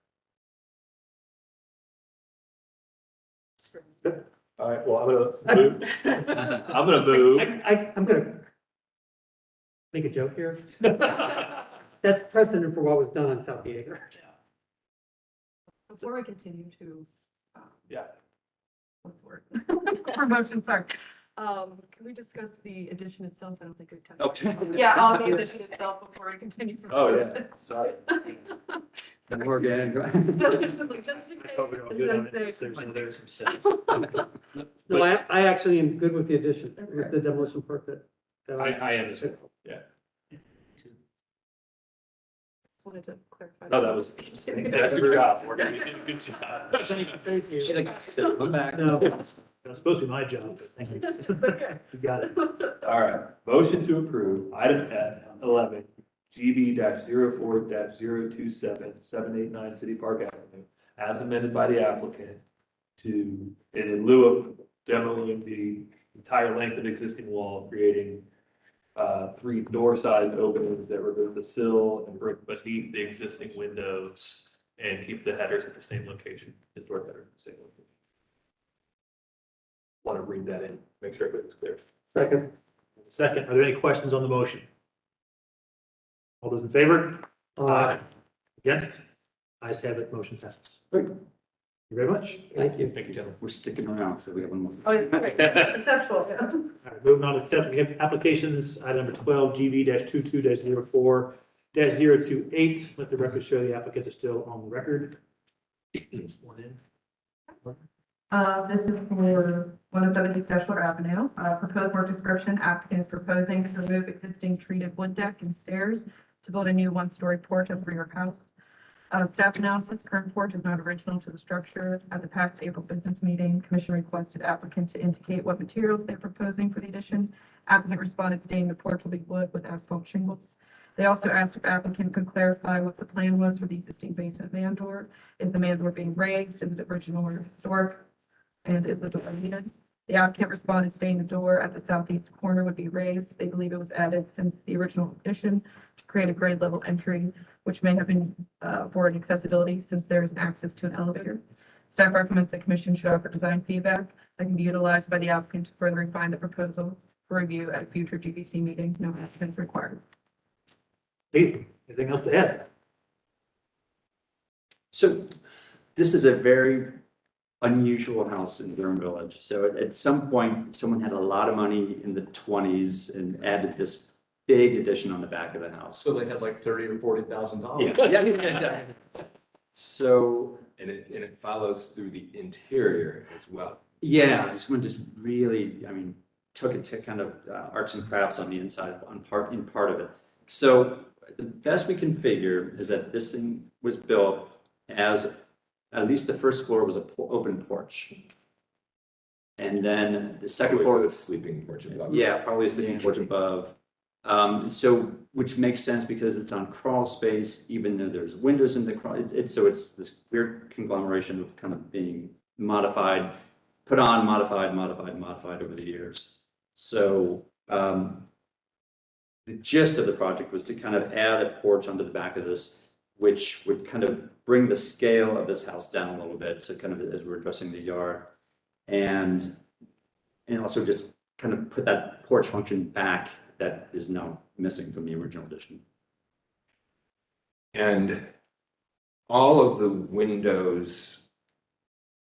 Speaker 3: Good.
Speaker 6: All right, well, I'm gonna move. I'm gonna move.
Speaker 3: I'm gonna make a joke here. That's precedent for what was done on South Diego.
Speaker 2: Before we continue to,
Speaker 6: Yeah.
Speaker 2: what's the word? Promotion, sorry. Can we discuss the addition itself? I don't think we've touched.
Speaker 18: Okay.
Speaker 2: Yeah, on the addition itself before we continue.
Speaker 6: Oh, yeah, sorry.
Speaker 18: Morgan.
Speaker 2: Just in case.
Speaker 1: There's some sense.
Speaker 3: No, I actually am good with the addition. It was the demolition part that
Speaker 6: I am as well, yeah.
Speaker 2: Just wanted to clarify.
Speaker 6: No, that was, good job, Morgan. You did a good job.
Speaker 3: Thank you.
Speaker 18: Should have come back.
Speaker 3: No.
Speaker 1: That's supposed to be my job, but thank you.
Speaker 2: It's okay.
Speaker 1: You got it.
Speaker 6: All right, motion to approve item 11, GB 04 027 789 City Park Avenue, as amended by the applicant to, and in lieu of demoing the entire length of existing wall, creating 3 door-sized openings that remove the sill and bring beneath the existing windows and keep the headers at the same location, the door header at the same location. Want to read that in, make sure everything's clear.
Speaker 3: Second.
Speaker 1: Second, are there any questions on the motion? All those in favor? Against? Ayes have it, motion passes.
Speaker 3: Great.
Speaker 1: Thank you very much.
Speaker 3: Thank you.
Speaker 6: Thank you, gentlemen.
Speaker 18: We're sticking around, so we have one more.
Speaker 2: Oh, yeah, great. Conceptual, yeah.
Speaker 1: All right, moving on to we have applications, item number 12, GB-22-04-028. Let the record show the applicants are still on the record. Sworn in.
Speaker 2: This is for 107 East Ashland Avenue. Proposed work description, applicant is proposing to remove existing treated wood deck and stairs to build a new 1-story porch at the rear house. Staff analysis, current porch is not original to the structure. At the past April business meeting, commission requested applicant to indicate what materials they're proposing for the addition. Applicant responded stating the porch will be wood with asphalt shingles. They also asked if applicant could clarify what the plan was for the existing basement man door. Is the man door being raised? Is it original or historic? And is the door needed? The applicant responded stating the door at the southeast corner would be raised. They believe it was added since the original addition to create a grade level entry, which may have been for accessibility since there is access to an elevator. Staff recommends the commission should offer design feedback that can be utilized by the applicant to further refine the proposal for review at a future GBC meeting. No action is required.
Speaker 1: Hey, anything else to add?
Speaker 18: So this is a very unusual house in Durham Village. So at some point, someone had a lot of money in the 20s and added this big addition on the back of the house.
Speaker 6: So they had like $30,000 or $40,000.
Speaker 18: Yeah. So,
Speaker 17: And it follows through the interior as well.
Speaker 18: yeah, someone just really, I mean, took it to kind of arts and crafts on the inside, in part of it. So the best we can figure is that this thing was built as, at least the first floor was an open porch. And then the second floor.
Speaker 17: The sleeping porch above.
Speaker 18: Yeah, probably a sleeping porch above. So, which makes sense because it's on crawl space, even though there's windows in the crawl. So it's this weird conglomeration of kind of being modified, put on, modified over the years. So the gist of the project was to kind of add a porch onto the back of this, which would kind of bring the scale of this house down a little bit to kind of, as we're addressing the yard, and also just kind of put that porch function back that is now missing from the original addition.
Speaker 17: And all of the windows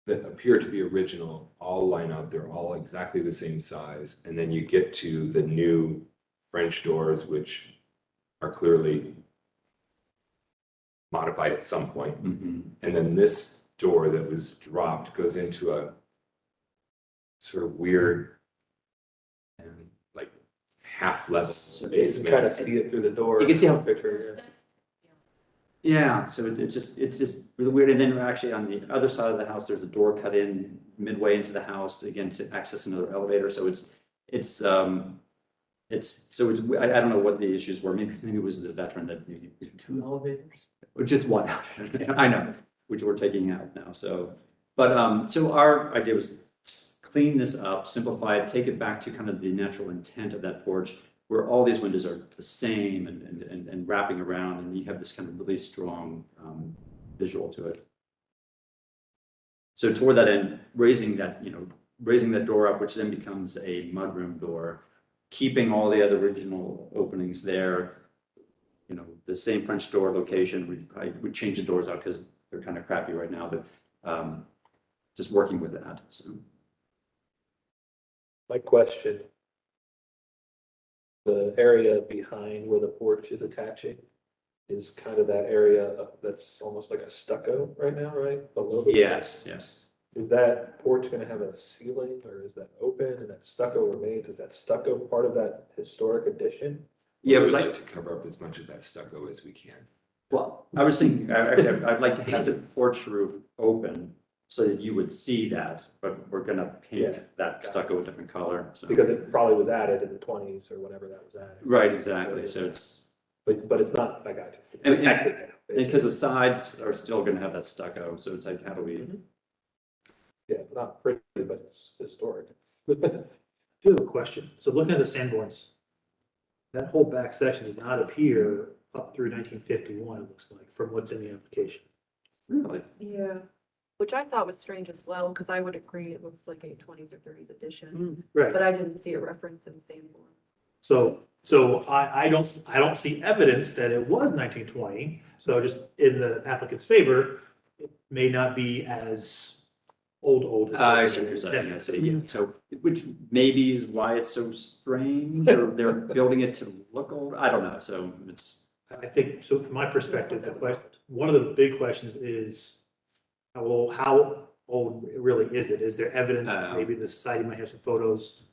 Speaker 17: that appear to be original all line up. They're all exactly the same size. And then you get to the new French doors, which are clearly modified at some point.
Speaker 18: Mm-hmm.
Speaker 17: And then this door that was dropped goes into a sort of weird and like half level
Speaker 6: You
Speaker 17: basement.
Speaker 6: can kind of see it through the door.
Speaker 18: You can see how
Speaker 6: picture.
Speaker 18: Yeah, so it's just really weird. And then we're actually on the other side of the house, there's a door cut in midway into the house, again, to access another elevator. So I don't know what the issues were. Maybe it was the veteran that needed 2 elevators, or just 1. I know, which we're taking out now. So, but so our idea was clean this up, simplify it, take it back to kind of the natural intent of that porch, where all these windows are the same and wrapping around, and you have this kind of really strong visual to it. So toward that end, raising that door up, which then becomes a mudroom door, keeping all the other original openings there, the same French door location. We'd change the doors out because they're kind of crappy right now, but just working with that. So.
Speaker 6: My question, the area behind where the porch is attaching is kind of that area that's almost like a stucco right now, right? Below the
Speaker 18: Yes.
Speaker 6: Is that porch going to have a ceiling, or is that open and that stucco remains? Is that stucco part of that historic addition?
Speaker 18: Yeah,
Speaker 17: We'd like to cover up as much of that stucco as we can.
Speaker 18: Well, I was thinking, I'd like to have the porch roof open so that you would see that, but we're gonna paint that stucco a different color. So.
Speaker 6: Because it probably was added in the 20s or whenever that was added.
Speaker 18: Right, exactly. So it's.
Speaker 6: But it's not, I got you.
Speaker 18: And because the sides are still gonna have that stucco, so it's like, how do we?
Speaker 6: Yeah, not pretty, but it's historic.
Speaker 1: I do have a question. So looking at the Sanborns, that whole back section does not appear up through 1951, it looks like, from what's in the application.
Speaker 18: Really?
Speaker 2: Yeah, which I thought was strange as well, because I would agree it looks like a 20s or 30s edition,
Speaker 1: Right.
Speaker 2: but I didn't see a reference in Sanborns.
Speaker 1: So I don't see evidence that it was 1920. So just in the applicant's favor, it may not be as old. As
Speaker 18: I see what you're saying. I see. Yeah. So, which maybe is why it's so strange, or they're building it to look old. I don't know. So it's.
Speaker 1: I think, so from my perspective, one of the big questions is, how old really is it? Is there evidence, maybe the society might have some photos?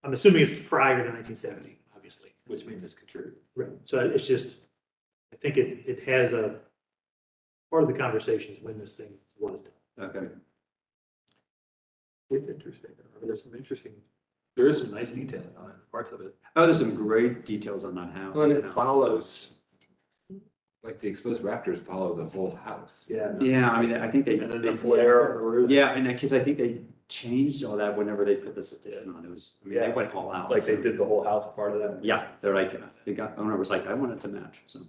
Speaker 1: I'm assuming it's prior to 1970, obviously.
Speaker 18: Which may misconstrue.
Speaker 1: Right. So it's just, I think it has a, part of the conversation is when this thing was done.
Speaker 18: Okay.
Speaker 6: It's interesting. There is some nice detail on parts of it.
Speaker 18: Oh, there's some great details on that house.
Speaker 17: Well, and it follows, like the exposed rafters follow the whole house.
Speaker 6: Yeah.
Speaker 18: Yeah, I mean, I think they.
Speaker 6: And then the flare on the roof.
Speaker 18: Yeah, and because I think they changed all that whenever they put this addition on. It was, I mean, they went all out.
Speaker 6: Like they did the whole house part of that.
Speaker 18: Yeah, they're like, the owner was like, I want it to match, so.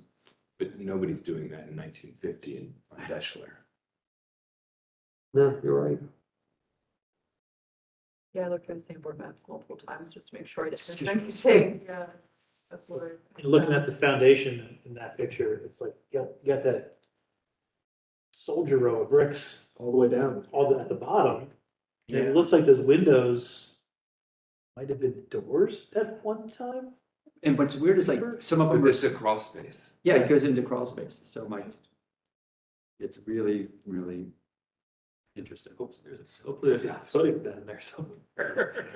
Speaker 17: But nobody's doing that in 1950 in Deschler.
Speaker 3: No, you're right.
Speaker 2: Yeah, I looked through the Sanborn maps multiple times just to make sure I didn't miss anything. Yeah, that's what
Speaker 1: And looking at the foundation in that picture, it's like, you got that soldier row of bricks
Speaker 6: all the way down.
Speaker 1: at the bottom. And it looks like those windows might have been doors at one time.
Speaker 18: And what's weird is like some of them
Speaker 17: But
Speaker 18: are,
Speaker 17: it's a crawl space.
Speaker 18: yeah, it goes into crawl space. So it's really, really interesting.
Speaker 6: Hopefully there's a footing down there somewhere.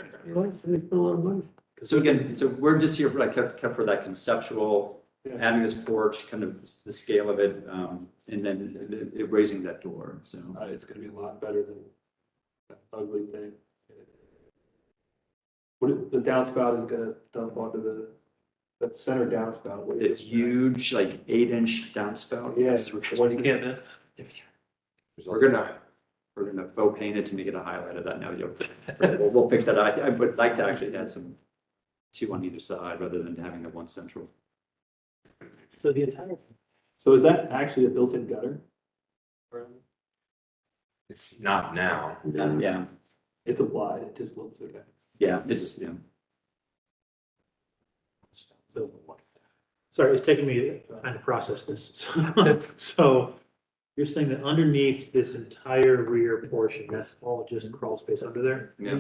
Speaker 18: So again, so we're just here, like, kept for that conceptual, having this porch, kind of the scale of it, and then raising that door, so.
Speaker 6: It's gonna be a lot better than that ugly thing. The downspout is gonna dump onto that center downspout. What
Speaker 18: It's
Speaker 6: is
Speaker 18: huge, like 8-inch downspout.
Speaker 6: Yes, one you can't miss.
Speaker 18: We're gonna faux paint it to make it a highlight of that now. We'll fix that. I would like to actually add some two on either side rather than having the one central.
Speaker 1: So the entire,
Speaker 6: So is that actually a built-in gutter?
Speaker 17: It's not now.
Speaker 18: Yeah,
Speaker 6: It's applied, it just looks okay.
Speaker 18: yeah, it just, yeah.
Speaker 6: So,
Speaker 1: sorry, it's taking me time to process this. So you're saying that underneath this entire rear portion, that's all just crawl space under there?
Speaker 18: Yeah.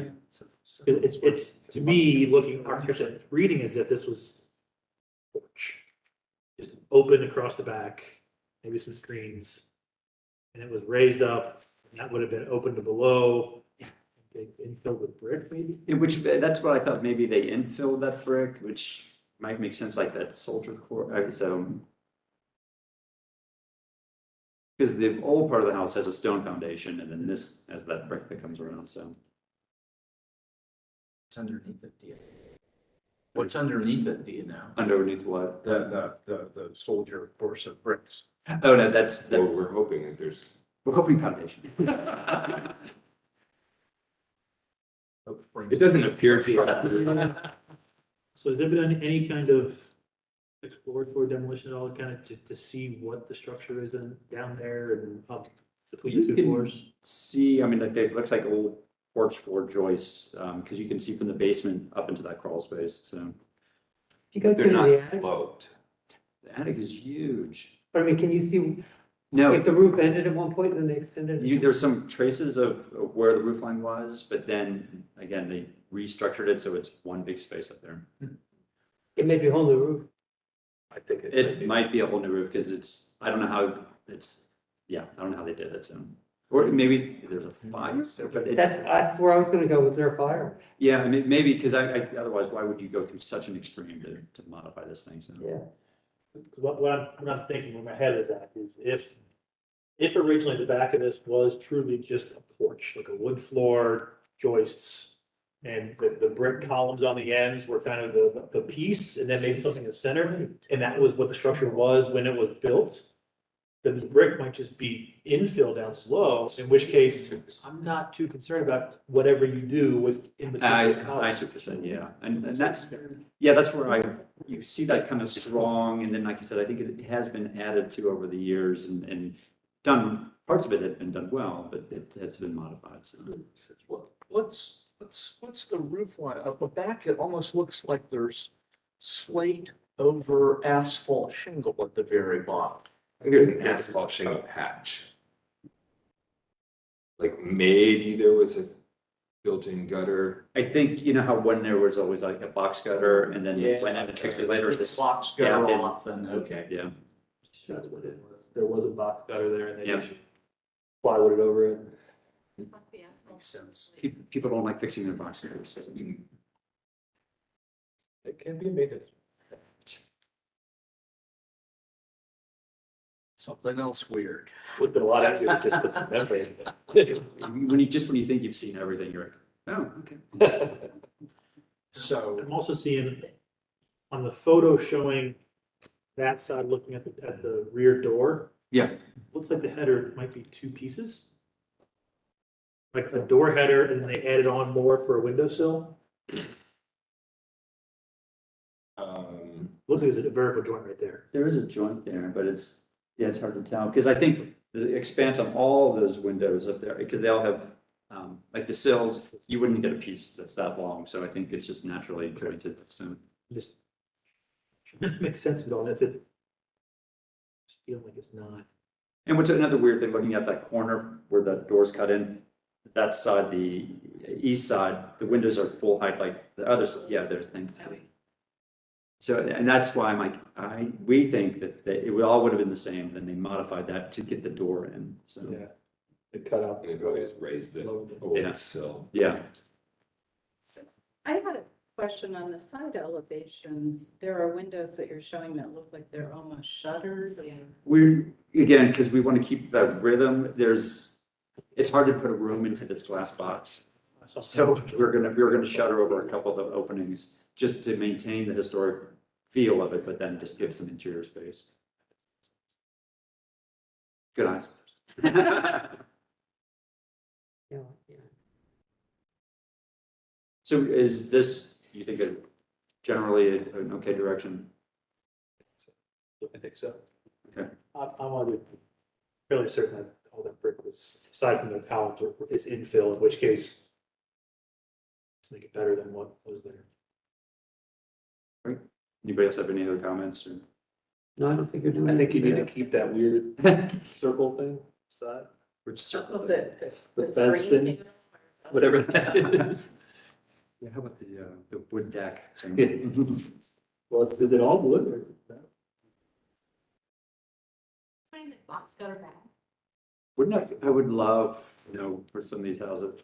Speaker 1: It's, to me, looking architecture, it's reading as if this was porch. Just open across the back, maybe some screens. And it was raised up, and that would have been open to below, infilled with brick maybe?
Speaker 18: Which, that's what I thought, maybe they infilled that brick, which might make sense, like that soldier core, so. Because the old part of the house has a stone foundation, and then this has that brick that comes around, so.
Speaker 4: What's underneath it, do you? What's underneath it, do you know?
Speaker 18: Underneath what?
Speaker 4: The soldier course of bricks.
Speaker 18: Oh, no, that's,
Speaker 17: Well, we're hoping that there's.
Speaker 18: we're hoping foundation.
Speaker 17: It doesn't appear to.
Speaker 1: So has there been any kind of exploratory demolition at all, kind of to see what the structure is down there and up between the
Speaker 18: You
Speaker 1: two
Speaker 18: can
Speaker 1: floors?
Speaker 18: see, I mean, like, it looks like old porch floor joists, because you can see from the basement up into that crawl space, so.
Speaker 3: You guys
Speaker 17: They're
Speaker 3: been in
Speaker 17: not
Speaker 3: the attic?
Speaker 17: sloped.
Speaker 18: The attic is huge.
Speaker 3: But I mean, can you see
Speaker 18: No,
Speaker 3: if the roof ended at one point and then they extended?
Speaker 18: there's some traces of where the roof line was, but then, again, they restructured it, so it's one big space up there.
Speaker 3: It may be a whole new roof.
Speaker 6: I think
Speaker 18: It might be a whole new roof, because I don't know how I don't know how they did it, so. Or maybe there's a fire, but it's.
Speaker 3: That's where I was gonna go. Was there a fire?
Speaker 18: Yeah, I mean, maybe, because otherwise, why would you go through such an extreme to modify this thing, so.
Speaker 3: Yeah.
Speaker 1: What I'm thinking, where my head is at, is if originally the back of this was truly just a porch, like a wood floor, joists, and the brick columns on the ends were kind of the piece, and then maybe something in the center, and that was what the structure was when it was built, then the brick might just be infill down slow, in which case, I'm not too concerned about whatever you do with in between those
Speaker 18: I
Speaker 1: columns.
Speaker 18: see what you're saying, yeah, and that's, yeah, that's where you see that kind of strong, and then, like you said, I think it has been added to over the years, and done, parts of it have been done well, but it has been modified, so.
Speaker 4: What's the roof line? Up the back, it almost looks like there's slate over asphalt shingle at the very bottom.
Speaker 17: I think there's an asphalt shingle patch. Like maybe there was a built-in gutter.
Speaker 18: I think, you know how when there was always like a box gutter, and then you went in and fixed it later, this.
Speaker 6: Box
Speaker 18: Yeah,
Speaker 6: gutter
Speaker 18: and-
Speaker 6: off and, okay.
Speaker 18: Yeah,
Speaker 6: That's what it was. There was a box gutter there and they
Speaker 18: Yeah.
Speaker 6: just plywooded over it.
Speaker 4: Makes sense.
Speaker 18: people don't like fixing their box gutters.
Speaker 6: It can be maintenance.
Speaker 4: Something else weird.
Speaker 6: Would have been a lot easier to just put some membrane in it.
Speaker 18: When you think you've seen everything, you're like, oh, okay.
Speaker 4: So,
Speaker 1: I'm also seeing on the photo showing that side looking at the rear door,
Speaker 18: Yeah,
Speaker 1: looks like the header might be two pieces. Like a door header and then they added on more for a windowsill. Looks like there's a vertical joint right there.
Speaker 18: there is a joint there, but it's hard to tell, because I think the expanse on all those windows up there, because they all have, like the sills, you wouldn't get a piece that's that long, so I think it's just naturally jointed, so.
Speaker 1: Just makes sense of it all. If it just feeling like it's not.
Speaker 18: And what's another weird thing, looking at that corner where the doors cut in, that side, the east side, the windows are full height, like the other, yeah, there's things. So, and that's why I'm like, we think that it all would have been the same, then they modified that to get the door in, so.
Speaker 6: Yeah. It cut out.
Speaker 17: They've always raised the
Speaker 18: Yeah.
Speaker 17: old sill.
Speaker 18: Yeah.
Speaker 7: I had a question on the side elevations. There are windows that you're showing that look like they're almost shuttered and.
Speaker 18: We're, again, because we want to keep the rhythm, it's hard to put a room into this glass box. So we're gonna shutter over a couple of the openings just to maintain the historic feel of it, but then just give some interior space. Good eyes.
Speaker 3: Yeah.
Speaker 18: So is this, you think, generally an okay direction?
Speaker 6: I think so.
Speaker 18: Okay.
Speaker 6: I'm fairly certain that all that brick was, aside from the columns, is infill, in which case let's make it better than what was there.
Speaker 18: Great. Anybody else have any other comments? Or?
Speaker 3: No, I don't think you're doing.
Speaker 6: I think you need to keep that weird circle thing aside.
Speaker 18: Which circle?
Speaker 7: The
Speaker 6: fence
Speaker 7: screen,
Speaker 6: thing, whatever that is.
Speaker 18: Yeah, how about the wood deck?
Speaker 6: Well, is it all wood or? No?
Speaker 12: Putting the box gutter back.
Speaker 18: I would love, for some of these houses.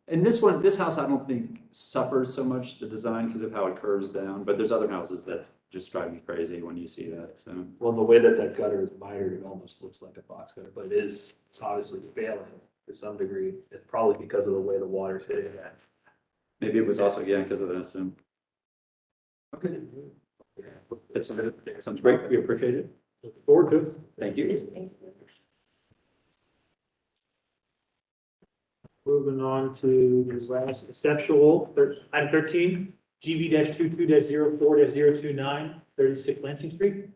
Speaker 18: And this house, I don't think suffers so much the design because of how it curves down, but there's other houses that just drive me crazy when you see that, so.
Speaker 6: Well, the way that gutter is mitered, it almost looks like a box gutter, but it's obviously failing to some degree. It's probably because of the way the water's hitting that.
Speaker 18: Maybe it was also, because of that, so. Okay. That sounds great, we appreciate it.
Speaker 6: Looking forward to it.
Speaker 18: Thank you.
Speaker 1: Moving on to the last conceptual, item 13, GB-22-04-029, 36 Lansing Street.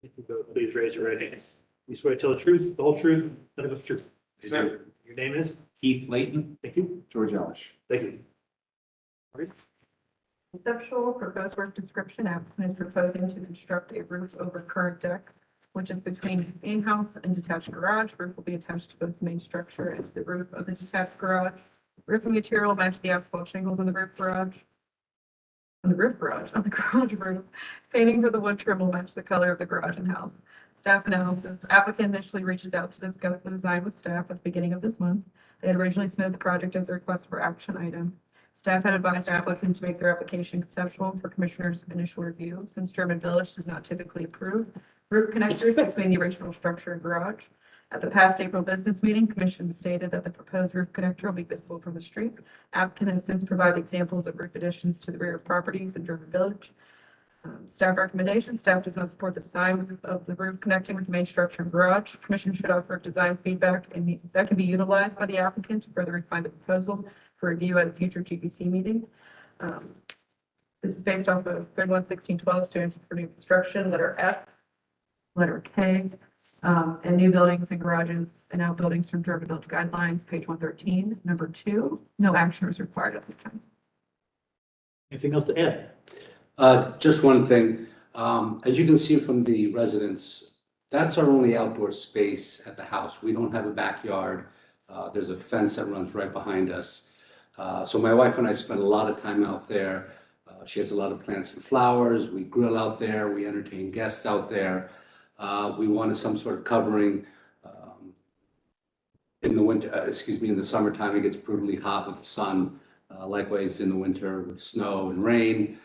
Speaker 1: If you go, please raise your right hands. You swear to tell the truth, the whole truth, nothing but the truth.
Speaker 17: Sir.
Speaker 1: Your name is?
Speaker 17: Keith Layton,
Speaker 1: Thank you.
Speaker 17: George Elish.
Speaker 1: Thank you.
Speaker 2: Conceptual proposed work description, applicant is proposing to construct a roof over current deck, which is between main house and detached garage. Roof will be attached to both the main structure and to the roof of the detached garage. Roofing material will match the asphalt shingles on the roof garage. On the garage roof. Painting for the wood trim will match the color of the garage and house. Staff analysis, applicant initially reached out to discuss the design with staff at the beginning of this month. They had originally submitted the project as a request for action item. Staff had advised applicants to make their application conceptual for commissioner's initial review, since German Village does not typically approve roof connectors between the original structure and garage. At the past April business meeting, commission stated that the proposed roof connector will be visible from the street. Applicant has since provided examples of roof additions to the rear of properties in German Village. Staff recommendation, staff does not support the design of the roof connecting with the main structure and garage. Commission should offer design feedback that can be utilized by the applicant to further refine the proposal for review at a future GBC meeting. This is based off of 311612 students for new construction, letter F, letter K, and new buildings and garages and outbuildings from German Village guidelines, page 113. Number 2, no action is required at this time.
Speaker 1: Anything else to add?
Speaker 19: Just one thing. As you can see from the residence, that's our only outdoor space at the house. We don't have a backyard. There's a fence that runs right behind us. So my wife and I spend a lot of time out there. She has a lot of plants and flowers. We grill out there. We entertain guests out there. We wanted some sort of covering. In the winter, in the summertime, it gets brutally hot with the sun. Likewise in the winter with snow and rain.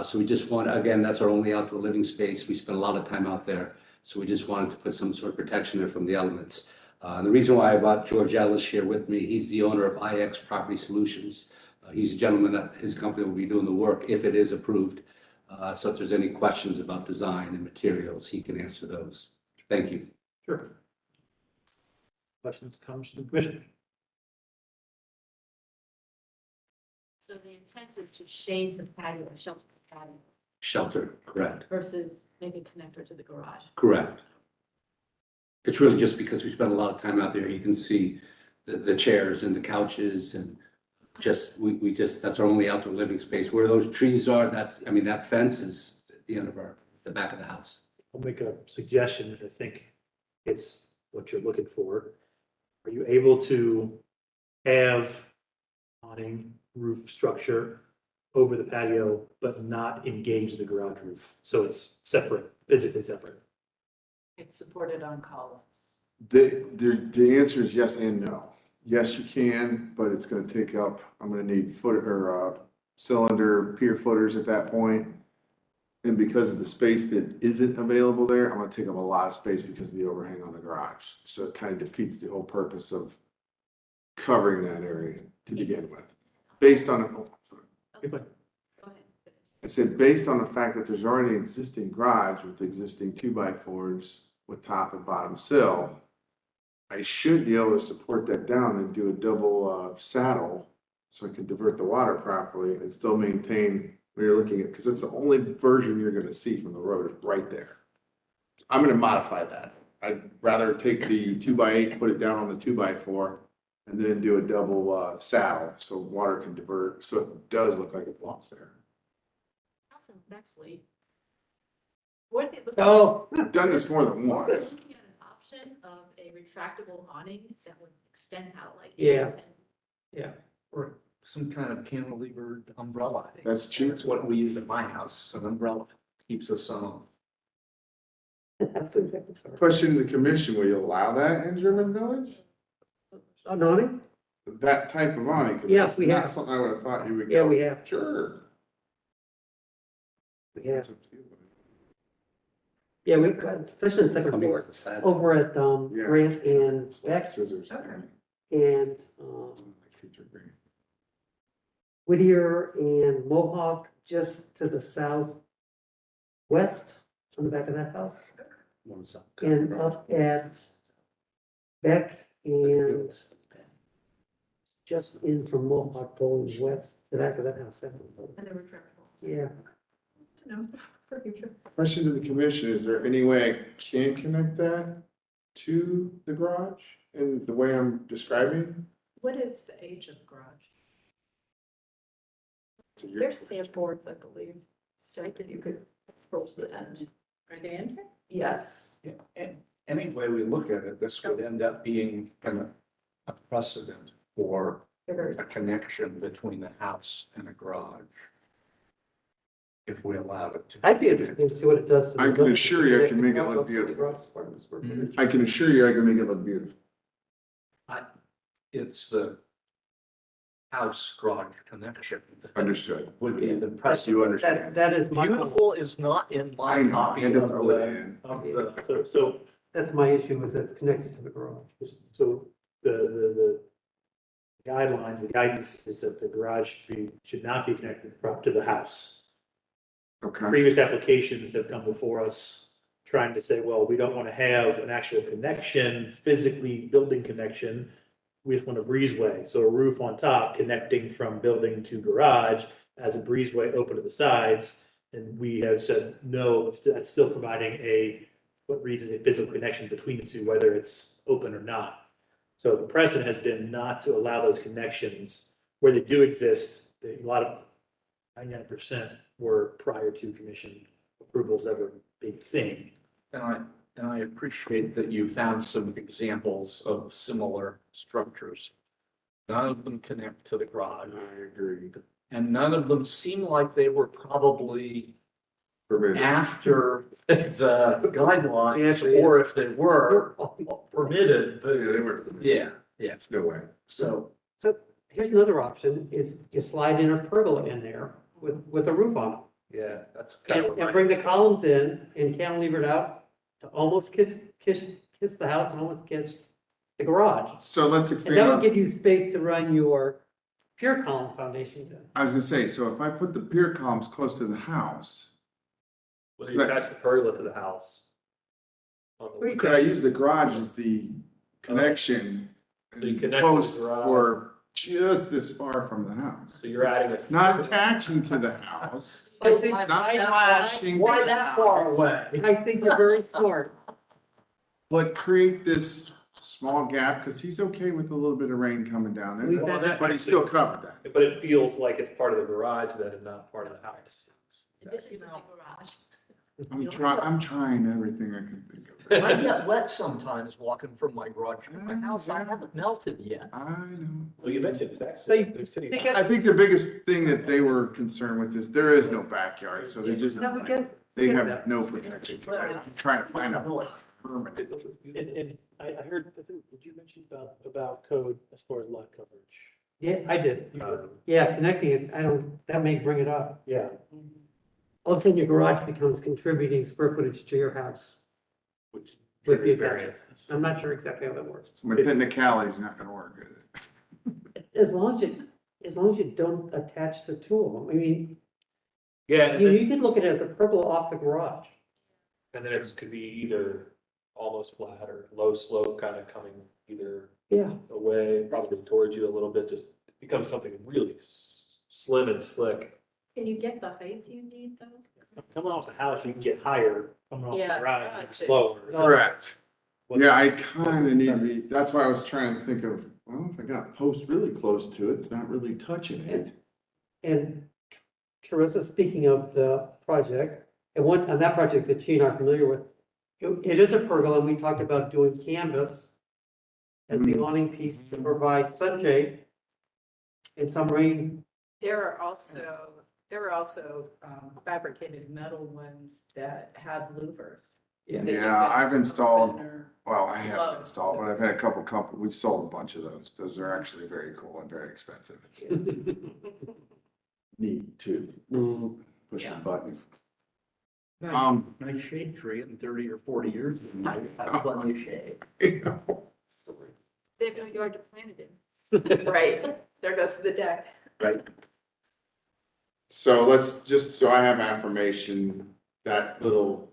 Speaker 19: So we just want, again, that's our only outdoor living space. We spend a lot of time out there. So we just wanted to put some sort of protection there from the elements. And the reason why I brought George Ellis here with me, he's the owner of IX Property Solutions. He's a gentleman that his company will be doing the work if it is approved. So if there's any questions about design and materials, he can answer those. Thank you.
Speaker 1: Sure. Questions, comments from the commission?
Speaker 12: So the intent is to shade the patio, shelter the patio,
Speaker 19: Shelter, correct.
Speaker 12: versus make a connector to the garage.
Speaker 19: Correct. It's really just because we spend a lot of time out there. You can see the chairs and the couches and that's our only outdoor living space. Where those trees are, that fence is at the end of the back of the house.
Speaker 1: I'll make a suggestion, I think it's what you're looking for. Are you able to have awning roof structure over the patio, but not engage the garage roof? So it's separate, physically separate.
Speaker 7: It's supported on columns.
Speaker 20: The answer is yes and no. Yes, you can, but it's gonna take up, I'm gonna need cylinder pier footers at that point. And because of the space that isn't available there, I'm gonna take up a lot of space because of the overhang on the garage. So it kind of defeats the whole purpose of covering that area to begin with. Based on, I said, based on the fact that there's already an existing garage with existing 2x4s with top and bottom sill, I should be able to support that down and do a double saddle so I can divert the water properly and still maintain when you're looking at, because it's the only version you're gonna see from the road is right there. I'm gonna modify that. I'd rather take the 2x8, put it down on the 2x4, and then do a double saddle so water can divert, so it does look like it belongs there.
Speaker 12: Awesome, Bexley. What it look
Speaker 20: I've done this more than once.
Speaker 12: looking at an option of a retractable awning that would extend out like.
Speaker 3: Yeah.
Speaker 12: 10.
Speaker 3: Yeah.
Speaker 4: Or some kind of cantilevered umbrella.
Speaker 20: That's cheap.
Speaker 4: That's what we use at my house, an umbrella, keeps the sun on.
Speaker 3: That's exactly.
Speaker 20: Question to the commission, will you allow that in German Village?
Speaker 3: An awning?
Speaker 20: That type of awning? 'Cause
Speaker 3: Yes,
Speaker 20: that's
Speaker 3: we
Speaker 20: not
Speaker 3: have.
Speaker 20: something I would have thought you would go.
Speaker 3: Yeah, we have.
Speaker 20: Sure.
Speaker 3: Yeah.
Speaker 20: That's up to you, buddy.
Speaker 3: Yeah, we've got, especially in the second floor, over at,
Speaker 20: Yeah.
Speaker 3: Grant and
Speaker 20: It's like
Speaker 3: Bex
Speaker 20: scissors.
Speaker 3: and, Whittier and Mohawk, just to the southwest, on the back of that house. And up at Beck and just in from Mohawk going west, the back of that house.
Speaker 2: And they were retractable.
Speaker 3: Yeah.
Speaker 2: To know for future.
Speaker 20: Question to the commission, is there any way I can connect that to the garage in the way I'm describing?
Speaker 7: What is the age of the garage?
Speaker 2: There's sand boards, I believe. So you could approach the end.
Speaker 7: Are they in here?
Speaker 2: Yes.
Speaker 4: Yeah, and any way we look at it, this would end up being kind of a precedent for a connection between the house and a garage. If we allowed it to.
Speaker 3: I'd be interested to see what it does to the.
Speaker 20: I can
Speaker 3: zone.
Speaker 20: assure you I can make it look beautiful. I can assure you I can make it look beautiful.
Speaker 4: It's the house garage connection.
Speaker 20: Understood.
Speaker 4: Would be the precedent.
Speaker 20: You understand.
Speaker 3: That is my.
Speaker 4: Beautiful is not in
Speaker 20: I
Speaker 4: my
Speaker 20: know,
Speaker 4: copy
Speaker 20: I had
Speaker 4: of
Speaker 20: to throw it
Speaker 4: the,
Speaker 20: in.
Speaker 4: of the.
Speaker 1: So
Speaker 3: That's my issue, is that it's connected to the garage.
Speaker 1: So the guidelines, the guidance is that the garage should not be connected to the house.
Speaker 20: Okay.
Speaker 1: Previous applications have come before us trying to say, well, we don't want to have an actual connection, physically building connection. We just want a breezeway, so a roof on top connecting from building to garage as a breezeway open to the sides. And we have said, no, that's still providing what reads as a physical connection between the two, whether it's open or not. So the precedent has been not to allow those connections where they do exist. A lot of 99% were prior to commission approvals ever a big thing.
Speaker 4: And I appreciate that you found some examples of similar structures. None of them connect to the garage.
Speaker 20: I agree.
Speaker 4: And none of them seem like they were probably
Speaker 20: Permitted.
Speaker 4: after the guidelines, or if they were permitted, but
Speaker 20: Yeah, they were.
Speaker 4: yeah, yeah.
Speaker 20: No way.
Speaker 4: So
Speaker 3: So here's another option, is you slide in a pergola in there with a roof on it.
Speaker 4: yeah, that's kind of
Speaker 3: And bring the columns in and cantilever it out to almost kiss the house and almost kiss the garage.
Speaker 20: So let's
Speaker 3: And
Speaker 20: expand
Speaker 3: that would
Speaker 20: on,
Speaker 3: give you space to run your pure column foundations in.
Speaker 20: I was gonna say, so if I put the pier columns close to the house,
Speaker 6: Well, you attach the pergola to the house.
Speaker 20: could I use the garage as the connection
Speaker 6: So you
Speaker 20: and
Speaker 6: connect to the
Speaker 20: post
Speaker 6: garage.
Speaker 20: for just this far from the house?
Speaker 6: So you're adding a.
Speaker 20: Not attaching to the house,
Speaker 3: I think,
Speaker 20: not flashing to
Speaker 3: why
Speaker 20: the
Speaker 3: that far
Speaker 20: house,
Speaker 3: away? I think you're very smart.
Speaker 20: but create this small gap, because he's okay with a little bit of rain coming down
Speaker 3: We've
Speaker 20: there,
Speaker 3: had that-
Speaker 20: but he still covered that.
Speaker 6: But it feels like it's part of the garage then and not part of the house.
Speaker 12: Addition to the garage.
Speaker 20: I'm trying everything I can think of.
Speaker 4: I get wet sometimes walking from my garage to my house. I haven't melted yet.
Speaker 20: I know.
Speaker 6: Well, you mentioned that's.
Speaker 3: So you
Speaker 20: I think the biggest thing that they were concerned with is there is no backyard, so they just,
Speaker 3: No, we get-
Speaker 20: they have no protection. I'm trying to find a permit.
Speaker 1: And I heard, did you mention about code as far as lot coverage?
Speaker 3: Yeah, I did. Yeah, connecting it, that may bring it up.
Speaker 1: Yeah.
Speaker 3: All of a sudden, your garage becomes contributing square footage to your house.
Speaker 6: Which
Speaker 3: With the
Speaker 6: variance.
Speaker 3: I'm not sure exactly how that works.
Speaker 20: So my technicality is not gonna work, is it?
Speaker 3: As long as you don't attach the two of them, I mean,
Speaker 6: Yeah, and
Speaker 3: you
Speaker 6: then,
Speaker 3: can look at it as a pergola off the garage.
Speaker 6: it could be either almost flat or low slope, kind of coming either
Speaker 3: Yeah.
Speaker 6: away, probably towards you a little bit, just becomes something really slim and slick.
Speaker 12: Can you get the height you need though?
Speaker 1: Coming off the house, you can get higher, coming off the
Speaker 12: Yeah,
Speaker 1: garage, it's
Speaker 12: garages.
Speaker 1: lower.
Speaker 20: Correct. Yeah, I kinda need to be, that's why I was trying to think of, well, if I got posts really close to it, it's not really touching it.
Speaker 3: And Teresa, speaking of the project, and on that project that she and I are familiar with, it is a pergola, and we talked about doing canvas as the awning piece to provide sunshade in some rain.
Speaker 7: There are also fabricated metal ones that have louvers.
Speaker 20: Yeah, I've installed,
Speaker 7: Or-
Speaker 20: well, I haven't installed, but I've had a couple, we've sold a bunch of those. Those are actually very cool and very expensive. Need to push the button.
Speaker 4: Nice shade tree in 30 or 40 years. Have plenty of shade.
Speaker 12: They have no yard to plant it in.
Speaker 7: Right, there goes the deck.
Speaker 6: Right.
Speaker 20: So let's, just so I have affirmation, that little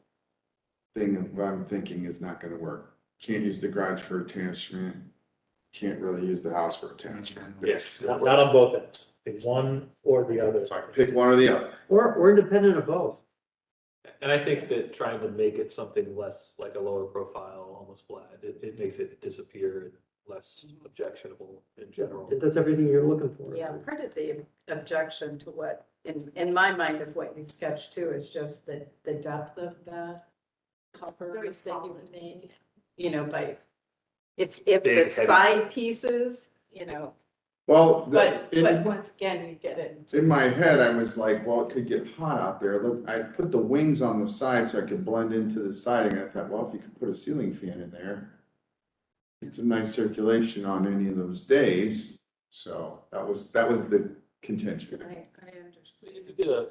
Speaker 20: thing of what I'm thinking is not gonna work. Can't use the garage for attachment, can't really use the house for attachment.
Speaker 1: Yes, not on both ends, pick one or the other.
Speaker 20: Sorry, pick one or the other.
Speaker 3: Or independent of both.
Speaker 6: And I think that trying to make it something less like a lower profile, almost flat, it makes it disappear and less objectionable in general.
Speaker 3: It does everything you're looking for.
Speaker 7: Yeah, part of the objection to what, in my mind of what you've sketched too, is just the depth of the copper.
Speaker 12: Very singular made.
Speaker 7: You know, by, if
Speaker 6: Big,
Speaker 7: the
Speaker 6: heavy.
Speaker 7: side pieces,
Speaker 20: Well,
Speaker 7: but once again, you get it.
Speaker 20: in my head, I was like, well, it could get hot out there. I put the wings on the side so I could blend into the siding. I thought, well, if you could put a ceiling fan in there, it's a nice circulation on any of those days. So that was the contention.
Speaker 7: I understand.
Speaker 6: If you did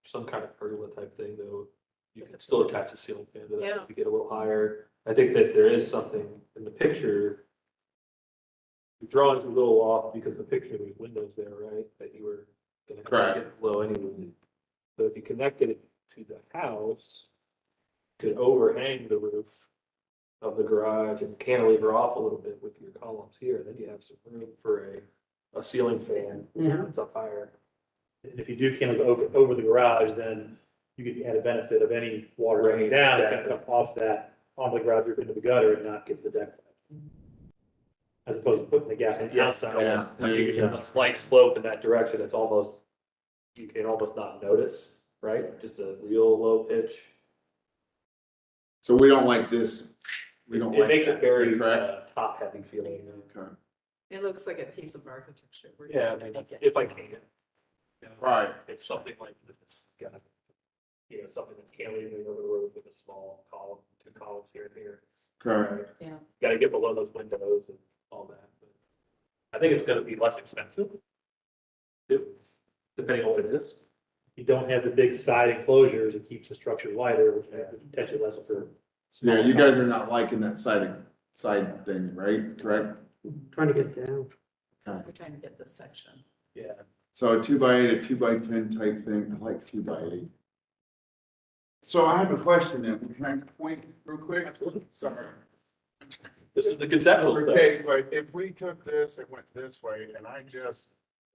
Speaker 6: some kind of pergola type thing though, you can still attach a ceiling fan to that
Speaker 7: Yeah.
Speaker 6: to get a little higher. I think that there is something in the picture. The drawing's a little off because the picture, there's windows there, right, that you were gonna
Speaker 20: Correct.
Speaker 6: get below anyway. So if you connected it to the house, you could overhang the roof of the garage and cantilever off a little bit with your columns here, then you have some room for a ceiling fan
Speaker 3: Yeah.
Speaker 6: that's up higher.
Speaker 1: And if you do cantilever over the garage, then you get the added benefit of any water running down, it's gonna come off that, onto the garage roof into the gutter and not get the deck. As opposed to putting the gap in the outside.
Speaker 6: Like you get a slight slope in that direction, it's almost, you can almost not notice, right? Just a real low pitch.
Speaker 20: So we don't like this. We don't
Speaker 6: It
Speaker 20: like
Speaker 6: makes it
Speaker 20: that,
Speaker 6: very
Speaker 20: correct?
Speaker 6: top heavy feeling.
Speaker 20: Okay.
Speaker 7: It looks like a piece of architecture. where you
Speaker 6: Yeah, I mean,
Speaker 7: make it.
Speaker 6: if I can.
Speaker 20: Right.
Speaker 6: It's something like this, got, something that's cantilevering over the roof with a small column, 2 columns here and here.
Speaker 20: Correct.
Speaker 7: Yeah.
Speaker 6: Got to get below those windows and all that. I think it's going to be less expensive, too, depending on what it is.
Speaker 1: You don't have the big side enclosures, it keeps the structure lighter, which potentially less for.
Speaker 20: Yeah, you guys are not liking that side thing, right? Correct?
Speaker 3: Trying to get down.
Speaker 7: We're trying to get this section.
Speaker 6: Yeah.
Speaker 20: So a 2x8, a 2x10 type thing. I like 2x8. So I have a question then. Can I point real quick?
Speaker 6: Absolutely. Sorry. This is the conceptual stuff.
Speaker 20: Okay, but if we took this and went this way and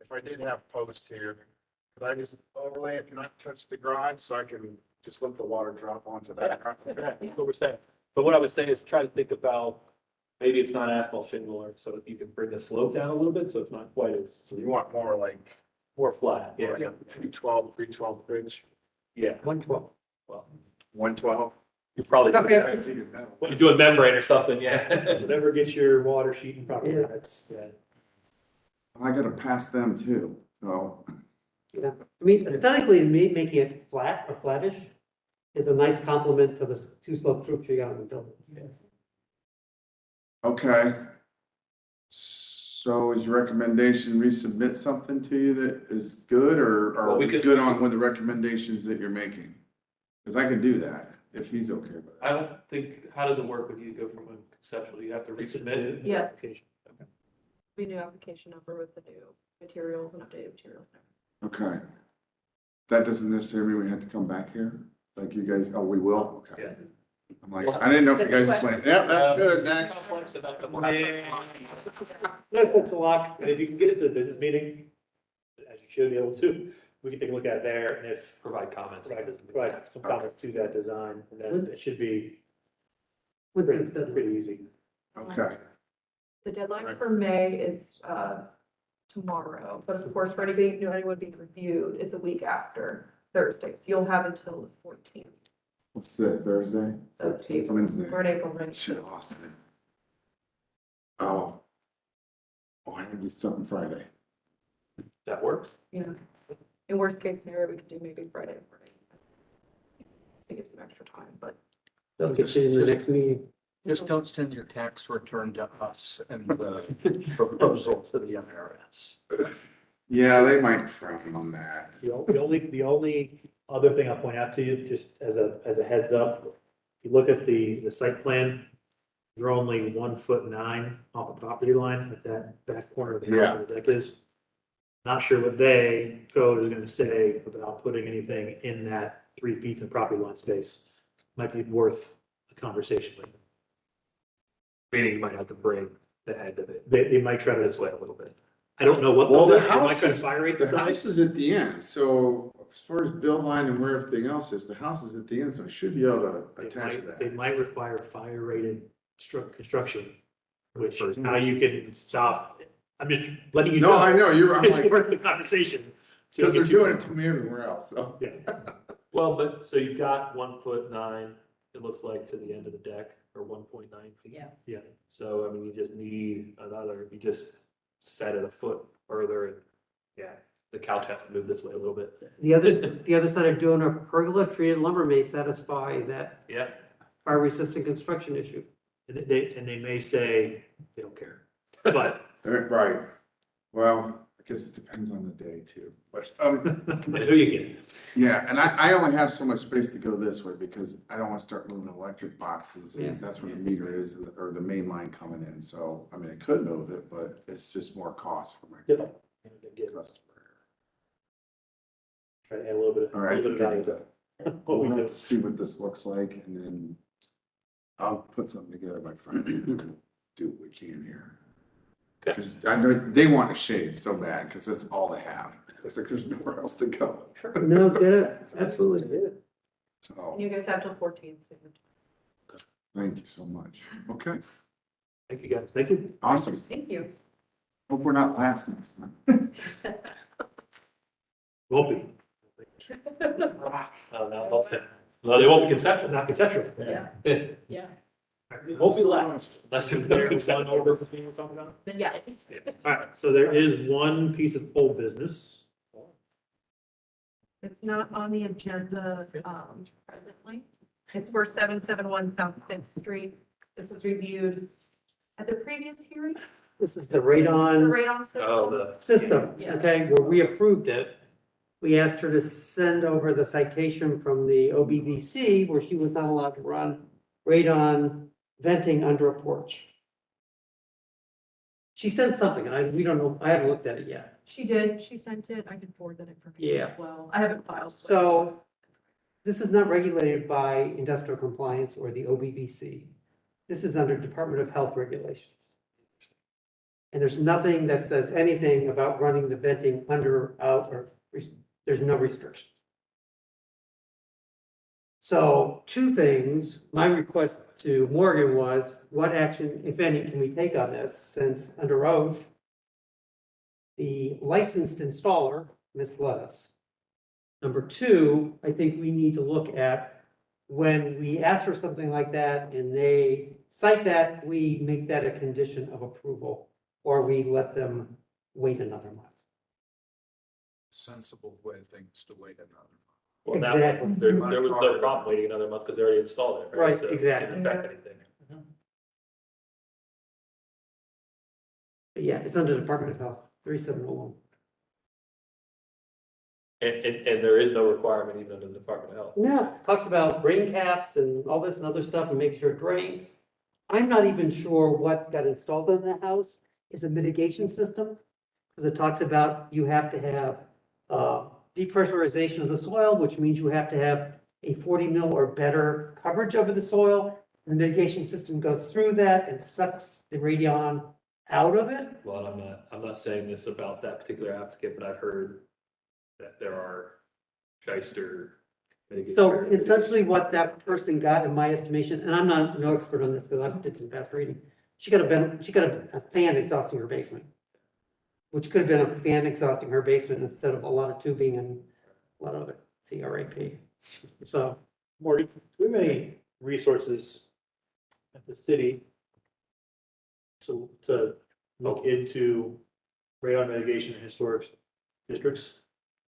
Speaker 20: if I did have posts here, could I just overlay it and not touch the garage so I can just let the water drop onto that?
Speaker 6: That's what we're saying. But what I would say is try to think about maybe it's not asphalt shingle, or so you can bring the slope down a little bit, so it's not quite as.
Speaker 20: So you want more like
Speaker 6: More flat, yeah,
Speaker 20: like a 212, 312 bridge?
Speaker 6: yeah.
Speaker 3: 112.
Speaker 6: Well,
Speaker 20: 112?
Speaker 6: you're probably,
Speaker 3: Okay.
Speaker 6: when you're doing membrane or something, yeah.
Speaker 1: Whatever gets your water sheet and property
Speaker 3: Yeah.
Speaker 1: limits.
Speaker 6: Yeah.
Speaker 20: I gotta pass them too, so.
Speaker 3: Yeah, I mean, aesthetically, making it flat or flattish is a nice complement to the two slope roofs you got on the building.
Speaker 20: Okay. So is your recommendation resubmit something to you that is good, or
Speaker 6: Well,
Speaker 20: are
Speaker 6: we
Speaker 20: we
Speaker 6: could-
Speaker 20: good on with the recommendations that you're making? Because I can do that if he's okay with it.
Speaker 6: I don't think, how does it work when you go from a conceptual, you have to resubmit it?
Speaker 2: Yes.
Speaker 6: Application. Okay.
Speaker 2: Be new application number with the new materials and updated materials.
Speaker 20: Okay. That doesn't necessarily mean we have to come back here, like you guys, oh, we will? Okay.
Speaker 6: Yeah.
Speaker 20: I'm like, I didn't know if you guys just went, yeah, that's good,
Speaker 6: It's
Speaker 20: next.
Speaker 6: complex about the-
Speaker 3: Nice little block.
Speaker 1: And if you can get it to the business meeting, as you should be able to, we can take a look at it there, and if.
Speaker 6: Provide comments.
Speaker 1: Provide some comments to that design, and then it should be
Speaker 3: What's the
Speaker 1: pretty,
Speaker 3: extent?
Speaker 1: pretty easy.
Speaker 20: Okay.
Speaker 2: The deadline for May is tomorrow, but of course, for anything new would be reviewed, it's a week after Thursday, so you'll have until the 14th.
Speaker 20: What's that, Thursday?
Speaker 2: of April.
Speaker 20: Wednesday.
Speaker 2: We're in April, right?
Speaker 20: Should have lost it. Oh. Oh, I had to do something Friday.
Speaker 6: That works.
Speaker 2: Yeah. In worst case scenario, we could do maybe Friday. To get some extra time, but
Speaker 3: That'll get you in the next meeting.
Speaker 4: Just don't send your tax return to us and the proposal to the IRS.
Speaker 20: Yeah, they might frown on that.
Speaker 1: The only other thing I'll point out to you, just as a heads up, if you look at the site plan, you're only 1'9" off the property line at that back corner of the house where the deck is. Not sure what code is gonna say about putting anything in that 3 feet in property line space. Might be worth a conversation with them.
Speaker 6: Meaning you might have to bring the head of it
Speaker 1: They might try to
Speaker 6: this way a little bit.
Speaker 1: I don't know what.
Speaker 20: Well,
Speaker 1: they'll
Speaker 20: the
Speaker 1: do. They might
Speaker 20: house
Speaker 1: try to
Speaker 20: is,
Speaker 1: fire rate
Speaker 20: the
Speaker 1: the
Speaker 20: house
Speaker 1: site.
Speaker 20: is at the end, so as far as build line and where everything else is, the house is at the end, so I should be able to attach to
Speaker 1: They
Speaker 20: that.
Speaker 1: might require fire rated construction, which is how you can stop. I'm just letting you know.
Speaker 20: No, I know, I'm
Speaker 1: It's
Speaker 20: like,
Speaker 1: worth the conversation.
Speaker 20: because they're doing it to me everywhere else, so.
Speaker 1: Yeah.
Speaker 6: Well, but, so you've got 1'9", it looks like, to the end of the deck, or 1.9 feet.
Speaker 12: Yeah.
Speaker 1: Yeah.
Speaker 6: So, I mean, you just need another, you just set it a foot further, and, yeah, the couch has to move this way a little bit.
Speaker 3: The other side of doing a pergola treated lumber may satisfy that
Speaker 6: Yeah.
Speaker 3: fire resistant construction issue.
Speaker 1: And they may say they don't care, but.
Speaker 20: Right, well, I guess it depends on the day too, but,
Speaker 6: Who you get?
Speaker 20: yeah, and I only have so much space to go this way because I don't want to start moving electric boxes.
Speaker 3: Yeah.
Speaker 20: And that's where the meter is, or the main line coming in, so, I mean, I could move it, but it's just more cost for my
Speaker 1: Yep.
Speaker 20: customer.
Speaker 1: Try to add a little bit,
Speaker 20: All right,
Speaker 1: of value to what we
Speaker 20: we'll
Speaker 1: do.
Speaker 20: have to see what this looks like, and then I'll put something together by Friday. We can do what we can here. Because I know they want a shade so bad, because that's all they have. It's like there's nowhere else to go.
Speaker 3: No, get it, absolutely.
Speaker 20: So,
Speaker 2: and you guys have till 14th. So
Speaker 20: thank you so much. Okay,
Speaker 1: Thank you, guys. Thank you.
Speaker 20: awesome.
Speaker 2: thank you.
Speaker 20: Hope we're not last next time.
Speaker 1: Won't be.
Speaker 6: Oh, no, they'll say, no, they won't be conceptual.
Speaker 1: Not conceptual.
Speaker 2: Yeah.
Speaker 12: Yeah.
Speaker 6: It won't be last, unless there's no conceptual.
Speaker 1: Over for we're talking about.
Speaker 12: But yeah, I think.
Speaker 1: All right, so there is one piece of old business.
Speaker 2: It's not on the agenda, presently. It's for 771 South Fifth Street. This was reviewed at the previous hearing.
Speaker 3: This is the
Speaker 2: The
Speaker 3: radon
Speaker 2: radon system.
Speaker 6: Oh, the,
Speaker 3: system,
Speaker 2: Yes.
Speaker 3: okay, where we approved it. We asked her to send over the citation from the OBBC where she was not allowed to run radon venting under a porch. She sent something, and we don't know, I haven't looked at it yet.
Speaker 2: She did, she sent it. I can forward that information
Speaker 3: Yeah.
Speaker 2: as well. I haven't filed.
Speaker 3: So this is not regulated by industrial compliance or the OBBC. This is under Department of Health regulations. And there's nothing that says anything about running the venting under, out, or there's no restrictions. So two things, my request to Morgan was, what action, if any, can we take on this, since under oath, the licensed installer misled us. Number two, I think we need to look at when we ask for something like that and they cite that, we make that a condition of approval, or we let them wait another month.
Speaker 4: Sensible way of things to wait another.
Speaker 6: Well, now,
Speaker 3: Exactly.
Speaker 6: there was no problem waiting another month because they already installed it, right?
Speaker 3: Right,
Speaker 6: So it
Speaker 3: exactly.
Speaker 6: didn't affect anything.
Speaker 3: But yeah, it's under Department of Health, 3701.
Speaker 6: And there is no requirement even under the Department of Health.
Speaker 3: No, it talks about drain caps and all this and other stuff and make sure it drains. I'm not even sure what got installed in the house is a mitigation system. Because it talks about you have to have depressurization of the soil, which means you have to have a 40 mil or better coverage over the soil. The mitigation system goes through that and sucks the radion out of it.
Speaker 6: Well, I'm not saying this about that particular applicant, but I've heard that there are shyster.
Speaker 3: So essentially what that person got, in my estimation, and I'm not no expert on this because I did some fast reading. She got a fan exhausting her basement, which could have been a fan exhausting her basement instead of a lot of tubing and a lot of other CRAP. So,
Speaker 6: Morgan, do we have any resources at the city to look into radon mitigation in historic districts?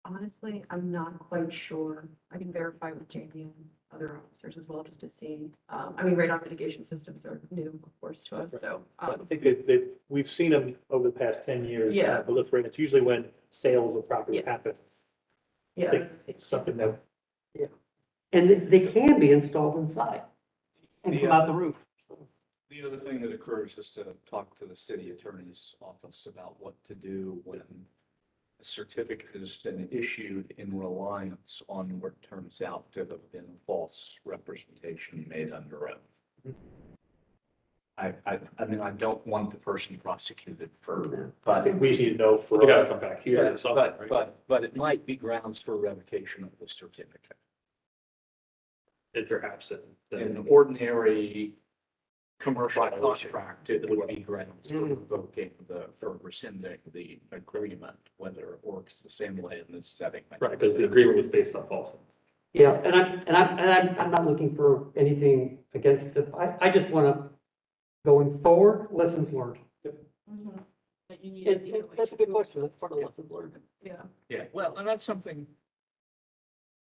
Speaker 2: Honestly, I'm not quite sure. I can verify with Jamie and other officers as well, just to see. I mean, radon mitigation systems are new, of course, to us, so.
Speaker 6: I think that we've seen them over the past 10 years.
Speaker 2: Yeah.
Speaker 6: Proliferate. It's usually when sales of property happen. I
Speaker 2: Yeah.
Speaker 6: think it's something that,
Speaker 3: and they can be installed inside and come out the roof.
Speaker 4: The other thing that occurs is to talk to the city attorney's office about what to do when a certificate has been issued in reliance on what turns out to have been false representation made under oath. I mean, I don't want the person prosecuted for,
Speaker 6: I think we just need to know for. They gotta come back here or something, right?
Speaker 4: but it might be grounds for revocation of the certificate.
Speaker 6: If they're absent.
Speaker 4: In an ordinary commercial contract, it would be grounds for revoking for rescinding the agreement, whether it works the same way in this setting.
Speaker 6: Right, because the agreement was based on falsehood.
Speaker 3: Yeah, I'm not looking for anything against it. I just want to, going forward, lessons learned.
Speaker 12: But you need to deal with.
Speaker 3: That's a good question. That's part of lessons learned.
Speaker 2: Yeah.
Speaker 4: Yeah, well, and that's something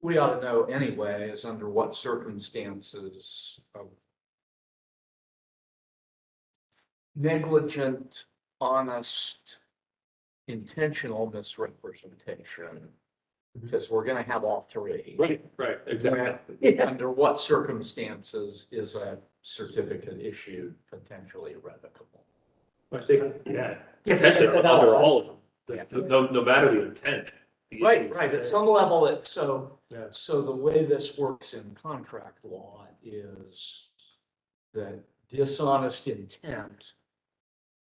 Speaker 4: we ought to know anyway, is under what circumstances of negligent, honest, intentional misrepresentation, because we're gonna have all three.
Speaker 6: Right, exactly.
Speaker 4: Under what circumstances is a certificate issued potentially revocable?
Speaker 6: I think, yeah, potentially under all of them, no matter the intent. the
Speaker 4: Right,
Speaker 6: issues.
Speaker 4: right, at some level, it's so,
Speaker 6: Yeah.
Speaker 4: so the way this works in contract law is that dishonest intent,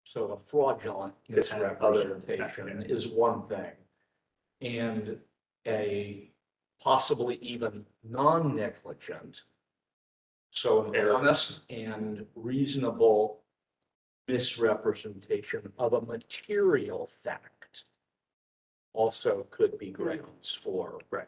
Speaker 4: so a fraudulent misrepresentation is one thing. And a possibly even non-negligent, so an honest and reasonable misrepresentation of a material fact also could be grounds for.
Speaker 6: Right.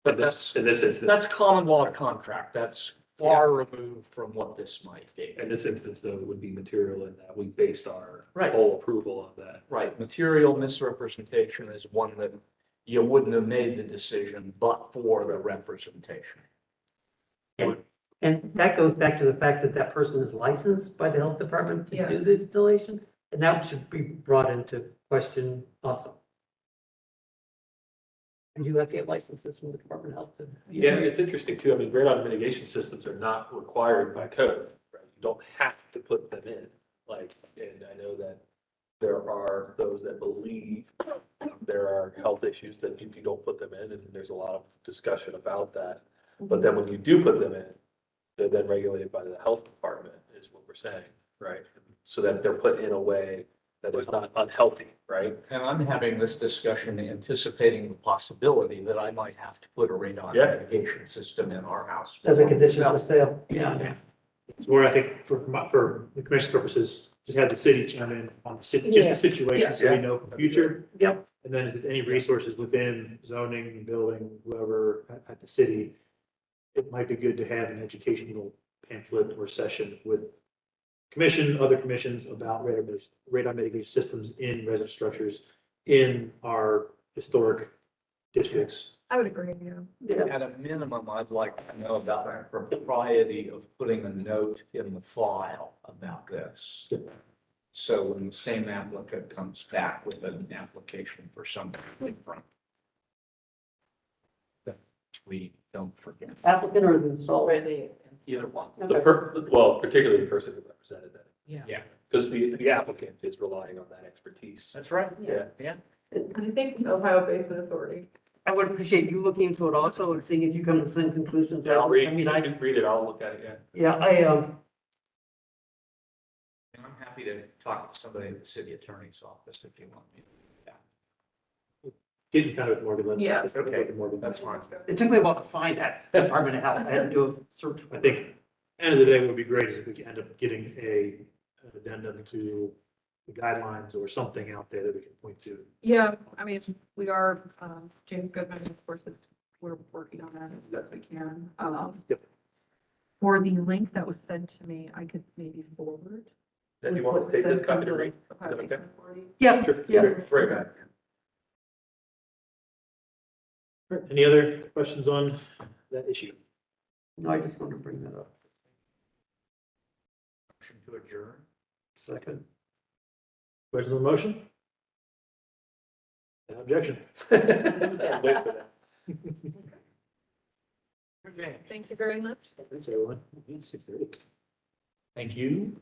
Speaker 4: But
Speaker 6: In this instance.
Speaker 4: that's common law contract. That's far removed from what this might be.
Speaker 6: In this instance, though, it would be material in that we based our
Speaker 4: Right.
Speaker 6: whole approval on that.
Speaker 4: Right, material misrepresentation is one that you wouldn't have made the decision but for the representation.
Speaker 3: And that goes back to the fact that that person is licensed by the health department to do
Speaker 2: Yes.
Speaker 3: this installation, and that should be brought into question also. And you have to get licenses from the Department of Health to.
Speaker 6: Yeah, it's interesting too. I mean, radon mitigation systems are not required by code, right? You don't have to put them in. Like, and I know that there are those that believe there are health issues that if you don't put them in, and there's a lot of discussion about that. But then when you do put them in, they're then regulated by the health department, is what we're saying, right? So that they're put in a way that is not unhealthy, right?
Speaker 4: right? And I'm having this discussion anticipating the possibility that I might have to put a radon mitigation system in our house.
Speaker 3: As a condition of sale.
Speaker 1: Yeah. Or I think for the commission's purposes, just have the city chime in on the just the situation, so we know for the future.
Speaker 3: Yep.
Speaker 1: And then if there's any resources within zoning, building, whoever at the city, it might be good to have an educational pamphlet or session with commission, other commissions about radon mitigation systems in residential structures in our historic districts.
Speaker 2: I would agree, yeah.
Speaker 4: At a minimum, I'd like to know about the propriety of putting a note in the file about this. So when the same applicant comes back with an application for something different, that we don't forget.
Speaker 3: Applicant or the installer?
Speaker 4: Either one.
Speaker 6: Well, particularly the person who represented that.
Speaker 4: Yeah.
Speaker 6: Because the applicant is relying on that expertise.
Speaker 4: That's right.
Speaker 6: Yeah.
Speaker 4: Yeah.
Speaker 2: And I think Ohio Basin Authority.
Speaker 3: I would appreciate you looking into it also and seeing if you come to the same conclusions.
Speaker 6: Yeah, I'll read,
Speaker 3: I mean,
Speaker 6: I can read it, I'll look at it,
Speaker 3: yeah,
Speaker 4: And I'm happy to talk to somebody in the city attorney's office if you want me.
Speaker 1: Get you kind of with Morgan Lynn.
Speaker 2: Yeah.
Speaker 1: Okay, Morgan.
Speaker 4: That's fine.
Speaker 3: it took me a while to find that Department of Health. I had to do a search.
Speaker 1: I think, end of the day, what would be great is if we could end up getting an addendum to the guidelines or something out there that we can point to.
Speaker 2: Yeah, I mean, we are, James Goodman, of course, we're working on that as best we can.
Speaker 1: Yep.
Speaker 2: For the link that was sent to me, I could maybe forward.
Speaker 6: Then you want to take this copy to read? Is that okay?
Speaker 3: Yeah,
Speaker 6: Sure.
Speaker 3: yeah.
Speaker 6: It's very bad.
Speaker 1: Any other questions on that issue?
Speaker 3: No, I just wanted to bring that up.
Speaker 4: Motion to adjourn.
Speaker 3: Second.
Speaker 1: Questions on the motion? No objection.
Speaker 6: Wait for that.
Speaker 2: Thank you very much.
Speaker 1: Thanks, everyone. 6:30.
Speaker 4: Thank you.